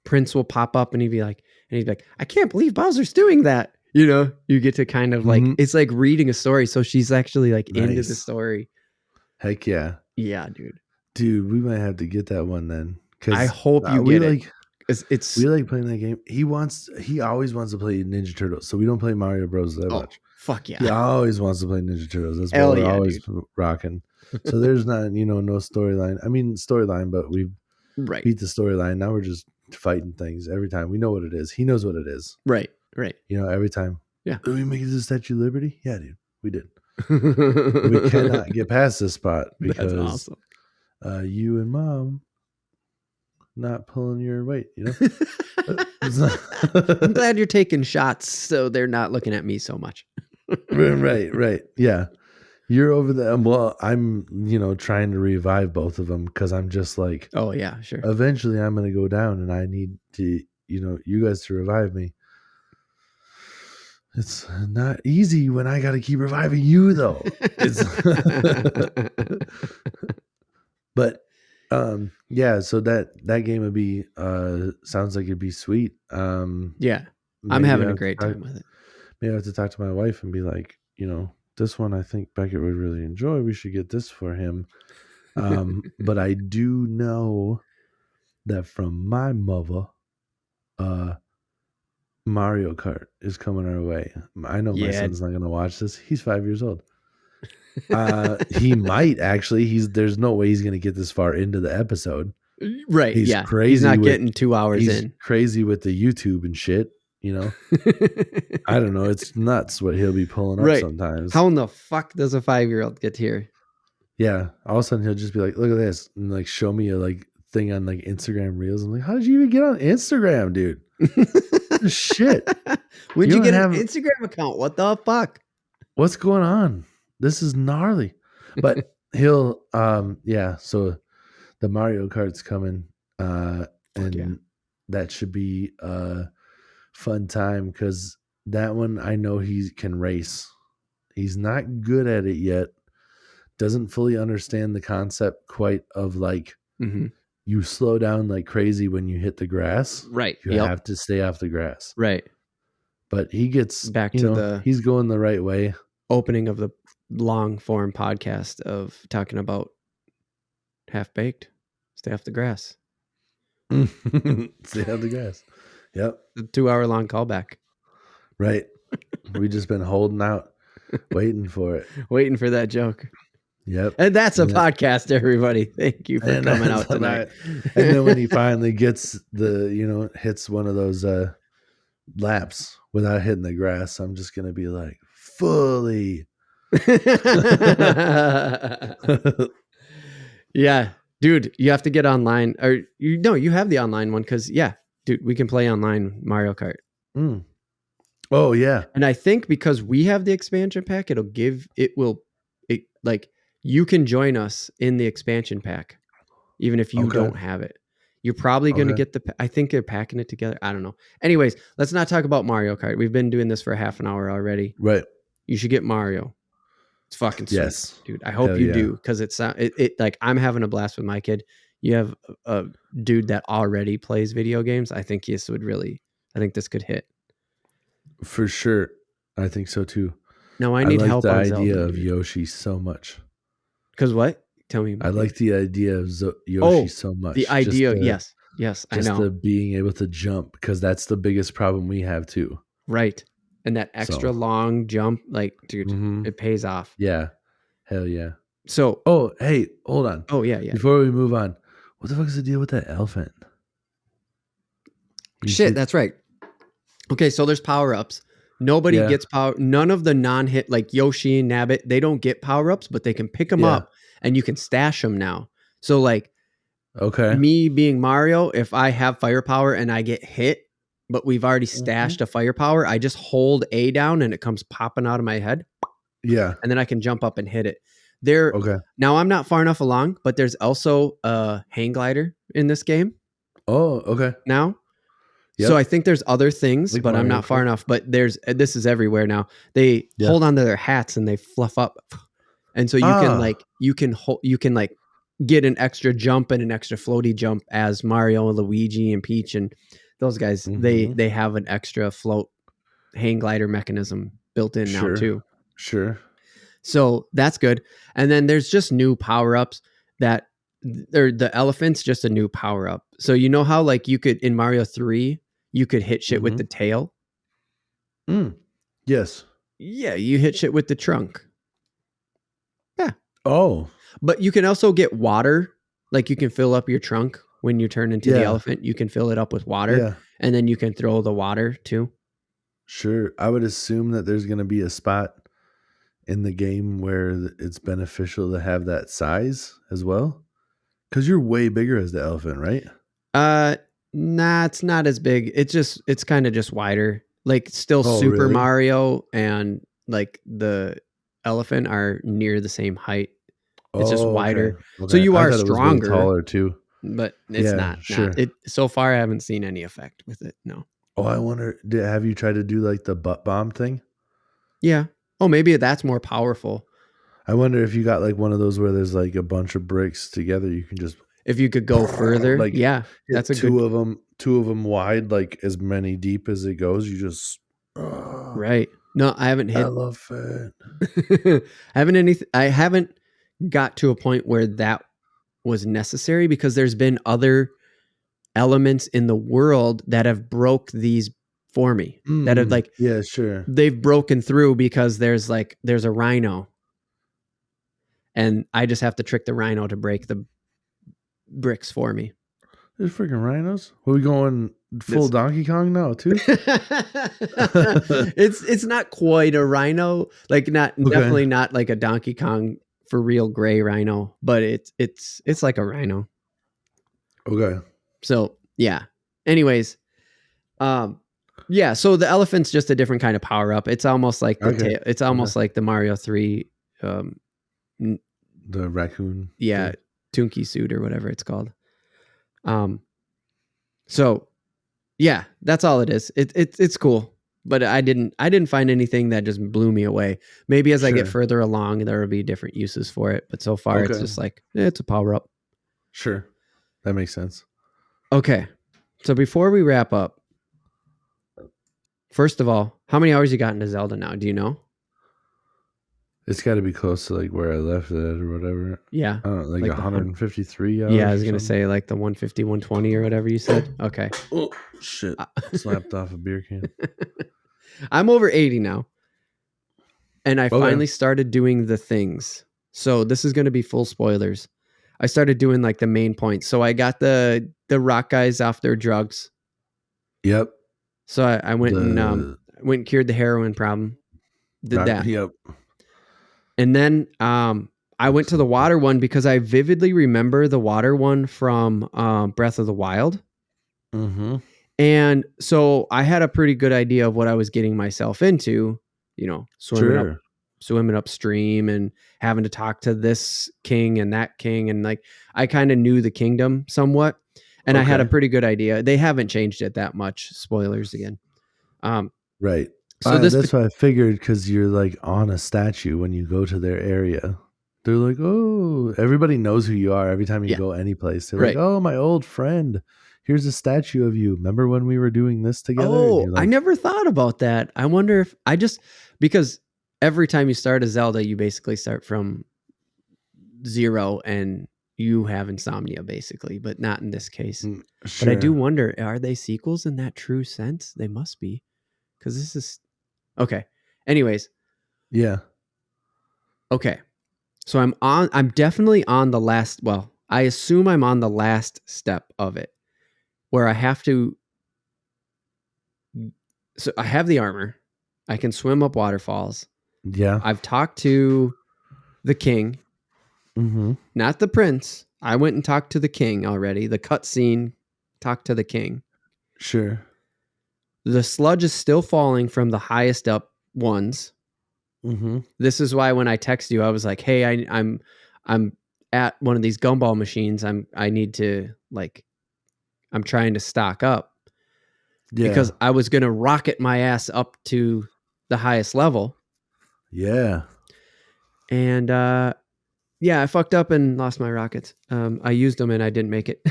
prince will pop up and he's like, I can't believe Bowser's doing that. You know, you get to kind of like, it's like reading a story. So she's actually like into the story. Heck yeah. Yeah, dude. Dude, we might have to get that one then. I hope you get it. We like playing that game. He always wants to play Ninja Turtles, so we don't play Mario Bros that much. Fuck yeah. He always wants to play Ninja Turtles. That's what we're always rocking. So there's not, no storyline. I mean, storyline, but we beat the storyline. Now we're just fighting things every time. We know what it is. He knows what it is. Right. Every time. Yeah. Did we make it to the Statue of Liberty? Yeah, dude. We did. We cannot get past this spot because that's awesome. You and Mom not pulling your weight, I'm glad you're taking shots so they're not looking at me so much. Right. Yeah. You're over there. Well, I'm, trying to revive both of them because I'm just like, oh, yeah, sure. Eventually I'm going to go down and I need to, you guys to revive me. It's not easy when I got to keep reviving you, though. But yeah, so that game would be sounds like it'd be sweet. Yeah, I'm having a great time with it. Maybe I have to talk to my wife and be like, this one I think Beckett would really enjoy. We should get this for him. But I do know that from my mother, Mario Kart is coming our way. I know my Yeah. son's not going to watch this. He's 5 years old. He might actually. There's no way he's going to get this far into the episode. Right. He's yeah. crazy. He's not getting 2 hours he's in. crazy with the YouTube and shit. You know, I don't know. It's nuts what he'll be pulling up Right. sometimes. How in the fuck does a 5-year-old get here? Yeah. All of a sudden he'll just be like, look at this. And like show me a like thing on like Instagram Reels. I'm like, how did you even get on Instagram, dude? Shit. When'd You you get don't an have- Instagram account? What the fuck? What's going on? This is gnarly. But he'll yeah, so the Mario Kart's coming. And yeah. that should be a fun time because that one I know he can race. He's not good at it yet. Doesn't fully understand the concept quite of like you slow down like crazy when you hit the grass. Right. You have to stay off the grass. Right. But he gets Back to he's going the right way. Opening of the long form podcast of talking about Half Baked. Stay off the grass. Stay off the grass. Yep. The 2-hour long callback. Right. We just been holding out, waiting for it. Waiting for that joke. Yep. And that's a podcast, everybody. Thank you for coming out tonight. And then when he finally gets hits one of those laps without hitting the grass, I'm just gonna be like, fully. Yeah, dude, you have to get online, or you have the online one because dude, we can play online Mario Kart. Oh yeah, and I think because we have the expansion pack, you can join us in the expansion pack, even if you don't have it. You're probably going to get I think they're packing it together. I don't know. Anyways, let's not talk about Mario Kart. We've been doing this for half an hour already. Right. You should get Mario. It's fucking sweet, yes, dude. I hope you do because it's like I'm having a blast with my kid. You have a dude that already plays video games. I think this could hit for sure. I think so too. No, I need help. The on idea Zelda, of Yoshi so much. Because what? Tell me. I like the idea of Yoshi so much. The idea, yes, I know. Just the being able to jump, because that's the biggest problem we have too. Right. And that extra long jump, like, dude, it pays off. Yeah. Hell yeah. So. Oh, hey, hold on. Oh, yeah. Before we move on, what the fuck is the deal with that elephant? That's right. Okay, so there's power-ups. Nobody gets power. None of the non-hit, like Yoshi and Nabbit, they don't get power-ups, but they can pick them up and you can stash them now. So like, me being Mario, if I have firepower and I get hit, but we've already stashed a firepower, I just hold A down and it comes popping out of my head. Yeah. And then I can jump up and hit it. Now I'm not far enough along, but there's also a hang glider in this game. Oh, okay. Now. Yep. So I think there's other things, like but I'm not far enough. But this is everywhere now. They hold onto their hats and they fluff up, and so you can get an extra jump and an extra floaty jump as Mario and Luigi and Peach and those guys. They have an extra float hang glider mechanism built in now too. Sure. So that's good. And then there's just new power ups that the elephant's just a new power up. So you know how like you could in Mario 3. You could hit shit with the tail. Yes. Yeah, you hit shit with the trunk. Yeah. Oh. But you can also get water. Like you can fill up your trunk when you turn into the elephant. You can fill it up with water. Yeah. And then you can throw the water too. Sure. I would assume that there's going to be a spot in the game where it's beneficial to have that size as well. Because you're way bigger as the elephant, right? Nah, it's not as big. It's kind of just wider. Like still Super really? Mario and like the elephant are near the same height. It's just wider. Okay. So you are stronger. Taller too. But it's not. Sure. So far I haven't seen any effect with it. No. Oh, I wonder, have you tried to do like the butt bomb thing? Yeah. Oh, maybe that's more powerful. I wonder if you got like one of those where there's like a bunch of bricks together, you can just if you could go further, like that's a two of them wide, like as many deep as it goes. You just right. No, I haven't hit. Elephant. I haven't got to a point where that was necessary because there's been other elements in the world that have broke these for me that have like, yeah, sure. they've broken through because there's a rhino. And I just have to trick the rhino to break the bricks for me. There's freaking rhinos. Are we going full Donkey Kong now too? It's not quite a rhino, like definitely not like a Donkey Kong for real gray rhino, but it's like a rhino. Okay. So yeah. Anyways, yeah. So the elephant's just a different kind of power up. It's almost like the tail. It's almost like the Mario 3. The raccoon. Yeah, Tunky suit or whatever it's called. So yeah, that's all it is. It's cool, but I didn't find anything that just blew me away. Maybe as I get further along, there will be different uses for it. But so far, it's just like it's a power up. Sure, that makes sense. Okay, so before we wrap up, first of all, how many hours you got into Zelda now? Do you know? It's got to be close to like where I left it or whatever. Yeah. I don't know, like 153 hours. Yeah, I was going to say like the 150, 120 or whatever you said. Okay. Oh, shit. Slapped off a beer can. I'm over 80 now. And I finally started doing the things. So this is going to be full spoilers. I started doing like the main points. So I got the rock guys off their drugs. Yep. So I went and cured the heroin problem. Did that. Yep. And then I went to the water one because I vividly remember the water one from Breath of the Wild. Mm-hmm. And so I had a pretty good idea of what I was getting myself into, you know, swimming upstream and having to talk to this king and that king. And like, I kind of knew the kingdom somewhat. And I had a pretty good idea. They haven't changed it that much. Spoilers again. Right. So that's what I figured, because you're like on a statue when you go to their area. They're like, oh, everybody knows who you are every time you go any place. They're like, oh, my old friend. Here's a statue of you. Remember when we were doing this together? Oh, like, I never thought about that. I wonder if because every time you start a Zelda, you basically start from 0 and you have insomnia basically, but not in this case. Sure. But I do wonder, are they sequels in that true sense? They must be, because this is okay. Anyways. Yeah. Okay. So I'm definitely on the last, well, I assume I'm on the last step of it where I have to, so I have the armor. I can swim up waterfalls. Yeah. I've talked to the king, not the prince. I went and talked to the king already. The cutscene talked to the king. Sure. The sludge is still falling from the highest up ones. This is why when I text you, I was like, "Hey, I'm at one of these gumball machines. I'm trying to stock up because I was gonna rocket my ass up to the highest level." Yeah. And yeah, I fucked up and lost my rockets. I used them and I didn't make it.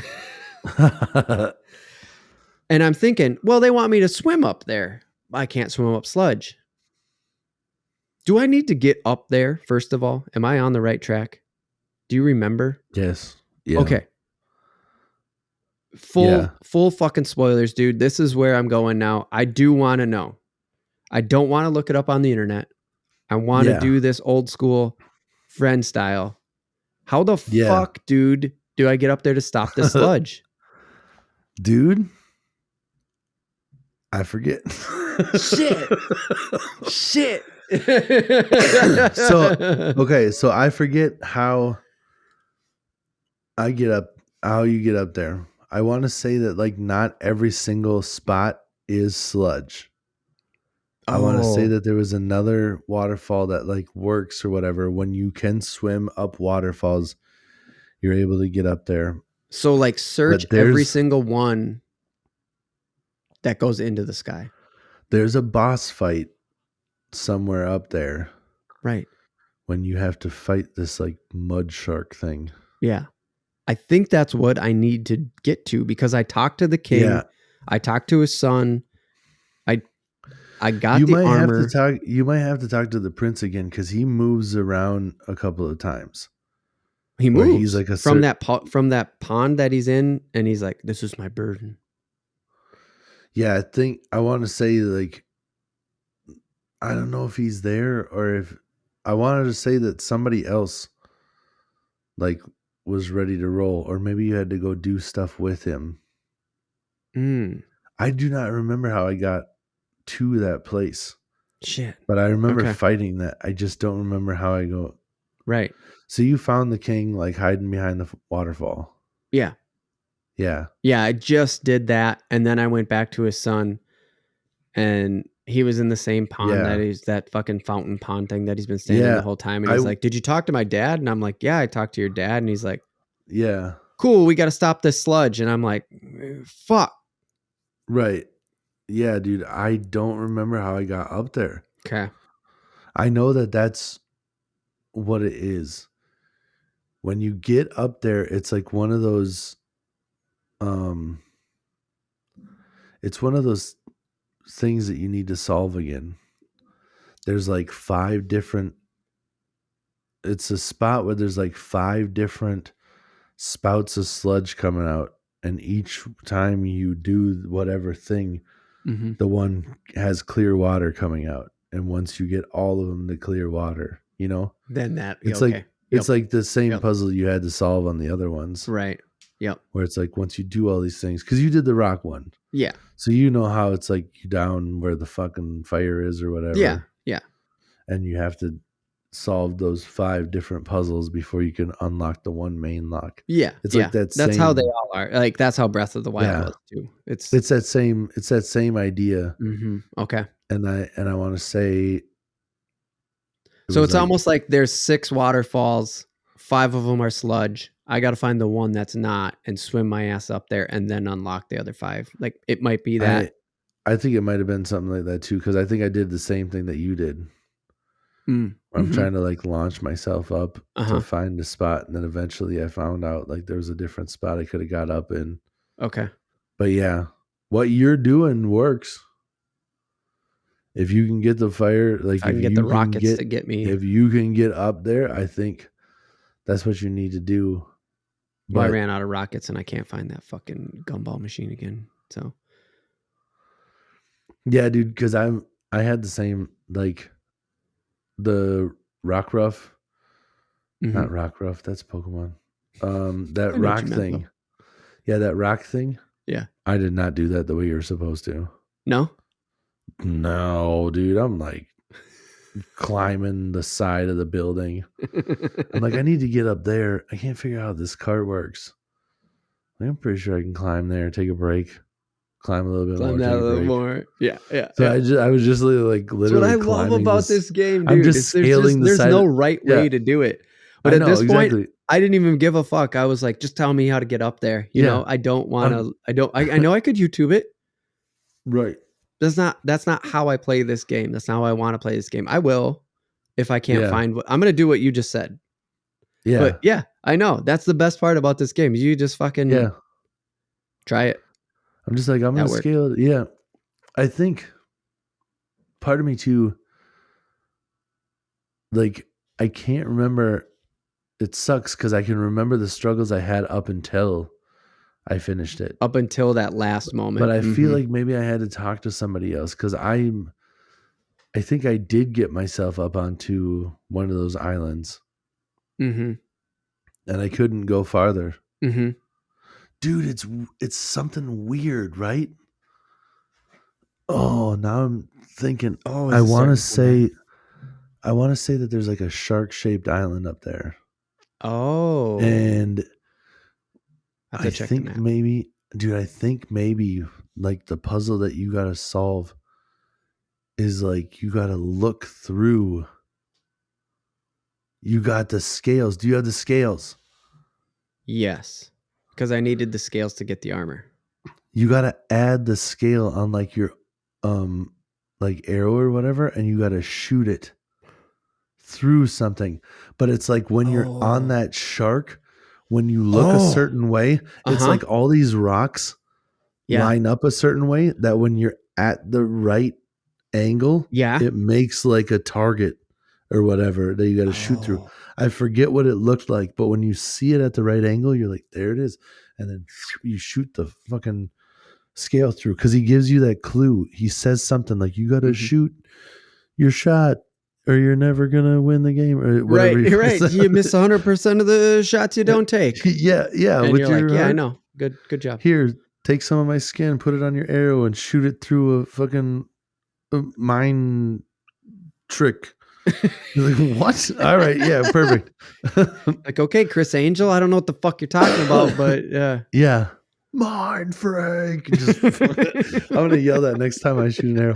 And I'm thinking, well, they want me to swim up there. I can't swim up sludge. Do I need to get up there, first of all? Am I on the right track? Do you remember? Yes. Yeah. Okay. Full fucking spoilers, dude. This is where I'm going now. I do want to know. I don't want to look it up on the internet. I want to do this old school friend style. How the fuck, dude, do I get up there to stop the sludge? Dude, I forget. Shit. So I forget how you get up there. I want to say that like not every single spot is sludge. I want to say that there was another waterfall that like works or whatever. When you can swim up waterfalls, you're able to get up there. So like search every single one that goes into the sky. There's a boss fight somewhere up there. Right. When you have to fight this like mud shark thing. Yeah. I think that's what I need to get to because I talked to the king. Yeah. I talked to his son. I got the armor. You might have to talk to the prince again because he moves around a couple of times. He moves. He's like from that pond that he's in, and he's like, "This is my burden." Yeah, I think I want to say like I don't know if he's there or if I wanted to say that somebody else like was ready to roll, or maybe you had to go do stuff with him. Mm, I do not remember how I got to that place, shit. but I remember Okay. fighting that. I just don't remember how I go. Right. So you found the king like hiding behind the waterfall. Yeah. Yeah. Yeah. I just did that. And then I went back to his son and he was in the same pond Yeah. that fucking fountain pond thing that he's been staying in Yeah. the whole time. And he's I like, "Did you talk to my dad?" And I'm like, "Yeah, I talked to your dad." And he's like, yeah. "Cool, we got to stop this sludge." And I'm like, "Fuck." Right. Yeah, dude. I don't remember how I got up there. Okay. I know that that's what it is. When you get up there, it's like one of those um it's one of those things that you need to solve again. There's like 5 different it's a spot where there's like 5 different spouts of sludge coming out, and each time you do whatever thing, Mm-hmm. the one has clear water coming out. And once you get all of them to clear water, you know? Then that. It's Okay. like it's like the same Yep. puzzle you had to solve on the other ones. Right. Yep. Where it's like once you do all these things, because you did the rock one. Yeah. So you know how it's like you down where the fucking fire is or whatever. Yeah. Yeah. And you have to solve those 5 different puzzles before you can unlock the one main lock. Yeah. It's yeah. like that That's how they same- all are. Like that's how Breath of the Wild Yeah. was too. It's It's that same idea. Mhm. Okay. And I want to say So was it's like- almost like there's 6 waterfalls, 5 of them are sludge. I got to find the one that's not and swim my ass up there and then unlock the other 5. Like it might be that. I think it might have been something like that too, because I think I did the same thing that you did. Mm. I'm Mhm. trying to like launch myself up Uh-huh. to find a spot, and then eventually I found out like there was a different spot I could have got up in. Okay. But yeah, what you're doing works. If you can get the fire, like I can get the rockets to get me. if you can get up there, I think that's what you need to do. Well, I But ran out of rockets and I can't find that fucking gumball machine again. So yeah, dude, because I had the same like the Rockruff, Mhm. not Rockruff, that's Pokemon. That I know what rock you meant, thing. though. Yeah, that rock thing. Yeah. I did not do that the way you're supposed to. No? No, dude, I'm like climbing the side of the building. I'm like, I need to get up there. I can't figure out how this cart works. I'm pretty sure I can climb there, take a break, climb a little bit Climb more, that take a a little break. more. Yeah. Yeah. So yeah. I was just like That's literally what I love climbing about this game, dude. I'm just is there's scaling the there's side no of- right yeah. way to do it. But I at know, this point, exactly. I didn't even give a fuck. I was like, just tell me how to get up there. You Yeah. know, I don't want to. I know I could YouTube it. Right. That's not how I play this game. That's not how I want to play this game. I will if I can't Yeah. find what I'm gonna do. What you just said. Yeah. But yeah, I know that's the best part about this game. You just fucking Yeah. try it. I'm just like, I'm That going to scale it. Yeah. I think part of me too, like, I can't remember. It sucks because I can remember the struggles I had up until I finished it. Up until that last moment. But I feel Mhm. like maybe I had to talk to somebody else because I think I did get myself up onto one of those islands Mhm. and I couldn't go farther. Mhm. Dude, it's something weird, right? Oh, now I'm thinking. Oh, I is it want to starting to come say that there's like a shark-shaped island up there, Oh, and I have to I check the think map. maybe, dude, I think maybe like the puzzle that you gotta solve is like you gotta look through. You got the scales. Do you have the scales? Yes, because I needed the scales to get the armor. You gotta add the scale on like your like arrow or whatever, and you gotta shoot it through something. But it's like when you're on Oh. that shark, when you look a Oh. certain way, it's Uh-huh. like all these rocks Yeah. line up a certain way that when you're at the right angle, Yeah. it makes like a target or whatever that you got to shoot through. Oh. I forget what it looked like, but when you see it at the right angle, you're like, there it is. And then you shoot the fucking scale through, because he gives you that clue. He says something like, you got to shoot your shot or you're never going to win the game, or whatever. Right. You miss 100% of the shots you don't take. Yeah. And with you're your like, yeah, I heart. know. Good job. Here, take some of my skin, put it on your arrow, and shoot it through a fucking mind trick. You're like, what? All right, yeah, perfect. Like, okay, Chris Angel, I don't know what the fuck you're talking about, but yeah, mind Frank. I'm gonna yell that next time I shoot an arrow.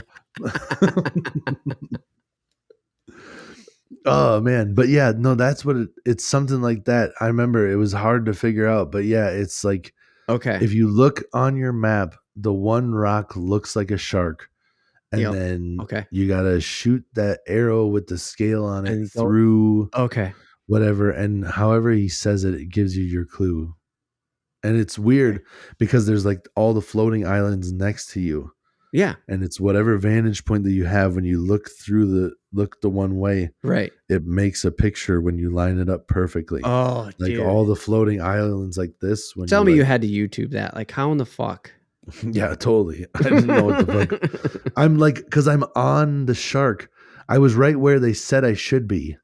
Oh man, but yeah, no, that's what it's something like that. I remember it was hard to figure out, but yeah, it's like, okay, if you look on your map, the one rock looks like a shark. And then you got to shoot that arrow with the scale on it and through whatever. And however he says it, it gives you your clue. And it's weird because there's like all the floating islands next to you. Yeah. And it's whatever vantage point that you have when you look the one way. Right. It makes a picture when you line it up perfectly. Oh, like dude. all the floating islands like this. When Tell me you had to YouTube that. Like, how in the fuck? Yeah, totally. I didn't know what the fuck. I'm like, because I'm on the shark. I was right where they said I should be.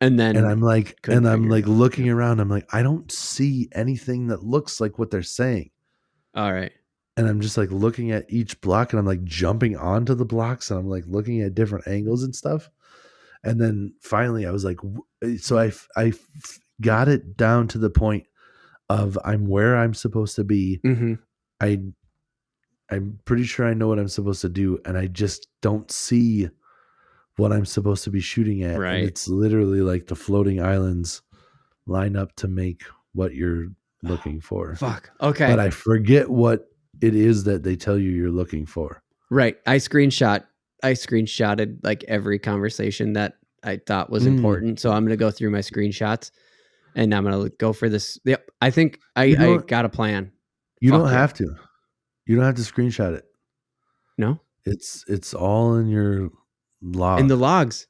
And I'm like, looking around. I'm like, I don't see anything that looks like what they're saying. All right. And I'm just like looking at each block, and I'm like jumping onto the blocks, and I'm like looking at different angles and stuff. And then finally I was like, so I got it down to the point of I'm where I'm supposed to be. Mm-hmm. I'm pretty sure I know what I'm supposed to do, and I just don't see what I'm supposed to be shooting at. Right. And it's literally like the floating islands line up to make what you're looking for. Fuck. Okay. But I forget what it is that they tell you you're looking for. Right. I screenshotted like every conversation that I thought was important. So I'm going to go through my screenshots and I'm going to go for this. Yep. I think I got a plan. You don't have to. You don't have to screenshot it. No? It's all in your log. In the logs.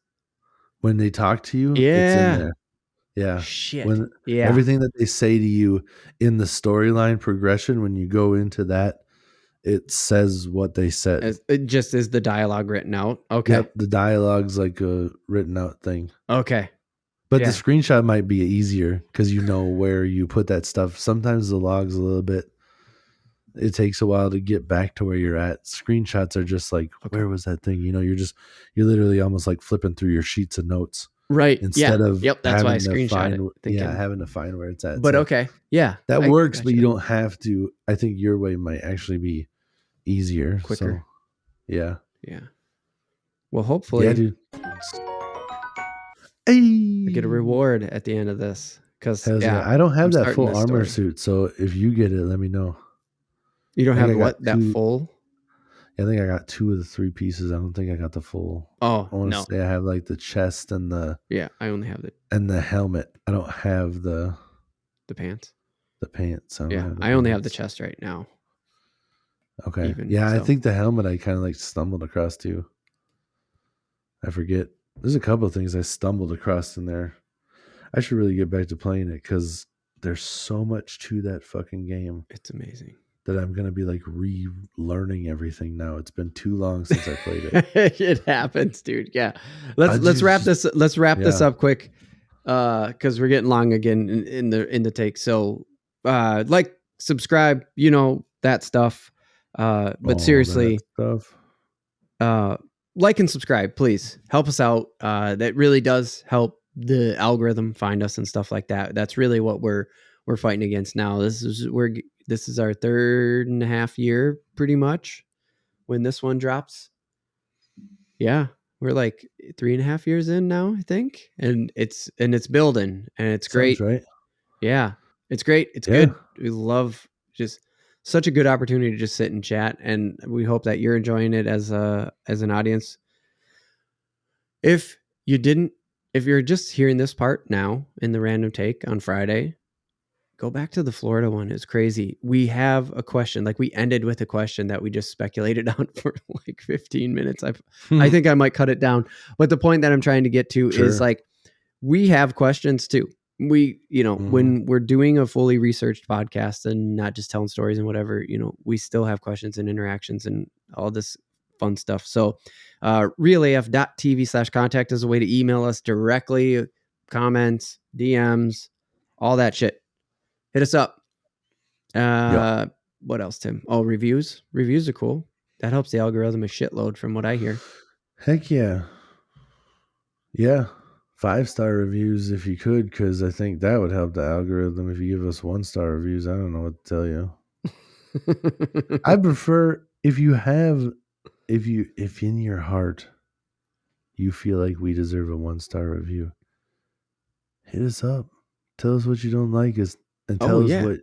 When they talk to you, yeah. It's in there. Yeah. Shit. Everything that they say to you in the storyline progression, when you go into that, it says what they said. It just is the dialogue written out. Okay. Yep, the dialogue's like a written out thing. Okay. But the screenshot might be easier because you know where you put that stuff. Sometimes the log's a little bit, it takes a while to get back to where you're at. Screenshots are just like, where was that thing? You know, you're literally almost like flipping through your sheets of notes. Right. Instead of that's why I screenshot it. Having to find where it's at. But okay. Yeah. That works, but you don't have to. I think your way might actually be easier. Quicker. So, yeah. Yeah. Well, hopefully. Yeah, dude. I get a reward at the end of this. Because I don't have that full armor suit. So if you get it, let me know. You don't have what? That full? I think I got 2 of the 3 pieces. I don't think I got the full. Oh, I want to say I have like the chest and the. Yeah, I only have the helmet. I don't have the pants. The pants. I only have the chest right now. Okay. I think the helmet I kind of like stumbled across too. I forget. There's a couple of things I stumbled across in there. I should really get back to playing it because there's so much to that fucking game. It's amazing. That I'm gonna be like relearning everything now. It's been too long since I played it. It happens, dude. Yeah. Let's wrap this up quick. Because we're getting long again in the take. So subscribe, that stuff. But seriously, like and subscribe, please. Help us out. That really does help the algorithm find us and stuff like that. That's really what we're fighting against now. This is our 3.5 year pretty much when this one drops. Yeah. We're like 3.5 years in now, I think. And it's building and it's great. Sounds right. Yeah. It's great. It's good. We love just such a good opportunity to just sit and chat. And we hope that you're enjoying it as an audience. If you're just hearing this part now in the random take on Friday, go back to the Florida one. It's crazy. We have a question. Like we ended with a question that we just speculated on for like 15 minutes. I think I might cut it down. But the point that I'm trying to get to is like, we have questions too. we, Mhm. when we're doing a fully researched podcast and not just telling stories and whatever, we still have questions and interactions and all this fun stuff. So realaf.tv/contact is a way to email us directly, comments, DMs, all that shit. Hit us up. What else, Tim? Oh, reviews. Reviews are cool. That helps the algorithm a shitload from what I hear. Heck yeah. Yeah. 5-star reviews if you could, because I think that would help the algorithm. If you give us 1-star reviews, I don't know what to tell you. I prefer if in your heart you feel like we deserve a 1-star review, hit us up. Tell us what you don't like us and tell us what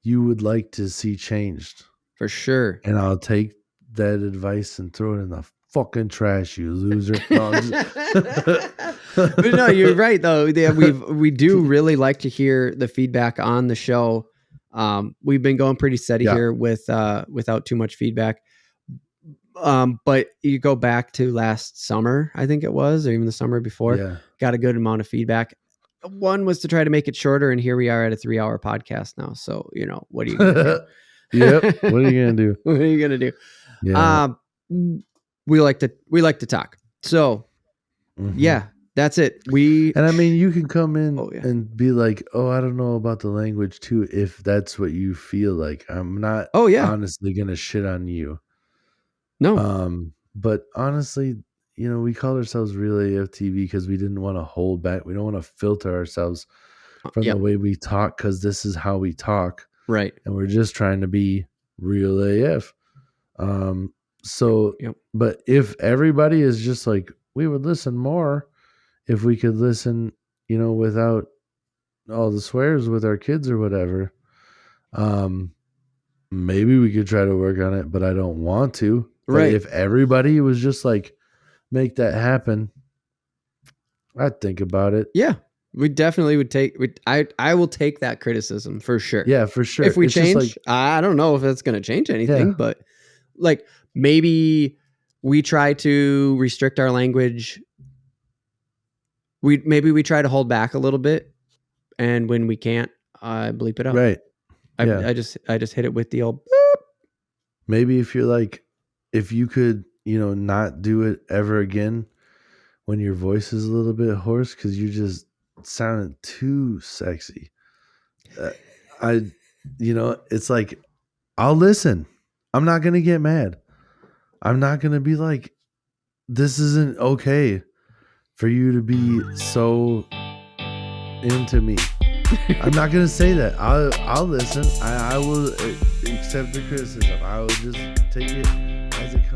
you would like to see changed. For sure. And I'll take that advice and throw it in the fucking trash, you loser. No, But no, you're right though. Yeah, we do really like to hear the feedback on the show. We've been going pretty steady here without too much feedback. But you go back to last summer, I think it was, or even the summer before, got a good amount of feedback. One was to try to make it shorter, and here we are at a 3-hour podcast now. So, what are you going to do? Yep. What are you going to do? What are you going to do? Yeah. We like to talk. So, yeah, that's it. And I mean, you can come in and be like, oh, I don't know about the language too, if that's what you feel like. I'm not honestly going to shit on you. No. But honestly, we called ourselves Real AF TV because we didn't want to hold back. We don't want to filter ourselves from the way we talk, because this is how we talk. Right. And we're just trying to be Real AF. But if everybody is just like, we would listen more if we could listen, without all the swears with our kids or whatever. Maybe we could try to work on it, but I don't want to. But if everybody was just like, make that happen, I'd think about it. Yeah, we definitely would I will take that criticism for sure. Yeah, for sure. If we change, I don't know if that's going to change anything, but like maybe we try to restrict our language. Maybe we try to hold back a little bit, and when we can't, bleep it out. Right. I just hit it with the old. Boop. Maybe if you're like, if you could, not do it ever again when your voice is a little bit hoarse because you just sounded too sexy. It's like, I'll listen. I'm not going to get mad. I'm not going to be like, this isn't okay for you to be so into me. I'm not going to say that. I'll listen. I will accept the criticism. I will just take it as it comes.